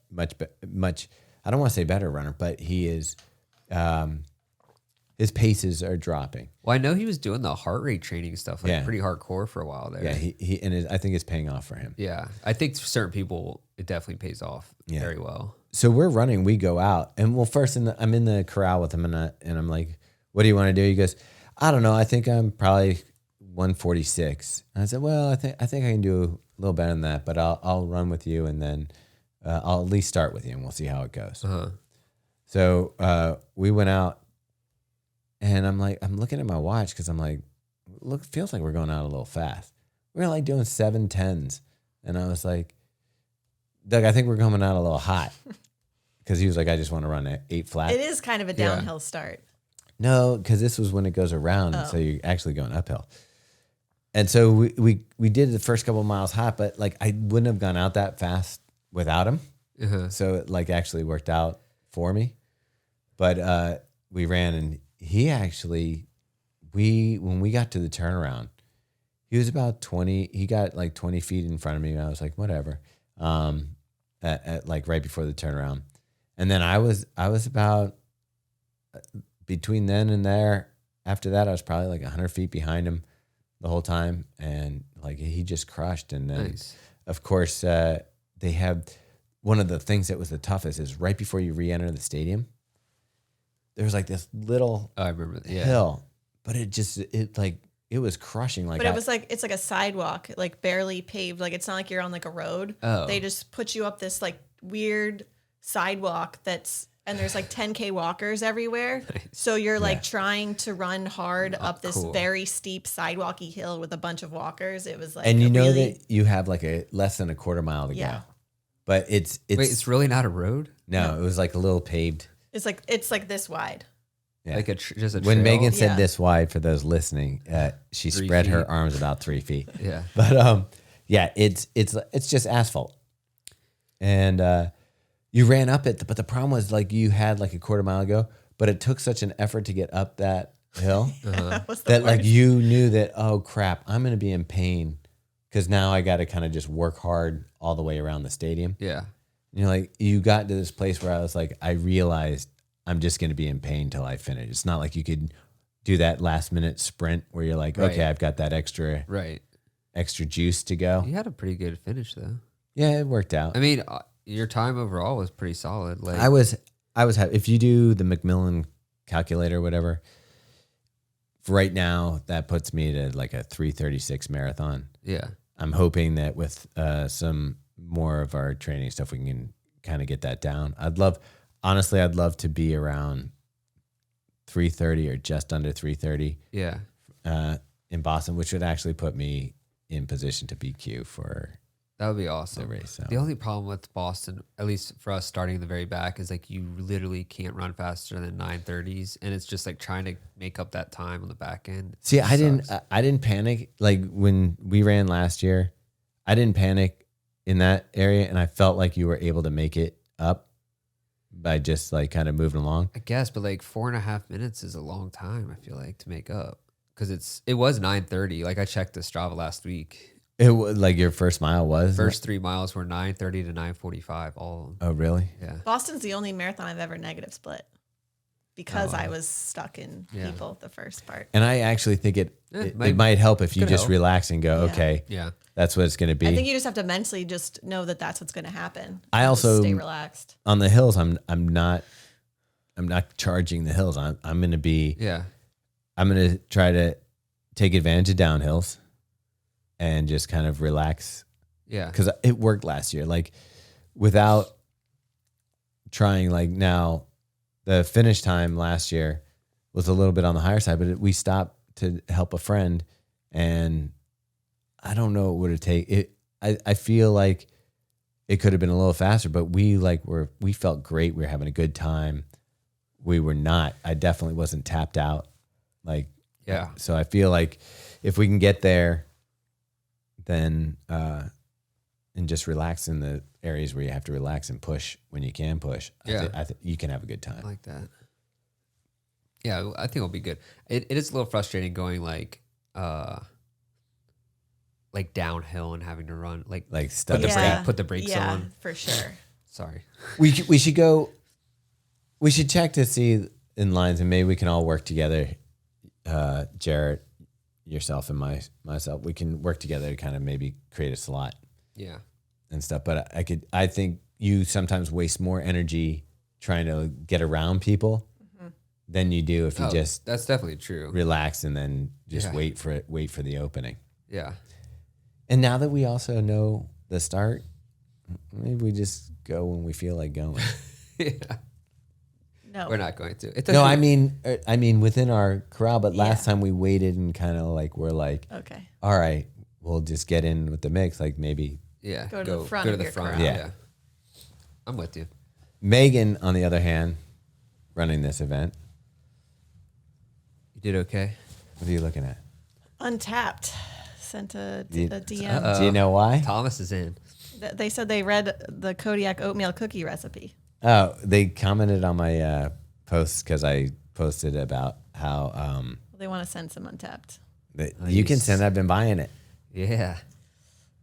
Speaker 1: I don't want to say better runner, but he is. His paces are dropping.
Speaker 2: Well, I know he was doing the heart rate training stuff like
Speaker 1: Yeah.
Speaker 2: pretty hardcore for a while there.
Speaker 1: Yeah, he and I think it's paying off for him.
Speaker 2: Yeah. I think for certain people it definitely pays off
Speaker 1: Yeah.
Speaker 2: very well.
Speaker 1: So we're running. We go out, and well, first I'm in the corral with him, and I'm like, "What do you want to do?" He goes, "I don't know. I think I'm probably 146." And I said, "Well, I think I can do a little better than that, but I'll run with you, and then I'll at least start with you, and we'll see how it goes."
Speaker 2: Uh-huh.
Speaker 1: So we went out, and I'm looking at my watch because I'm like, feels like we're going out a little fast. We're like doing 7:10s, and I was like, Doug, I think we're coming out a little hot. Because he was like, I just want to run 8 flat.
Speaker 3: It is kind of a downhill start.
Speaker 1: No, because this was when it goes around, so you're actually going uphill. And so we did the first couple of miles hot, but like I wouldn't have gone out that fast without him. So it like actually worked out for me. But we ran, and he actually, when we got to the turnaround, he was about 20. He got like 20 feet in front of me, and I was like, whatever. At like right before the turnaround, and then I was about between then and there. After that, I was probably like 100 feet behind him the whole time, and like he just crushed. And then, of course, they have one of the things that was the toughest is right before you re-enter the stadium. There was like this little
Speaker 2: I remember
Speaker 1: hill, but it was crushing. Like,
Speaker 3: but it was like it's like a sidewalk, like barely paved. Like it's not like you're on like a road.
Speaker 2: Oh.
Speaker 3: They just put you up this like weird sidewalk and there's like 10K walkers everywhere. So you're like trying to run hard up this very steep sidewalky hill with a bunch of walkers. It was like,
Speaker 1: and you know that you have like a less than a quarter mile to go, but it's
Speaker 2: wait, it's really not a road?
Speaker 1: No, it was like a little paved.
Speaker 3: It's like this wide.
Speaker 1: Yeah.
Speaker 2: Like just a
Speaker 1: when
Speaker 2: trail?
Speaker 1: Meaghan said this wide, for those listening, she
Speaker 2: 3
Speaker 1: spread her
Speaker 2: feet.
Speaker 1: arms about 3 feet.
Speaker 2: Yeah.
Speaker 1: But yeah, it's just asphalt, and you ran up it. But the problem was like you had like a quarter mile ago, but it took such an effort to get up that hill that like you knew that, oh crap, I'm going to be in pain because now I got to kind of just work hard all the way around the stadium.
Speaker 2: Yeah.
Speaker 1: And you're like, you got to this place where I was like, I realized I'm just going to be in pain till I finish. It's not like you could do that last minute sprint where you're like, okay, I've got that extra juice to go.
Speaker 2: You had a pretty good finish though.
Speaker 1: Yeah, it worked out.
Speaker 2: I mean, your time overall was pretty solid. Like
Speaker 1: I was if you do the Macmillan calculator or whatever, right now that puts me to like a 3:36 marathon.
Speaker 2: Yeah.
Speaker 1: I'm hoping that with some more of our training stuff, we can kind of get that down. I'd love to be around 3:30 or just under 3:30.
Speaker 2: Yeah.
Speaker 1: In Boston, which would actually put me in position to BQ for
Speaker 2: That would be awesome.
Speaker 1: the race. So.
Speaker 2: The only problem with Boston, at least for us starting in the very back, is like you literally can't run faster than 9:30s, and it's just like trying to make up that time on the back end.
Speaker 1: See, I didn't panic like when we ran last year. I didn't panic in that area, and I felt like you were able to make it up by just like kind of moving along.
Speaker 2: I guess, but like 4.5 minutes is a long time. I feel like to make up because it was 9:30. Like I checked the Strava last week.
Speaker 1: It was like your first mile was
Speaker 2: First 3 miles were 9:30 to 9:45. All of them.
Speaker 1: Oh, really?
Speaker 2: Yeah.
Speaker 3: Boston's the only marathon I've ever negative split because I was stuck in people the first part.
Speaker 1: And I actually think it might help if you just relax and go, okay, that's what it's going to be.
Speaker 3: I think you just have to mentally just know that that's what's going to happen.
Speaker 1: I also
Speaker 3: just stay relaxed
Speaker 1: on the hills. I'm not charging the hills. I'm going to be.
Speaker 2: Yeah.
Speaker 1: I'm going to try to take advantage of downhills and just kind of relax.
Speaker 2: Yeah.
Speaker 1: Because it worked last year. Like without trying, like now the finish time last year was a little bit on the higher side, but we stopped to help a friend, and I don't know what would it take. I feel like it could have been a little faster, but we felt great. We were having a good time. We were not. I definitely wasn't tapped out. Like,
Speaker 2: yeah.
Speaker 1: So I feel like if we can get there, then and just relax in the areas where you have to relax and push when you can push.
Speaker 2: Yeah.
Speaker 1: I think you can have a good time.
Speaker 2: I like that. Yeah, I think it'll be good. It is a little frustrating going like downhill and having to run like
Speaker 1: stuff.
Speaker 2: put the brakes on.
Speaker 3: For sure.
Speaker 2: Sorry.
Speaker 1: We should go. We should check to see in lines, and maybe we can all work together. Jarrett, yourself, and myself. We can work together to kind of maybe create a slot.
Speaker 2: Yeah.
Speaker 1: And stuff, but I think you sometimes waste more energy trying to get around people than you do if you just
Speaker 2: that's definitely true.
Speaker 1: Relax and then just wait for the opening.
Speaker 2: Yeah.
Speaker 1: And now that we also know the start, maybe we just go when we feel like going.
Speaker 2: Yeah.
Speaker 3: No,
Speaker 2: we're not going to.
Speaker 1: No, I mean within our corral. But last time we waited and kind of like we're like,
Speaker 3: okay,
Speaker 1: all right, we'll just get in with the mix. Like maybe
Speaker 3: go to the front.
Speaker 2: Yeah. I'm with you.
Speaker 1: Meaghan, on the other hand, running this event.
Speaker 2: You did okay.
Speaker 1: What are you looking at?
Speaker 3: Untapped sent a
Speaker 1: You-
Speaker 3: DM.
Speaker 1: Do you know why?
Speaker 2: Thomas is in.
Speaker 3: They said they read the Kodiak oatmeal cookie recipe.
Speaker 1: Oh, they commented on my post because I posted about how
Speaker 3: They want to send some Untapped.
Speaker 1: you can send. I've been buying it.
Speaker 2: Yeah.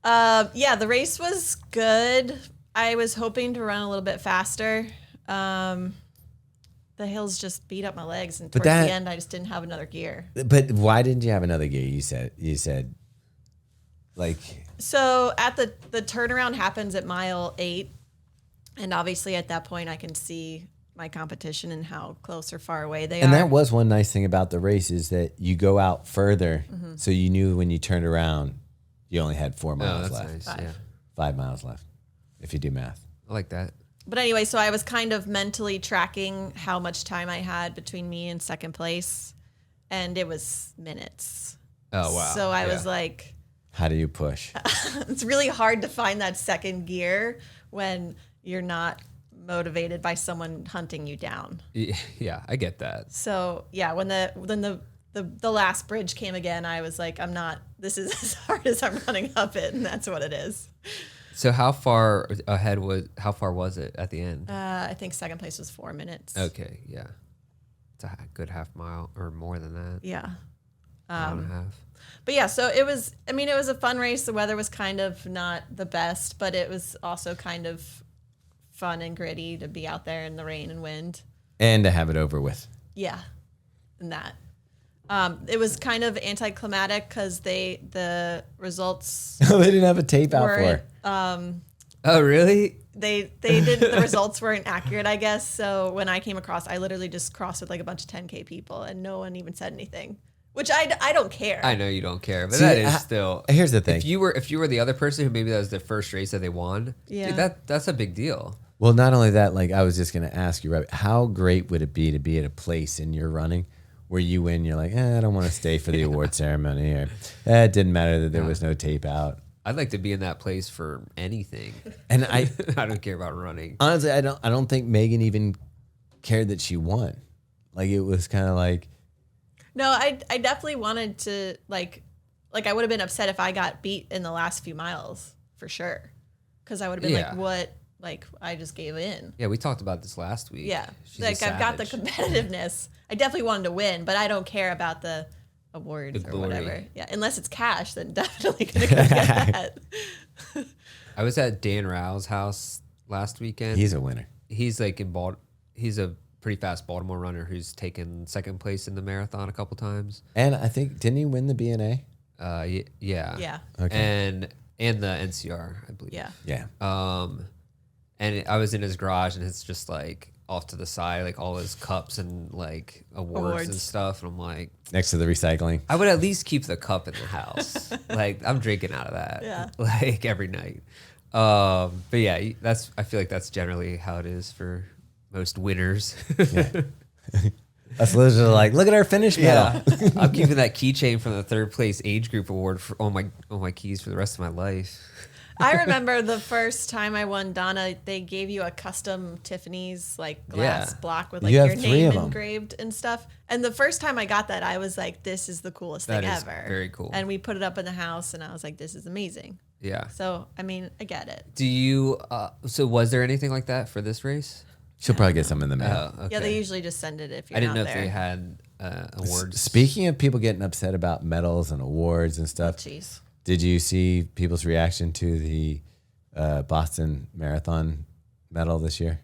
Speaker 3: Yeah, the race was good. I was hoping to run a little bit faster. The hills just beat up my legs, and towards the end, I just didn't have another gear.
Speaker 1: But why didn't you have another gear? You said, like.
Speaker 3: So at the turnaround happens at mile 8, and obviously at that point I can see my competition and how close or far away they are.
Speaker 1: And that was one nice thing about the race is that you go out further, so you knew when you turned around, you only had 4 miles
Speaker 2: that's
Speaker 1: left.
Speaker 2: nice. Yeah.
Speaker 1: 5 miles left, if you do math.
Speaker 2: I like that.
Speaker 3: But anyway, so I was kind of mentally tracking how much time I had between me and second place, and it was minutes.
Speaker 2: Oh, wow.
Speaker 3: So I was like,
Speaker 1: How do you push?
Speaker 3: it's really hard to find that second gear when you're not motivated by someone hunting you down.
Speaker 2: Yeah, I get that.
Speaker 3: So yeah, when the last bridge came again, I was like, this is as hard as I'm running up it, and that's what it is.
Speaker 2: So how far was it at the end?
Speaker 3: I think second place was 4 minutes.
Speaker 2: Okay, yeah. It's a good half mile or more than that.
Speaker 3: Yeah.
Speaker 2: Mile and a half.
Speaker 3: But yeah, so it was a fun race. The weather was kind of not the best, but it was also kind of fun and gritty to be out there in the rain and wind.
Speaker 1: And to have it over with.
Speaker 3: Yeah. And that. It was kind of anticlimactic because the results
Speaker 1: They didn't have a tape out for
Speaker 3: weren't,
Speaker 1: it.
Speaker 2: Oh, really?
Speaker 3: they didn't, the results weren't accurate, I guess. So when I came across, I literally just crossed with like a bunch of 10K people and no one even said anything, which I don't care.
Speaker 2: I know you don't care, but
Speaker 1: See,
Speaker 2: that is still.
Speaker 1: Here's the thing.
Speaker 2: If you were the other person who maybe that was their first race that they won,
Speaker 3: Yeah.
Speaker 2: dude, that's a big deal.
Speaker 1: Well, not only that, like I was just going to ask you, Robbe, how great would it be to be at a place in your running where you win, you're like, I don't want to stay for the award ceremony, or it didn't matter that there was no tape out.
Speaker 2: I'd like to be in that place for anything.
Speaker 1: And I
Speaker 2: don't care about running.
Speaker 1: honestly, I don't think Meaghan even cared that she won. Like it was kind of like,
Speaker 3: No, I definitely wanted to like I would have been upset if I got beat in the last few miles for sure, because I would have been
Speaker 2: Yeah.
Speaker 3: like, what? Like I just gave in.
Speaker 2: Yeah, we talked about this last week.
Speaker 3: Yeah,
Speaker 2: She's a
Speaker 3: like I've got the
Speaker 2: savage.
Speaker 3: competitiveness. I definitely wanted to win, but I don't care about the awards
Speaker 2: The
Speaker 3: or
Speaker 2: glory.
Speaker 3: whatever. Yeah, unless it's cash, then definitely gonna go get that.
Speaker 2: I was at Dan Rao's house last weekend.
Speaker 1: he's a winner.
Speaker 2: He's like he's a pretty fast Baltimore runner who's taken second place in the marathon a couple times.
Speaker 1: And I think, didn't he win the BNA?
Speaker 2: Yeah.
Speaker 3: Yeah,
Speaker 1: Okay.
Speaker 2: And the NCR, I believe.
Speaker 3: yeah.
Speaker 1: Yeah.
Speaker 2: And I was in his garage, and it's just like off to the side, like all his cups and like awards and stuff. And I'm like,
Speaker 1: Next to the recycling.
Speaker 2: I would at least keep the cup in the house. Like I'm drinking out of that,
Speaker 3: Yeah.
Speaker 2: like every night. But yeah, I feel like that's generally how it is for most winners.
Speaker 1: That's literally like, look at our finish medal.
Speaker 2: Yeah, I'm keeping that keychain from the third place age group award for on my keys for the rest of my life.
Speaker 3: I remember the first time I won Donna, they gave you a custom Tiffany's like glass
Speaker 2: Yeah.
Speaker 3: block with like
Speaker 1: You have
Speaker 3: your
Speaker 1: 3
Speaker 3: name
Speaker 1: of 'em.
Speaker 3: engraved and stuff. And the first time I got that, I was like, this is the coolest
Speaker 2: That
Speaker 3: thing
Speaker 2: is
Speaker 3: ever.
Speaker 2: very cool.
Speaker 3: And we put it up in the house, and I was like, this is amazing.
Speaker 2: Yeah.
Speaker 3: So, I mean, I get it.
Speaker 2: Do you? So was there anything like that for this race?
Speaker 1: She'll probably get some in the mail.
Speaker 2: Oh, okay.
Speaker 3: Yeah, they usually just send it if you're
Speaker 2: I didn't
Speaker 3: not
Speaker 2: know
Speaker 3: there.
Speaker 2: if they had awards.
Speaker 1: Speaking of people getting upset about medals and awards and stuff,
Speaker 3: Jeez.
Speaker 1: did you see people's reaction to the Boston Marathon medal this year?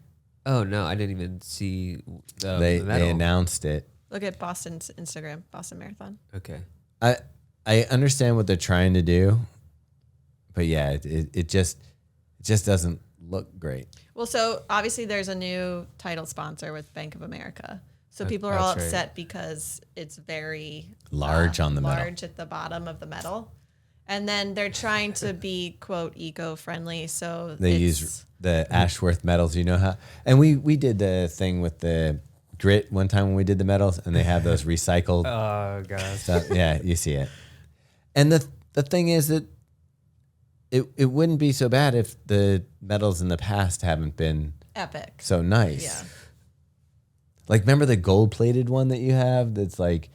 Speaker 2: Oh no, I didn't even see the
Speaker 1: They
Speaker 2: medal.
Speaker 1: announced it.
Speaker 3: Look at Boston's Instagram, Boston Marathon.
Speaker 2: Okay.
Speaker 1: I understand what they're trying to do, but yeah, it just doesn't look great.
Speaker 3: Well, so obviously there's a new title sponsor with Bank of America. So people are all
Speaker 2: that's right.
Speaker 3: upset because it's very
Speaker 1: Large on the medal.
Speaker 3: large at the bottom of the medal. And then they're trying to be, quote, eco-friendly. So
Speaker 1: They use the Ashworth medals, you know how? And we did the thing with the grit one time when we did the medals, and they have those recycled
Speaker 2: Oh god.
Speaker 1: stuff. Yeah, you see it. And the thing is that it wouldn't be so bad if the medals in the past haven't been
Speaker 3: epic.
Speaker 1: so nice.
Speaker 3: Yeah.
Speaker 1: Like, remember the gold-plated one that you have that's like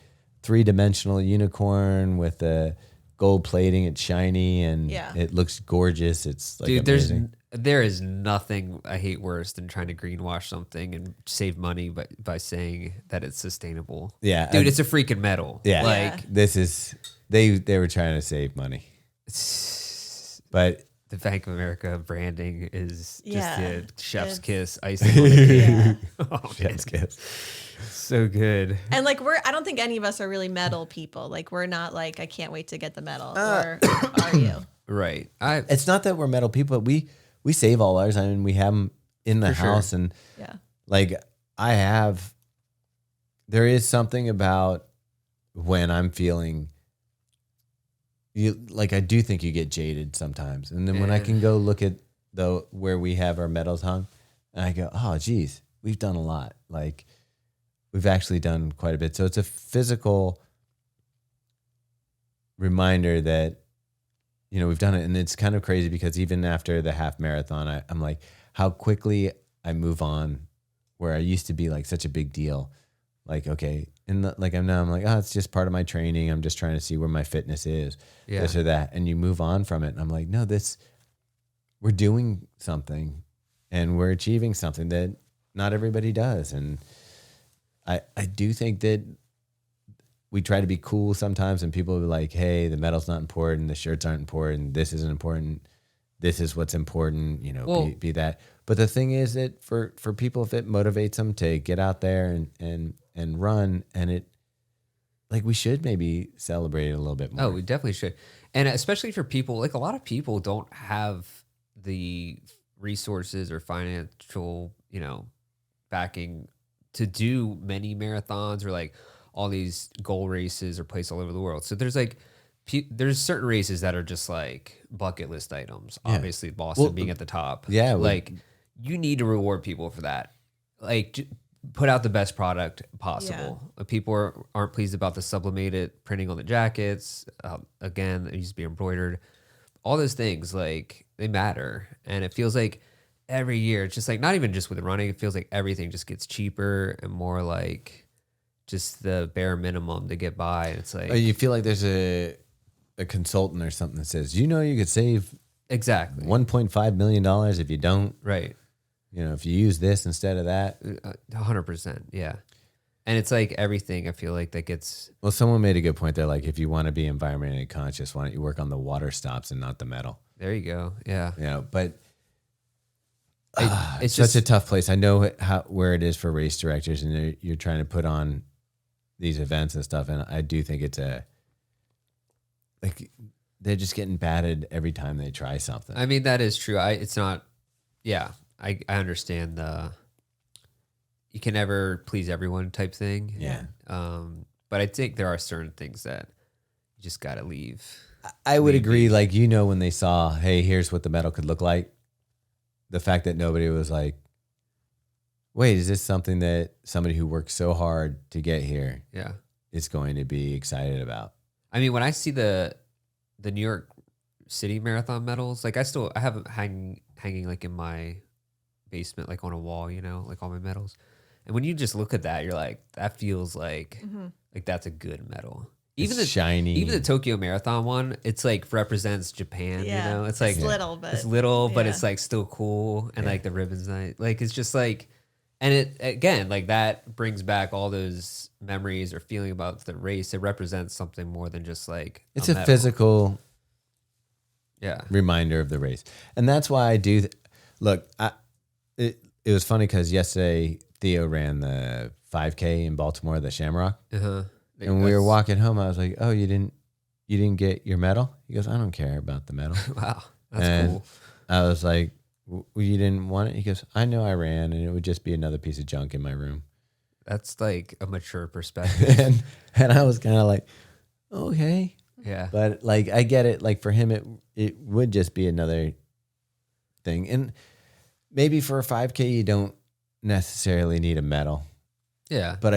Speaker 1: 3-dimensional unicorn with a gold plating. It's shiny and
Speaker 3: Yeah.
Speaker 1: it looks gorgeous. It's like
Speaker 2: Dude,
Speaker 1: amazing.
Speaker 2: there is nothing I hate worse than trying to greenwash something and save money by saying that it's sustainable.
Speaker 1: Yeah,
Speaker 2: dude, it's a freaking metal.
Speaker 1: Yeah,
Speaker 2: like
Speaker 1: this is they were trying to save money, but
Speaker 2: the Bank of America branding is just a chef's kiss icing on the cake. Oh, man.
Speaker 1: chef's kiss.
Speaker 2: So good.
Speaker 3: And like I don't think any of us are really metal people. Like we're not like I can't wait to get the medal. Or are you?
Speaker 2: Right.
Speaker 1: It's not that we're metal people. We save all ours. I mean, we have them in the
Speaker 2: For sure.
Speaker 1: house, and
Speaker 3: Yeah.
Speaker 1: like there is something about when I'm feeling like I do think you get jaded sometimes. And then when I can go look at where we have our medals hung, and I go, oh geez, we've done a lot. Like we've actually done quite a bit. So it's a physical reminder that, we've done it. And it's kind of crazy because even after the half marathon, I'm like, how quickly I move on, where I used to be like such a big deal. Like, okay. And I'm like, oh, it's just part of my training. I'm just trying to see where my fitness is, this or that. And you move on from it. And I'm like, no, we're doing something and we're achieving something that not everybody does. And I do think that we try to be cool sometimes, and people are like, hey, the medal's not important. The shirts aren't important. This isn't important. This is what's important, be that. But the thing is that for people, if it motivates them to get out there and run, and it, like, we should maybe celebrate it a little bit more.
Speaker 2: Oh, we definitely should. And especially for people, like a lot of people don't have the resources or financial, backing to do many marathons or like all these goal races or places all over the world. So there's like, there's certain races that are just like bucket list items. Yeah. Obviously, Boston being at the top.
Speaker 1: Yeah.
Speaker 2: Like you need to reward people for that. Like put out the best product possible. Yeah. People aren't pleased about the sublimated printing on the jackets. Again, it used to be embroidered. All those things, like they matter. And it feels like every year, it's just like, not even just with running, it feels like everything just gets cheaper and more like just the bare minimum to get by. And it's like,
Speaker 1: you feel like there's a consultant or something that says, you could save
Speaker 2: exactly
Speaker 1: $1.5 million if you don't.
Speaker 2: Right.
Speaker 1: If you use this instead of that.
Speaker 2: 100%. Yeah. And it's like everything, I feel like that gets.
Speaker 1: Well, someone made a good point there. Like, if you want to be environmentally conscious, why don't you work on the water stops and not the metal?
Speaker 2: There you go. Yeah.
Speaker 1: But
Speaker 2: it's
Speaker 1: such a tough place. I know where it is for race directors, and you're trying to put on these events and stuff. And I do think it's they're just getting batted every time they try something.
Speaker 2: I mean, that is true. It's not. Yeah, I understand you can never please everyone type thing.
Speaker 1: Yeah.
Speaker 2: But I think there are certain things that you just got to leave.
Speaker 1: I would agree. Like, when they saw, hey, here's what the medal could look like. The fact that nobody was like, wait, is this something that somebody who worked so hard to get here is going to be excited about? I
Speaker 2: mean, when I see the New York City Marathon medals, like I have them hanging like in my basement, like on a wall, like all my medals. And when you just look at that, you're like, that feels like like that's a good medal. Even the shiny, even the Tokyo Marathon one, it's like represents Japan. It's like it's little, but it's like still cool, and like the ribbons, like it's just like, and it again, like that brings back all those memories or feeling about the race. It represents something more than just like
Speaker 1: it's a physical, reminder of the race, and that's why I do. Look, it was funny because yesterday Theo ran the 5K in Baltimore, the Shamrock. And we were walking home. I was like, "Oh, you didn't get your medal?" He goes, "I don't care about the medal."
Speaker 2: Wow, that's cool.
Speaker 1: I was like, "You didn't want it?" He goes, "I know I ran, and it would just be another piece of junk in my room."
Speaker 2: That's like a mature perspective.
Speaker 1: and I was kind of like, "Okay,
Speaker 2: yeah."
Speaker 1: But like, I get it. Like for him, it would just be another thing, and maybe for a 5K, you don't necessarily need a medal.
Speaker 2: Yeah,
Speaker 1: but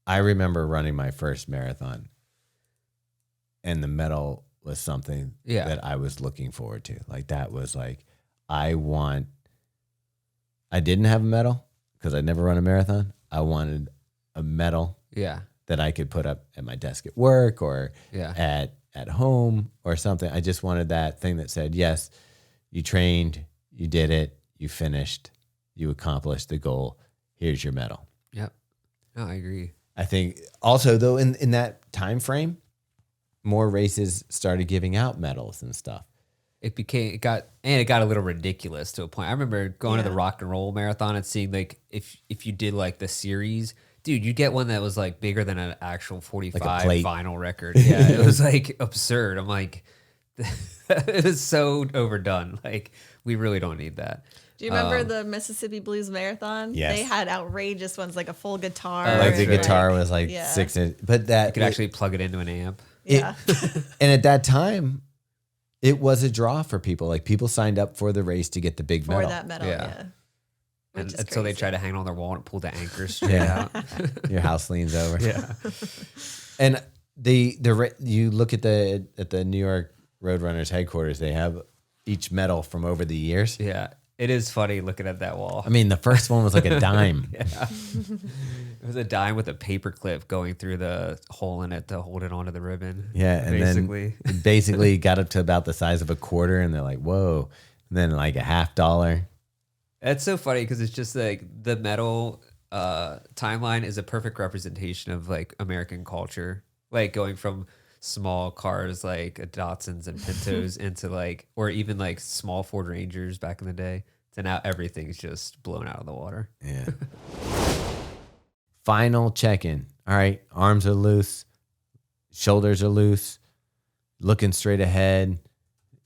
Speaker 1: I remember running my first marathon, and the medal was something that I was looking forward to. Like that was like, I didn't have a medal because I'd never run a marathon. I wanted a medal that I could put up at my desk at work or at at home or something. I just wanted that thing that said, yes, you trained, you did it, you finished, you accomplished the goal. Here's your medal.
Speaker 2: Yep. No, I agree.
Speaker 1: I think also though in that time frame, more races started giving out medals and stuff.
Speaker 2: It got a little ridiculous to a point. I remember going to the Rock and Roll Marathon and seeing like if you did like the series, dude, you get one that was like bigger than an actual 45
Speaker 1: plate.
Speaker 2: vinyl record. Yeah, it was like absurd. I'm like, it was so overdone. Like we really don't need that.
Speaker 3: Do you remember the Mississippi Blues Marathon?
Speaker 1: Yes.
Speaker 3: They had outrageous ones, like a full guitar.
Speaker 1: Like the
Speaker 2: right.
Speaker 1: guitar was like 6 inches, but that
Speaker 2: You could actually plug it into an amp.
Speaker 3: Yeah.
Speaker 1: And at that time, it was a draw for people. Like people signed up for the race to get the big
Speaker 3: For
Speaker 1: medal.
Speaker 3: that medal,
Speaker 2: Yeah.
Speaker 3: yeah.
Speaker 2: And
Speaker 3: Which is
Speaker 2: until they
Speaker 3: crazy.
Speaker 2: try to hang it on their wall and pull the anchors straight
Speaker 1: Yeah.
Speaker 2: out.
Speaker 1: Your house leans over.
Speaker 2: Yeah.
Speaker 1: And you look at the New York Roadrunners headquarters, they have each medal from over the years.
Speaker 2: Yeah. It is funny looking at that wall.
Speaker 1: I mean, the first one was like a dime.
Speaker 2: It was a dime with a paper clip going through the hole in it to hold it onto the ribbon.
Speaker 1: Yeah, and
Speaker 2: basically.
Speaker 1: then it basically got up to about the size of a quarter, and they're like, "Whoa!" And then like a $50.
Speaker 2: That's so funny because it's just like the medal timeline is a perfect representation of like American culture, like going from small cars like Datsuns and Pintos into like, or even like small Ford Rangers back in the day, to now everything's just blown out of the water.
Speaker 1: Yeah. Final check-in. All right, arms are loose, shoulders are loose, looking straight ahead.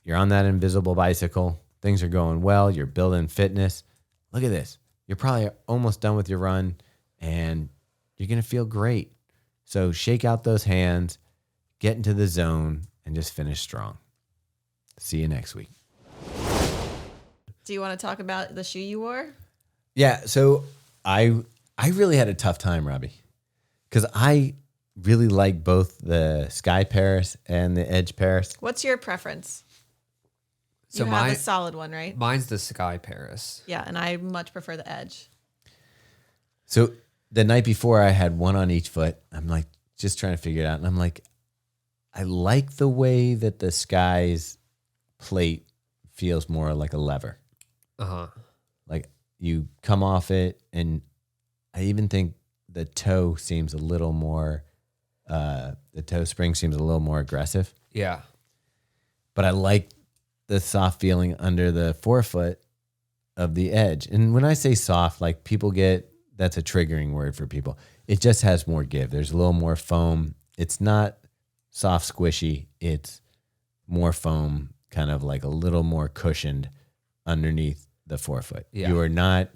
Speaker 1: You're on that invisible bicycle. Things are going well. You're building fitness. Look at this. You're probably almost done with your run, and you're going to feel great. So shake out those hands, get into the zone, and just finish strong. See you next week.
Speaker 3: Do you want to talk about the shoe you wore?
Speaker 1: Yeah, so I really had a tough time, Robbie, because I really like both the Sky Paris and the Edge Paris.
Speaker 3: What's your preference?
Speaker 2: So
Speaker 3: You have a solid one, right?
Speaker 2: Mine's the Sky Paris.
Speaker 3: Yeah, and I much prefer the Edge.
Speaker 1: So the night before, I had one on each foot. I'm like just trying to figure it out, and I'm like, I like the way that the Sky's plate feels more like a lever.
Speaker 2: Uh-huh.
Speaker 1: Like you come off it, and I even think the toe seems a little more, the toe spring seems a little more aggressive.
Speaker 2: Yeah.
Speaker 1: But I like the soft feeling under the forefoot of the Edge. And when I say soft, like people get, that's a triggering word for people. It just has more give. There's a little more foam. It's not soft, squishy. It's more foam, kind of like a little more cushioned underneath the forefoot.
Speaker 2: Yeah.
Speaker 1: You are not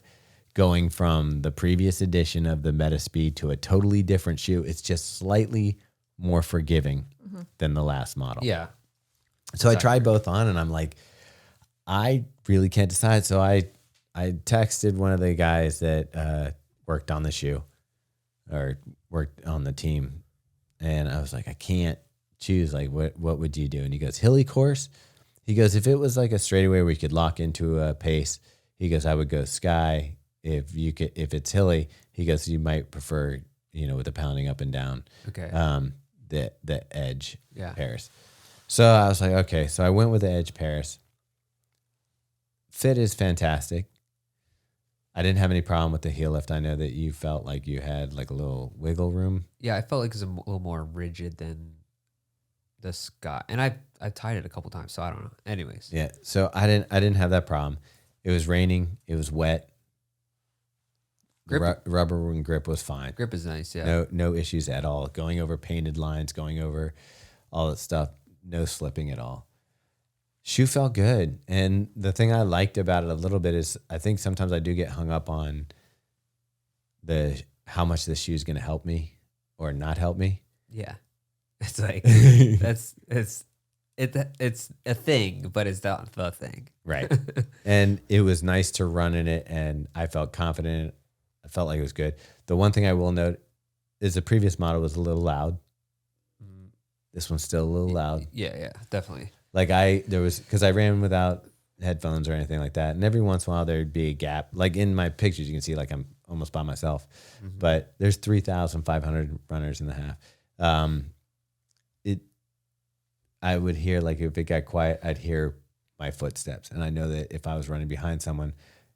Speaker 1: going from the previous edition of the Metaspeed to a totally different shoe. It's just slightly more forgiving than the last model.
Speaker 2: Yeah.
Speaker 1: So I tried both on, and I'm like, I really can't decide. So I texted one of the guys that worked on the shoe or worked on the team, and I was like, I can't choose. Like, what would you do? And he goes, hilly course. He goes, if it was like a straightaway where you could lock into a pace, he goes, I would go Sky. If it's hilly, he goes, you might prefer, with the pounding up and down.
Speaker 2: Okay.
Speaker 1: The Edge
Speaker 2: Yeah.
Speaker 1: Paris. So I was like, okay. So I went with the Edge Paris. Fit is fantastic. I didn't have any problem with the heel lift. I know that you felt like you had like a little wiggle room.
Speaker 2: Yeah, I felt like it was a little more rigid than the Sky. And I tied it a couple times, so I don't know. Anyways.
Speaker 1: Yeah. So I didn't have that problem. It was raining. It was wet.
Speaker 2: Grip-
Speaker 1: Rubber and grip was fine.
Speaker 2: Grip is nice, yeah.
Speaker 1: No issues at all. Going over painted lines, going over all that stuff, no slipping at all. Shoe felt good. And the thing I liked about it a little bit is I think sometimes I do get hung up on how much the shoe is going to help me or not help me.
Speaker 2: Yeah. It's like it's a thing, but it's not the thing.
Speaker 1: Right. And it was nice to run in it, and I felt confident in it. I felt like it was good. The one thing I will note is the previous model was a little loud. This one's still a little loud.
Speaker 2: Yeah, definitely.
Speaker 1: Like because I ran without headphones or anything like that. And every once in a while there'd be a gap. Like in my pictures, you can see like I'm almost by myself, but there's 3,500 runners in the half. I would hear, like, if it got quiet, I'd hear my footsteps. And I know that if I was running behind someone,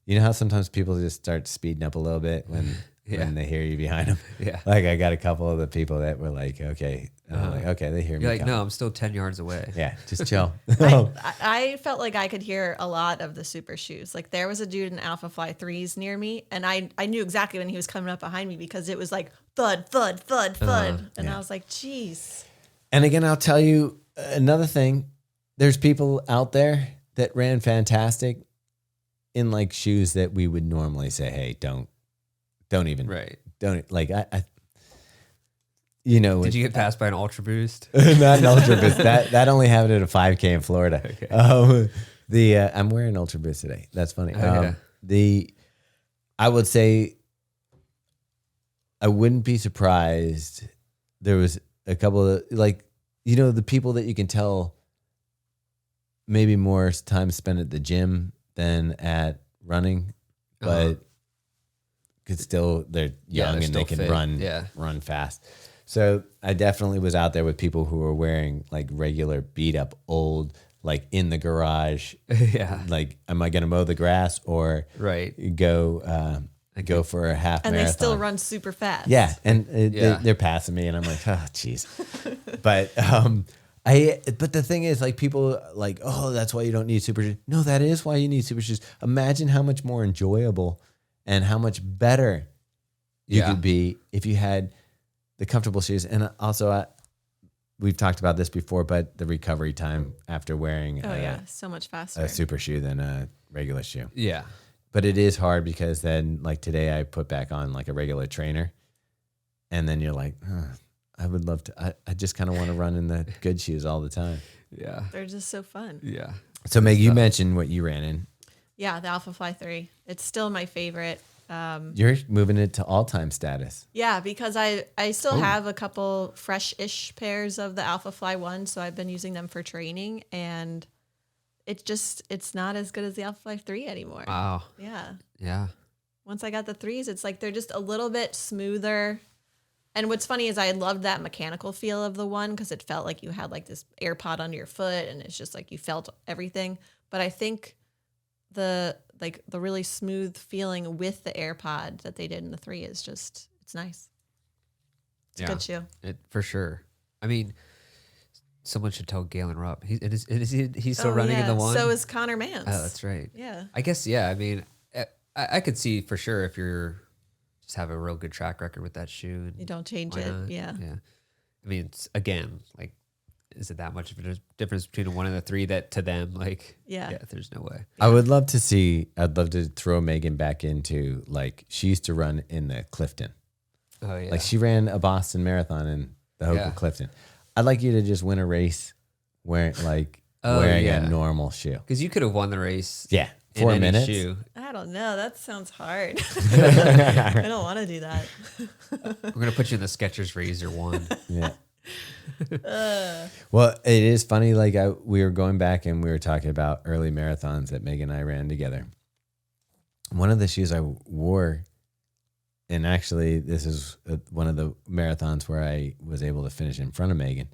Speaker 1: you know how sometimes people just start speeding up a little bit when they hear you behind them?
Speaker 2: Yeah.
Speaker 1: Like, I got a couple of the people that were like, okay. And I'm like, okay, they hear me.
Speaker 2: You're like,
Speaker 1: coming.
Speaker 2: no, I'm still 10 yards away.
Speaker 1: Yeah, just chill.
Speaker 3: I felt like I could hear a lot of the super shoes. Like there was a dude in Alpha Fly 3s near me, and I knew exactly when he was coming up behind me because it was like thud, thud, thud, thud. And I was like, geez.
Speaker 1: And again, I'll tell you another thing. There's people out there that ran fantastic in like shoes that we would normally say, hey, don't even.
Speaker 2: Right.
Speaker 1: Don't, like, I you know.
Speaker 2: Did you get passed by an Ultra Boost?
Speaker 1: Not an Ultra Boost. That only happened at a 5K in Florida.
Speaker 2: Okay.
Speaker 1: I'm wearing Ultra Boost today. That's funny.
Speaker 2: Okay.
Speaker 1: I would say I wouldn't be surprised. There was a couple of, like, you know, the people that you can tell maybe more time spent at the gym than at running, but could still, they're young and they can
Speaker 2: fit.
Speaker 1: run fast. So I definitely was out there with people who were wearing like regular beat up old, like in the garage.
Speaker 2: Yeah.
Speaker 1: Like, am I going to mow the grass or go for a half
Speaker 3: And
Speaker 1: marathon?
Speaker 3: they still run super fast.
Speaker 1: Yeah. And they're passing me and I'm like, oh, geez. But, but the thing is, like, people like, oh, that's why you don't need super shoes. No, that is why you need super shoes. Imagine how much more enjoyable and how much better you could be if you had the comfortable shoes. And also, we've talked about this before, but the recovery time after wearing
Speaker 3: so much faster.
Speaker 1: a super shoe than a regular shoe.
Speaker 2: Yeah.
Speaker 1: But it is hard because then, like, today I put back on like a regular trainer, and then you're like, I would love to. I just kind of want to run in the good shoes all the time.
Speaker 2: Yeah.
Speaker 3: They're just so fun.
Speaker 2: Yeah.
Speaker 1: So, Meg, you mentioned what you ran in.
Speaker 3: Yeah, the Alpha Fly 3. It's still my favorite.
Speaker 1: You're moving it to all-time status.
Speaker 3: Yeah, because I still have a couple fresh-ish pairs of the Alpha Fly 1, so I've been using them for training, and it's not as good as the Alpha Fly 3 anymore.
Speaker 2: Wow.
Speaker 3: Yeah.
Speaker 2: Yeah.
Speaker 3: Once I got the 3s, it's like they're just a little bit smoother. And what's funny is I loved that mechanical feel of the one because it felt like you had like this AirPod under your foot, and it's just like you felt everything. But I think the really smooth feeling with the AirPod that they did in the 3 is just, it's nice. It's a good shoe.
Speaker 2: For sure. I mean, someone should tell Galen Robbe. He's still running in the 1?
Speaker 3: So is Connor Mance.
Speaker 2: Oh, that's right.
Speaker 3: Yeah.
Speaker 2: I guess, yeah. I mean, I could see for sure if you're just have a real good track record with that shoe. And
Speaker 3: you don't change it.
Speaker 2: not?
Speaker 3: Yeah.
Speaker 2: Yeah. I mean, it's, again, like, is it that much of a difference between a 1 and a 3 that to them, like, there's no way.
Speaker 1: I'd love to throw Meaghan back into, like, she used to run in the Clifton.
Speaker 2: Oh, yeah.
Speaker 1: Like, she ran a Boston Marathon in the Hope Clifton. I'd like you to just win a race wearing a normal shoe.
Speaker 2: Because you could have won the race.
Speaker 1: Yeah.
Speaker 2: In
Speaker 1: 4
Speaker 2: any
Speaker 1: minutes.
Speaker 2: shoe.
Speaker 3: I don't know. That sounds hard. I don't want to do that.
Speaker 2: We're going to put you in the Skechers Razor 1.
Speaker 1: Yeah. Well, it is funny. Like, we were going back and we were talking about early marathons that Meaghan and I ran together. One of the shoes I wore, and actually this is one of the marathons where I was able to finish in front of Meaghan.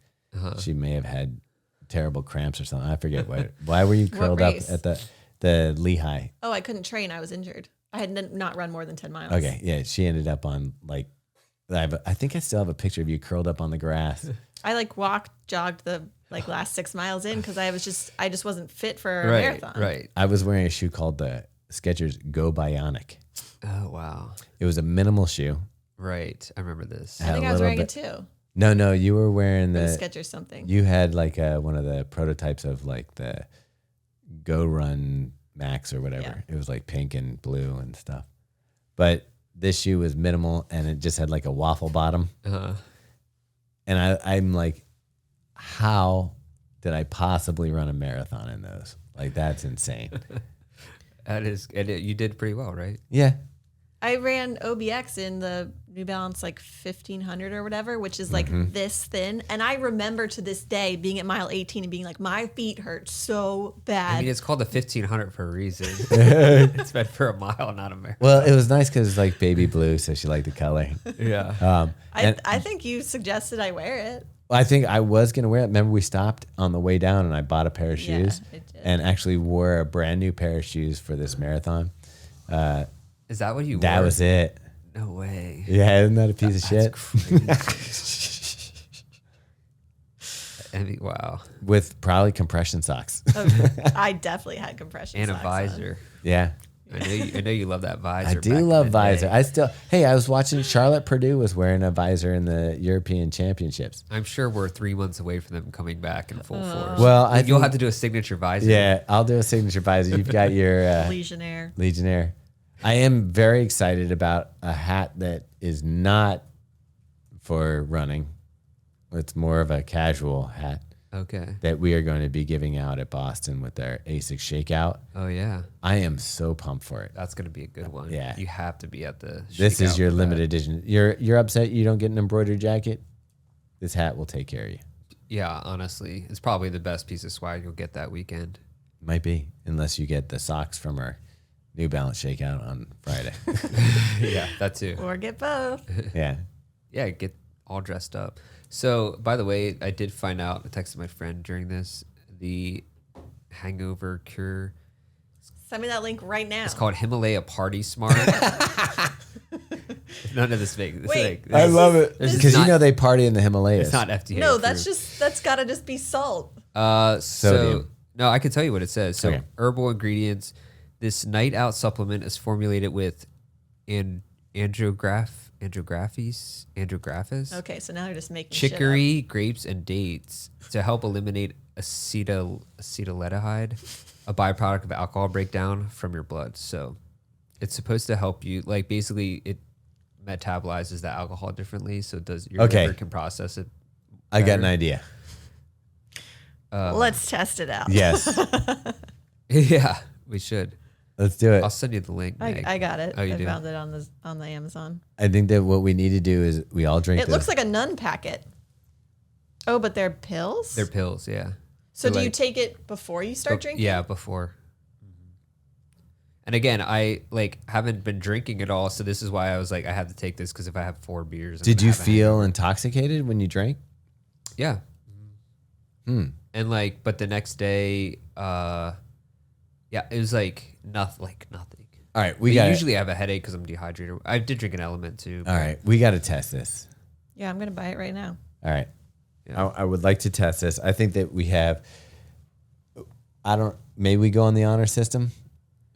Speaker 1: She may have had terrible cramps or something. I forget what. Why were you curled up at the Lehigh?
Speaker 3: Oh, I couldn't train. I was injured. I had not run more than 10 miles.
Speaker 1: Okay, yeah. She ended up on, like, I think I still have a picture of you curled up on the grass.
Speaker 3: I jogged the last 6 miles in because I just wasn't fit for a marathon.
Speaker 2: Right.
Speaker 1: I was wearing a shoe called the Skechers Go Bionic.
Speaker 2: Oh, wow.
Speaker 1: It was a minimal shoe.
Speaker 2: Right. I remember this.
Speaker 3: I think I was wearing it too.
Speaker 1: No, you were wearing the
Speaker 3: Skechers something.
Speaker 1: You had like one of the prototypes of like the Go Run Max or whatever.
Speaker 3: Yeah.
Speaker 1: It was like pink and blue and stuff. But this shoe was minimal and it just had like a waffle bottom. And I'm like, how did I possibly run a marathon in those? Like, that's insane.
Speaker 2: That is, you did pretty well, right?
Speaker 1: Yeah.
Speaker 3: I ran OBX in the New Balance 1500 or whatever, which is this thin. And I remember to this day being at mile 18 and being like, my feet hurt so bad.
Speaker 2: I mean, it's called the 1500 for a reason. It's meant for a mile, not a marathon.
Speaker 1: Well, it was nice because it's like baby blue, so she liked the color.
Speaker 2: Yeah.
Speaker 3: I think you suggested I wear it.
Speaker 1: I think I was going to wear it. Remember, we stopped on the way down and I bought a pair of shoes and actually wore a brand new pair of shoes for this marathon.
Speaker 2: Is that what you wore?
Speaker 1: That was it.
Speaker 2: No way.
Speaker 1: Yeah, isn't that a piece of shit?
Speaker 2: Wow.
Speaker 1: With probably compression socks.
Speaker 3: I definitely had compression
Speaker 2: And a
Speaker 3: socks
Speaker 2: visor.
Speaker 3: on.
Speaker 1: Yeah.
Speaker 2: I know you love that visor.
Speaker 1: I do
Speaker 2: back
Speaker 1: love
Speaker 2: in the
Speaker 1: visor.
Speaker 2: day.
Speaker 1: I was watching Charlotte Purdue was wearing a visor in the European Championships.
Speaker 2: I'm sure we're 3 months away from them coming back in full force.
Speaker 1: Well,
Speaker 2: You'll have to do a signature visor.
Speaker 1: Yeah, I'll do a signature visor. You've got your
Speaker 3: Legionnaire.
Speaker 1: Legionnaire. I am very excited about a hat that is not for running. It's more of a casual hat
Speaker 2: Okay.
Speaker 1: that we are going to be giving out at Boston with our ASICS Shakeout.
Speaker 2: Oh yeah.
Speaker 1: I am so pumped for it.
Speaker 2: That's gonna be a good one.
Speaker 1: Yeah.
Speaker 2: You have to be at the.
Speaker 1: This is
Speaker 2: shakeout
Speaker 1: your
Speaker 2: for
Speaker 1: limited
Speaker 2: that.
Speaker 1: edition. You're upset you don't get an embroidered jacket? This hat will take care of you.
Speaker 2: Yeah, honestly, it's probably the best piece of swag you'll get that weekend.
Speaker 1: Might be, unless you get the socks from our New Balance Shakeout on Friday.
Speaker 2: Yeah, that too.
Speaker 3: Or get both.
Speaker 1: Yeah.
Speaker 2: Yeah, get all dressed up. So, by the way, I did find out. I texted my friend during this. The hangover cure.
Speaker 3: Send me that link right now.
Speaker 2: It's called Himalaya Party Smart. None of this fake.
Speaker 3: Wait.
Speaker 1: I love it.
Speaker 2: This is
Speaker 1: Because you
Speaker 2: not-
Speaker 1: know they party in the Himalayas.
Speaker 2: It's not FDA.
Speaker 3: No,
Speaker 2: approved.
Speaker 3: that's gotta just be salt.
Speaker 2: So
Speaker 1: Sodium.
Speaker 2: no, I can tell you what it says. So
Speaker 1: Okay.
Speaker 2: herbal ingredients. This night out supplement is formulated with andrographis.
Speaker 3: Okay, so now they're just making shit
Speaker 2: Chicory, grapes, and dates to help eliminate acetaldehyde, a byproduct of alcohol breakdown from your blood. So it's supposed to help you, like basically it metabolizes the alcohol differently, so it does your liver can process it.
Speaker 1: I got
Speaker 2: better.
Speaker 1: an idea.
Speaker 3: up. Let's test it out.
Speaker 1: Yes.
Speaker 2: Yeah, we should.
Speaker 1: Let's do it.
Speaker 2: I'll send you the link. Meg.
Speaker 3: I got it.
Speaker 2: Oh, you
Speaker 3: I
Speaker 2: do?
Speaker 3: found it on the Amazon.
Speaker 1: I think that what we need to do is we all drink
Speaker 3: It
Speaker 1: this.
Speaker 3: looks like a nun packet. Oh, but they're pills?
Speaker 2: They're pills, yeah.
Speaker 3: So
Speaker 2: They're
Speaker 3: do you
Speaker 2: like-
Speaker 3: take it before you start drinking?
Speaker 2: Yeah, before. And again, I haven't been drinking at all, so this is why I was like, I have to take this because if I have 4 beers, I'm
Speaker 1: Did
Speaker 2: gonna
Speaker 1: you
Speaker 2: have a
Speaker 1: feel intoxicated when you drank?
Speaker 2: Yeah. And but the next day, yeah, it was nothing.
Speaker 1: All right,
Speaker 2: I
Speaker 1: we got
Speaker 2: usually have a headache because I'm dehydrated. I did drink an Element too.
Speaker 1: All right, we got to test this.
Speaker 3: Yeah, I'm gonna buy it right now.
Speaker 1: All right.
Speaker 2: Yeah.
Speaker 1: I would like to test this. I think that we have, maybe we go on the honor system,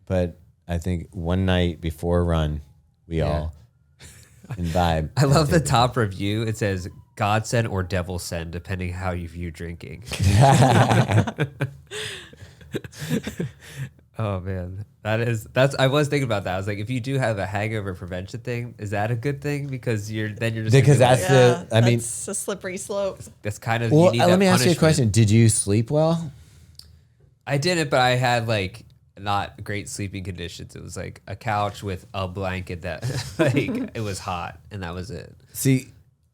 Speaker 1: but I think one night before a run, we all imbibe.
Speaker 2: I love the top review. It says God send or devil send, depending how you view drinking. Oh man, that's. I was thinking about that. I was like, if you do have a hangover prevention thing, is that a good thing? Because you're just
Speaker 1: Because
Speaker 2: thinking,
Speaker 1: that's
Speaker 2: like,
Speaker 1: the. I mean,
Speaker 3: it's a slippery slope.
Speaker 2: that's kind of.
Speaker 1: well,
Speaker 2: you need
Speaker 1: let
Speaker 2: that
Speaker 1: me ask you a
Speaker 2: punishment.
Speaker 1: question. Did you sleep well?
Speaker 2: I didn't, but I had not great sleeping conditions. It was like a couch with a blanket that it was hot, and that was it.
Speaker 1: See,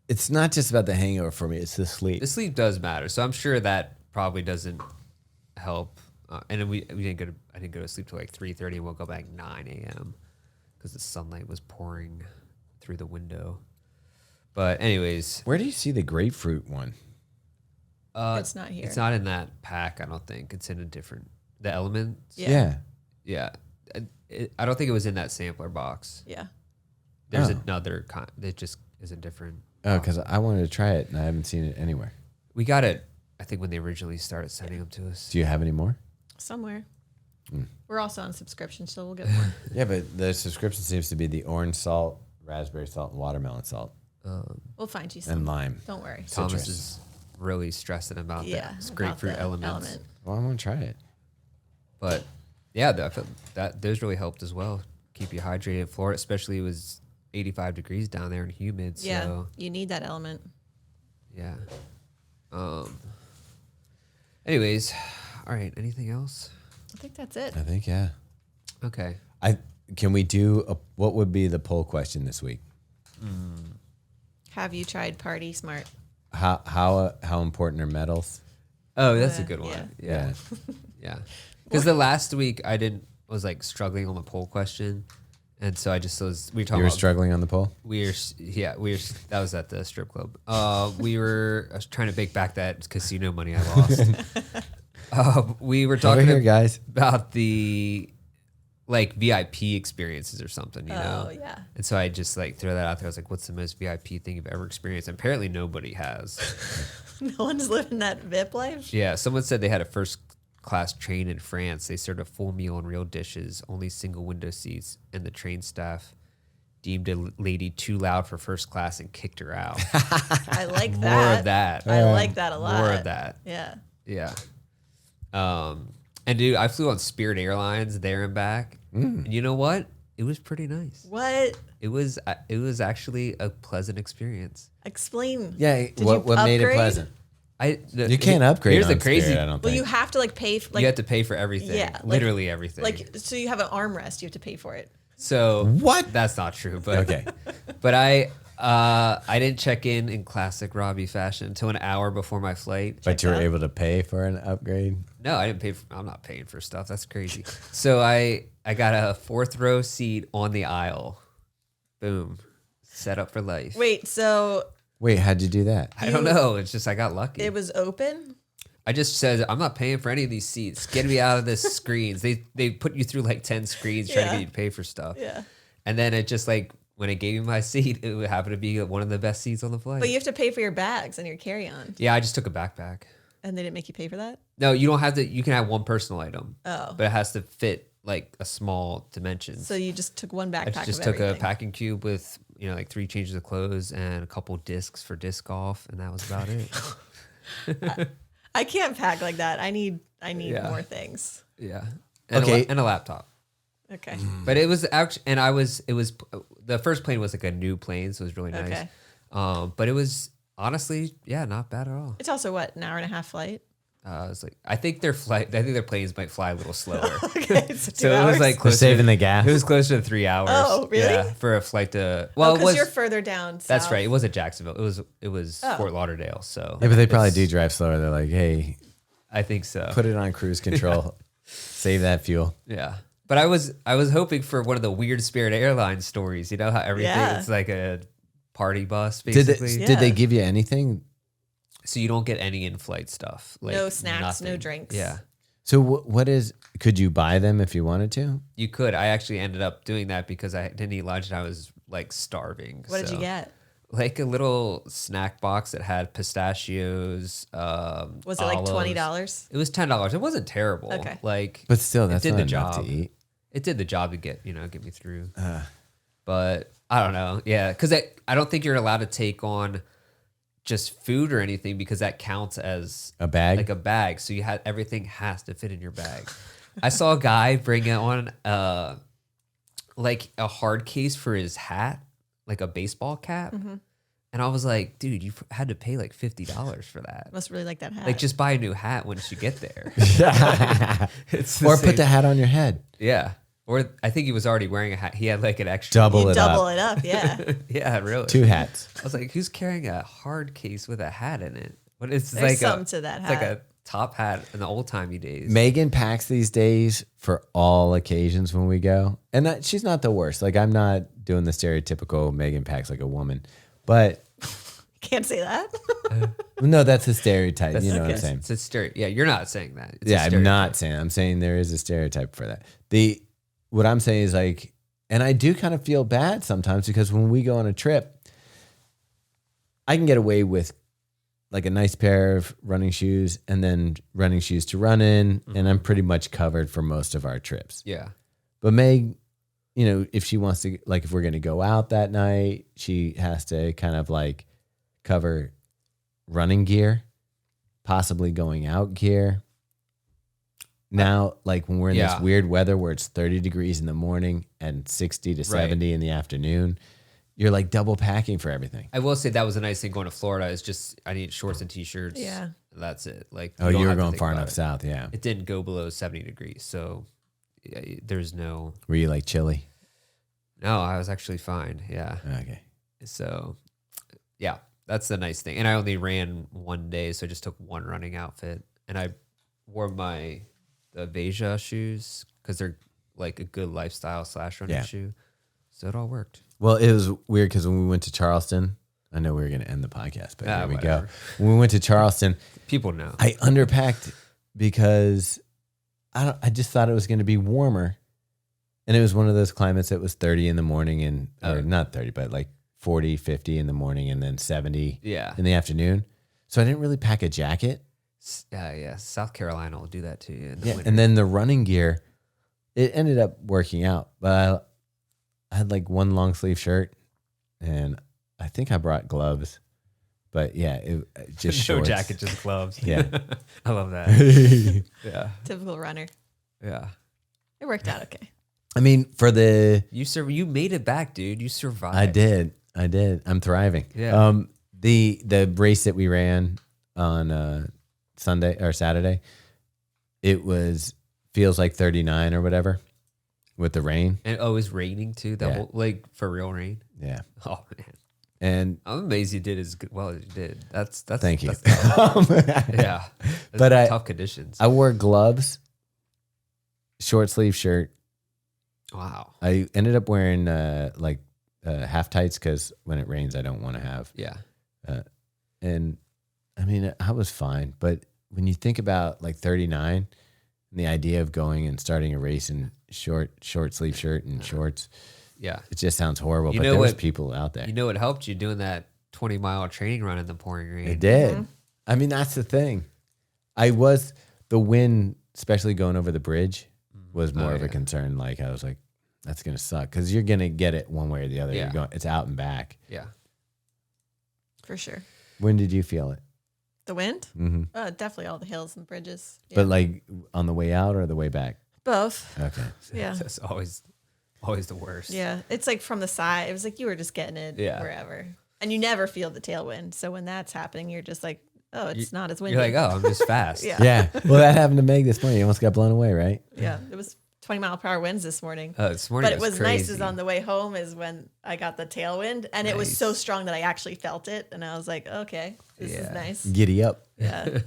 Speaker 1: it's not just about the hangover for me. It's the sleep.
Speaker 2: The sleep does matter, so I'm sure that probably doesn't help. And then we didn't go to. I didn't go to sleep till 3:30, and woke up at 9 a.m. because the sunlight was pouring through the window. But anyways,
Speaker 1: Where do you see the grapefruit one?
Speaker 3: It's not here.
Speaker 2: it's not in that pack. I don't think it's in a different. The Elements.
Speaker 3: Yeah.
Speaker 2: Yeah. I don't think it was in that sampler box.
Speaker 3: Yeah.
Speaker 2: There's
Speaker 1: Oh.
Speaker 2: another kind. It just is a different.
Speaker 1: Oh, because I wanted to try it and I haven't seen it anywhere.
Speaker 2: We got it. I think when they originally started sending them to us.
Speaker 1: Do you have any more?
Speaker 3: Somewhere. We're also on subscription, so we'll get more.
Speaker 1: Yeah, but the subscription seems to be the orange salt, raspberry salt, and watermelon salt,
Speaker 3: We'll find you
Speaker 1: and
Speaker 3: some.
Speaker 1: lime.
Speaker 3: Don't worry.
Speaker 2: Thomas
Speaker 1: citrus.
Speaker 2: is really stressing about
Speaker 3: Yeah.
Speaker 2: that. It's
Speaker 3: about
Speaker 2: grapefruit
Speaker 3: the
Speaker 2: elements.
Speaker 3: element.
Speaker 1: Well, I want to try it.
Speaker 2: But yeah, I felt that those really helped as well. Keep you hydrated. Florida, especially, it was 85 degrees down there and humid.
Speaker 3: Yeah.
Speaker 2: So
Speaker 3: You need that element.
Speaker 2: yeah. Anyways, all right. Anything else?
Speaker 3: I think that's it.
Speaker 1: I think yeah.
Speaker 2: Okay.
Speaker 1: Can we do what would be the poll question this week?
Speaker 3: Have you tried Party Smart?
Speaker 1: How important are medals?
Speaker 2: Oh, that's a
Speaker 3: Yeah,
Speaker 2: good one.
Speaker 3: yeah.
Speaker 2: Yeah. Yeah. Because the last week I was struggling on the poll question, And so I just was, we were
Speaker 1: You
Speaker 2: talking
Speaker 1: were
Speaker 2: about,
Speaker 1: struggling on the pole?
Speaker 2: that was at the strip club. I was trying to bake back that casino money I lost. We were talking
Speaker 1: here, guys.
Speaker 2: about the like VIP experiences or something, you know?
Speaker 3: Oh, yeah.
Speaker 2: And so I just like throw that out there. I was like, what's the most VIP thing you've ever experienced? And apparently nobody has.
Speaker 3: No one's living that VIP life.
Speaker 2: Yeah. Someone said they had a first class train in France. They served a full meal and real dishes, only single window seats, and the train staff deemed a lady too loud for first class and kicked her out.
Speaker 3: I like that.
Speaker 2: More of that.
Speaker 3: I like that a lot.
Speaker 2: More of that.
Speaker 3: Yeah.
Speaker 2: Yeah. And dude, I flew on Spirit Airlines there and back. And you know what? It was pretty nice.
Speaker 3: What?
Speaker 2: It was actually a pleasant experience.
Speaker 3: Explain.
Speaker 1: Yeah.
Speaker 3: Did
Speaker 1: What
Speaker 3: you
Speaker 1: made it
Speaker 3: upgrade?
Speaker 1: pleasant?
Speaker 2: You
Speaker 1: can't upgrade.
Speaker 2: Here's
Speaker 1: on
Speaker 2: the crazy.
Speaker 1: Spirit, I don't
Speaker 3: Well,
Speaker 1: think.
Speaker 3: you have to like pay. Like,
Speaker 2: you have to pay for everything.
Speaker 3: Yeah, like-
Speaker 2: Literally everything.
Speaker 3: like, so you have an armrest. You have to pay for it.
Speaker 2: So
Speaker 1: What?
Speaker 2: That's not true. But
Speaker 1: Okay.
Speaker 2: But I didn't check in classic Robbe fashion until an hour before my flight.
Speaker 1: But you were
Speaker 3: out.
Speaker 1: able to pay for an upgrade?
Speaker 2: No, I didn't pay. I'm not paying for stuff. That's crazy. So I got a 4th row seat on the aisle. Boom. Set up for life.
Speaker 3: Wait, so
Speaker 1: Wait, how'd you do that?
Speaker 2: I don't know. It's just I got lucky.
Speaker 3: it was open?
Speaker 2: I just said I'm not paying for any of these seats. Get me out of this screens. They put you through like 10 screens trying to
Speaker 3: Yeah.
Speaker 2: get you to pay for stuff.
Speaker 3: Yeah.
Speaker 2: And then it just like when it gave me my seat, it would happen to be one of the best seats on the flight.
Speaker 3: But you have to pay for your bags and your carry-on.
Speaker 2: Yeah, I just took a backpack.
Speaker 3: And they didn't make you pay for that?
Speaker 2: No, you don't have to. You can have one personal item.
Speaker 3: Oh.
Speaker 2: But it has to fit like a small dimension.
Speaker 3: So you just took one
Speaker 2: I
Speaker 3: backpack
Speaker 2: just
Speaker 3: of
Speaker 2: took a
Speaker 3: everything.
Speaker 2: packing cube with like 3 changes of clothes and a couple discs for disc golf, and that was about it.
Speaker 3: I can't pack like that. I need
Speaker 2: Yeah.
Speaker 3: more things.
Speaker 2: Yeah. And
Speaker 1: Okay.
Speaker 2: and a laptop.
Speaker 3: Okay.
Speaker 2: But it was actually, and it was the first plane was like a new plane, so it was really nice.
Speaker 3: Okay.
Speaker 2: But it was honestly, yeah, not bad at all.
Speaker 3: It's also what, an hour and a half flight?
Speaker 2: It's like I think their planes might fly a little slower.
Speaker 3: Okay, so 2
Speaker 2: So
Speaker 3: hours.
Speaker 2: it was like
Speaker 1: We're
Speaker 2: closer,
Speaker 1: saving the gas.
Speaker 2: it was closer to 3 hours.
Speaker 3: Oh, really?
Speaker 2: Yeah, for a flight to well, it
Speaker 3: because
Speaker 2: was
Speaker 3: you're further down south.
Speaker 2: that's right. It wasn't Jacksonville. It was
Speaker 3: Oh.
Speaker 2: Fort Lauderdale. So
Speaker 1: Yeah, but they probably
Speaker 2: it's-
Speaker 1: do drive slower. They're like, hey,
Speaker 2: I think so.
Speaker 1: put it on cruise control. Save that fuel.
Speaker 2: Yeah. But I was hoping for one of the weird Spirit Airlines stories. You know how everything
Speaker 3: Yeah.
Speaker 2: it's like a party bus
Speaker 1: Did
Speaker 2: basically.
Speaker 1: they, did they
Speaker 3: Yeah.
Speaker 1: give you anything?
Speaker 2: So you don't get any in-flight stuff. Like
Speaker 3: No snacks, no
Speaker 2: nothing.
Speaker 3: drinks.
Speaker 2: Yeah.
Speaker 1: So could you buy them if you wanted to?
Speaker 2: You could. I actually ended up doing that because I didn't eat lunch and I was like starving.
Speaker 3: What did you
Speaker 2: So,
Speaker 3: get?
Speaker 2: Like a little snack box that had pistachios.
Speaker 3: Was it like
Speaker 2: olives.
Speaker 3: $20?
Speaker 2: It was $10. It wasn't terrible.
Speaker 3: Okay.
Speaker 2: Like,
Speaker 1: But still, that's
Speaker 2: did
Speaker 1: not
Speaker 2: the
Speaker 1: enough
Speaker 2: job.
Speaker 1: to eat.
Speaker 2: it did the job to get me through. But I don't know. Yeah, because I don't think you're allowed to take on just food or anything because that counts as
Speaker 1: A bag?
Speaker 2: like a bag. So everything has to fit in your bag. I saw a guy bring on like a hard case for his hat, like a baseball cap. And I was like, dude, you had to pay like $50 for that.
Speaker 3: Must really like that hat.
Speaker 2: Like, just buy a new hat once you get there. It's
Speaker 1: Or
Speaker 2: the
Speaker 1: put
Speaker 2: same-
Speaker 1: the hat on your head.
Speaker 2: Yeah. Or I think he was already wearing a hat. He had like an extra.
Speaker 1: Double
Speaker 3: you
Speaker 1: it
Speaker 3: double
Speaker 1: up.
Speaker 3: it up, yeah.
Speaker 2: Yeah, really.
Speaker 1: 2 hats.
Speaker 2: I was like, who's carrying a hard case with a hat in it? What is
Speaker 3: There's
Speaker 2: like
Speaker 3: something to that
Speaker 2: It's like
Speaker 3: hat.
Speaker 2: a top hat in the old timey days.
Speaker 1: Meaghan packs these days for all occasions when we go. And she's not the worst. Like, I'm not doing the stereotypical Meaghan packs like a woman. But
Speaker 3: Can't say that.
Speaker 1: no, that's a stereotype. You know what I'm
Speaker 3: okay.
Speaker 1: saying?
Speaker 2: It's a stereotype. Yeah, you're not saying that. It's a
Speaker 1: Yeah, I'm
Speaker 2: stereotype.
Speaker 1: not saying. I'm saying there is a stereotype for that. What I'm saying is like, and I do kind of feel bad sometimes because when we go on a trip, I can get away with like a nice pair of running shoes and then running shoes to run in, and I'm pretty much covered for most of our trips.
Speaker 2: Yeah.
Speaker 1: But Meg, if she wants to, like, if we're going to go out that night, she has to kind of like cover running gear, possibly going out gear. Now, like when we're in
Speaker 2: Yeah.
Speaker 1: this weird weather where it's 30 degrees in the morning and 60 to 70 in the afternoon, you're like double packing for everything.
Speaker 2: I will say that was a nice thing going to Florida. Is just I need shorts and t-shirts.
Speaker 3: Yeah.
Speaker 2: That's it. Like,
Speaker 1: Oh,
Speaker 2: don't
Speaker 1: you were
Speaker 2: have to
Speaker 1: going
Speaker 2: think
Speaker 1: far
Speaker 2: about
Speaker 1: enough
Speaker 2: it.
Speaker 1: south, yeah.
Speaker 2: It didn't go below 70 degrees, so yeah, there's no.
Speaker 1: Were you like chilly?
Speaker 2: No, I was actually fine. Yeah.
Speaker 1: Okay.
Speaker 2: So, yeah, that's the nice thing. And I only ran one day, so I just took one running outfit, and I wore the Veja shoes because they're like a good lifestyle / running
Speaker 1: Yeah.
Speaker 2: shoe. So it all worked.
Speaker 1: Well, it was weird because when we went to Charleston, I know we were going to end the podcast, but here we
Speaker 2: whatever.
Speaker 1: go. When we went to Charleston,
Speaker 2: People know.
Speaker 1: I underpacked because I just thought it was going to be warmer. And it was one of those climates that was 30 in the morning or not 30, but like 40, 50 in the morning and then 70 in the afternoon. So I didn't really pack a jacket.
Speaker 2: Yeah. South Carolina will do that to you. In the winter.
Speaker 1: And then the running gear, it ended up working out. But I had like one long sleeve shirt and I think I brought gloves. But yeah, it just
Speaker 2: no
Speaker 1: shorts.
Speaker 2: jacket, just gloves.
Speaker 1: Yeah.
Speaker 2: I love that. Yeah.
Speaker 3: Typical runner.
Speaker 2: Yeah.
Speaker 3: It worked out okay.
Speaker 1: I mean, for the...
Speaker 2: You made it back, dude. You survived.
Speaker 1: I did. I'm thriving.
Speaker 2: Yeah.
Speaker 1: The race that we ran on Sunday or Saturday, it feels like 39 or whatever with the rain.
Speaker 2: And it was raining too. Like for real rain.
Speaker 1: Yeah.
Speaker 2: Oh man.
Speaker 1: And
Speaker 2: I'm amazed you did as well as you did. That's
Speaker 1: thank you.
Speaker 2: Yeah.
Speaker 1: But
Speaker 2: tough conditions.
Speaker 1: I wore gloves, short sleeve shirt.
Speaker 2: Wow.
Speaker 1: I ended up wearing half tights because when it rains, I don't want to have.
Speaker 2: Yeah.
Speaker 1: And I mean, I was fine. But when you think about like 39 and the idea of going and starting a race in short sleeve shirt and shorts,
Speaker 2: yeah,
Speaker 1: it just sounds horrible.
Speaker 2: You
Speaker 1: but
Speaker 2: know
Speaker 1: there was
Speaker 2: what-
Speaker 1: people out there.
Speaker 2: You know what helped you doing that 20-mile training run in the pouring rain?
Speaker 1: It did. I mean, that's the thing. The wind, especially going over the bridge, was more of a concern. Like I was like, that's gonna suck because you're gonna get it one way or the other.
Speaker 2: Yeah.
Speaker 1: It's out and back.
Speaker 2: Yeah.
Speaker 3: For sure.
Speaker 1: When did you feel it?
Speaker 3: The wind?
Speaker 1: Mm-hmm.
Speaker 3: Definitely all the hills and bridges. Yeah.
Speaker 1: But like on the way out or the way back?
Speaker 3: Both.
Speaker 1: Okay.
Speaker 3: Yeah.
Speaker 2: That's always the worst.
Speaker 3: Yeah. It's like from the side. It was like you were just getting it wherever. And you never feel the tailwind. So when that's happening, you're just like, oh, it's not as windy.
Speaker 2: You're like, oh, I'm just fast.
Speaker 3: Yeah.
Speaker 1: Yeah. Well, that happened to Meg this morning. You almost got blown away, right?
Speaker 3: Yeah. It was 20-mile-per-hour winds this morning.
Speaker 2: This morning
Speaker 3: But it was
Speaker 2: crazy.
Speaker 3: nice is on the way home is when I got the tailwind. And it was so strong that I actually felt it. And I was like, okay, this is nice.
Speaker 1: Giddy up.
Speaker 3: Yeah.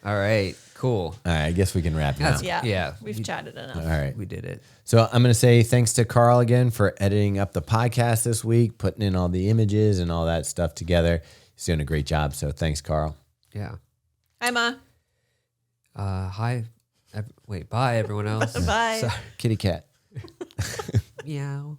Speaker 2: All right. Cool.
Speaker 1: All right. I guess we can wrap now.
Speaker 3: Yeah.
Speaker 2: Yeah.
Speaker 3: We've chatted enough.
Speaker 1: All right.
Speaker 2: We did it.
Speaker 1: So I'm going to say thanks to Carl again for editing up the podcast this week, putting in all the images and all that stuff together. He's doing a great job. So thanks, Carl.
Speaker 2: Yeah.
Speaker 3: Hi, Ma.
Speaker 2: Hi. Bye, everyone else.
Speaker 3: Bye.
Speaker 2: Sorry.
Speaker 1: Kitty cat.
Speaker 2: Meow.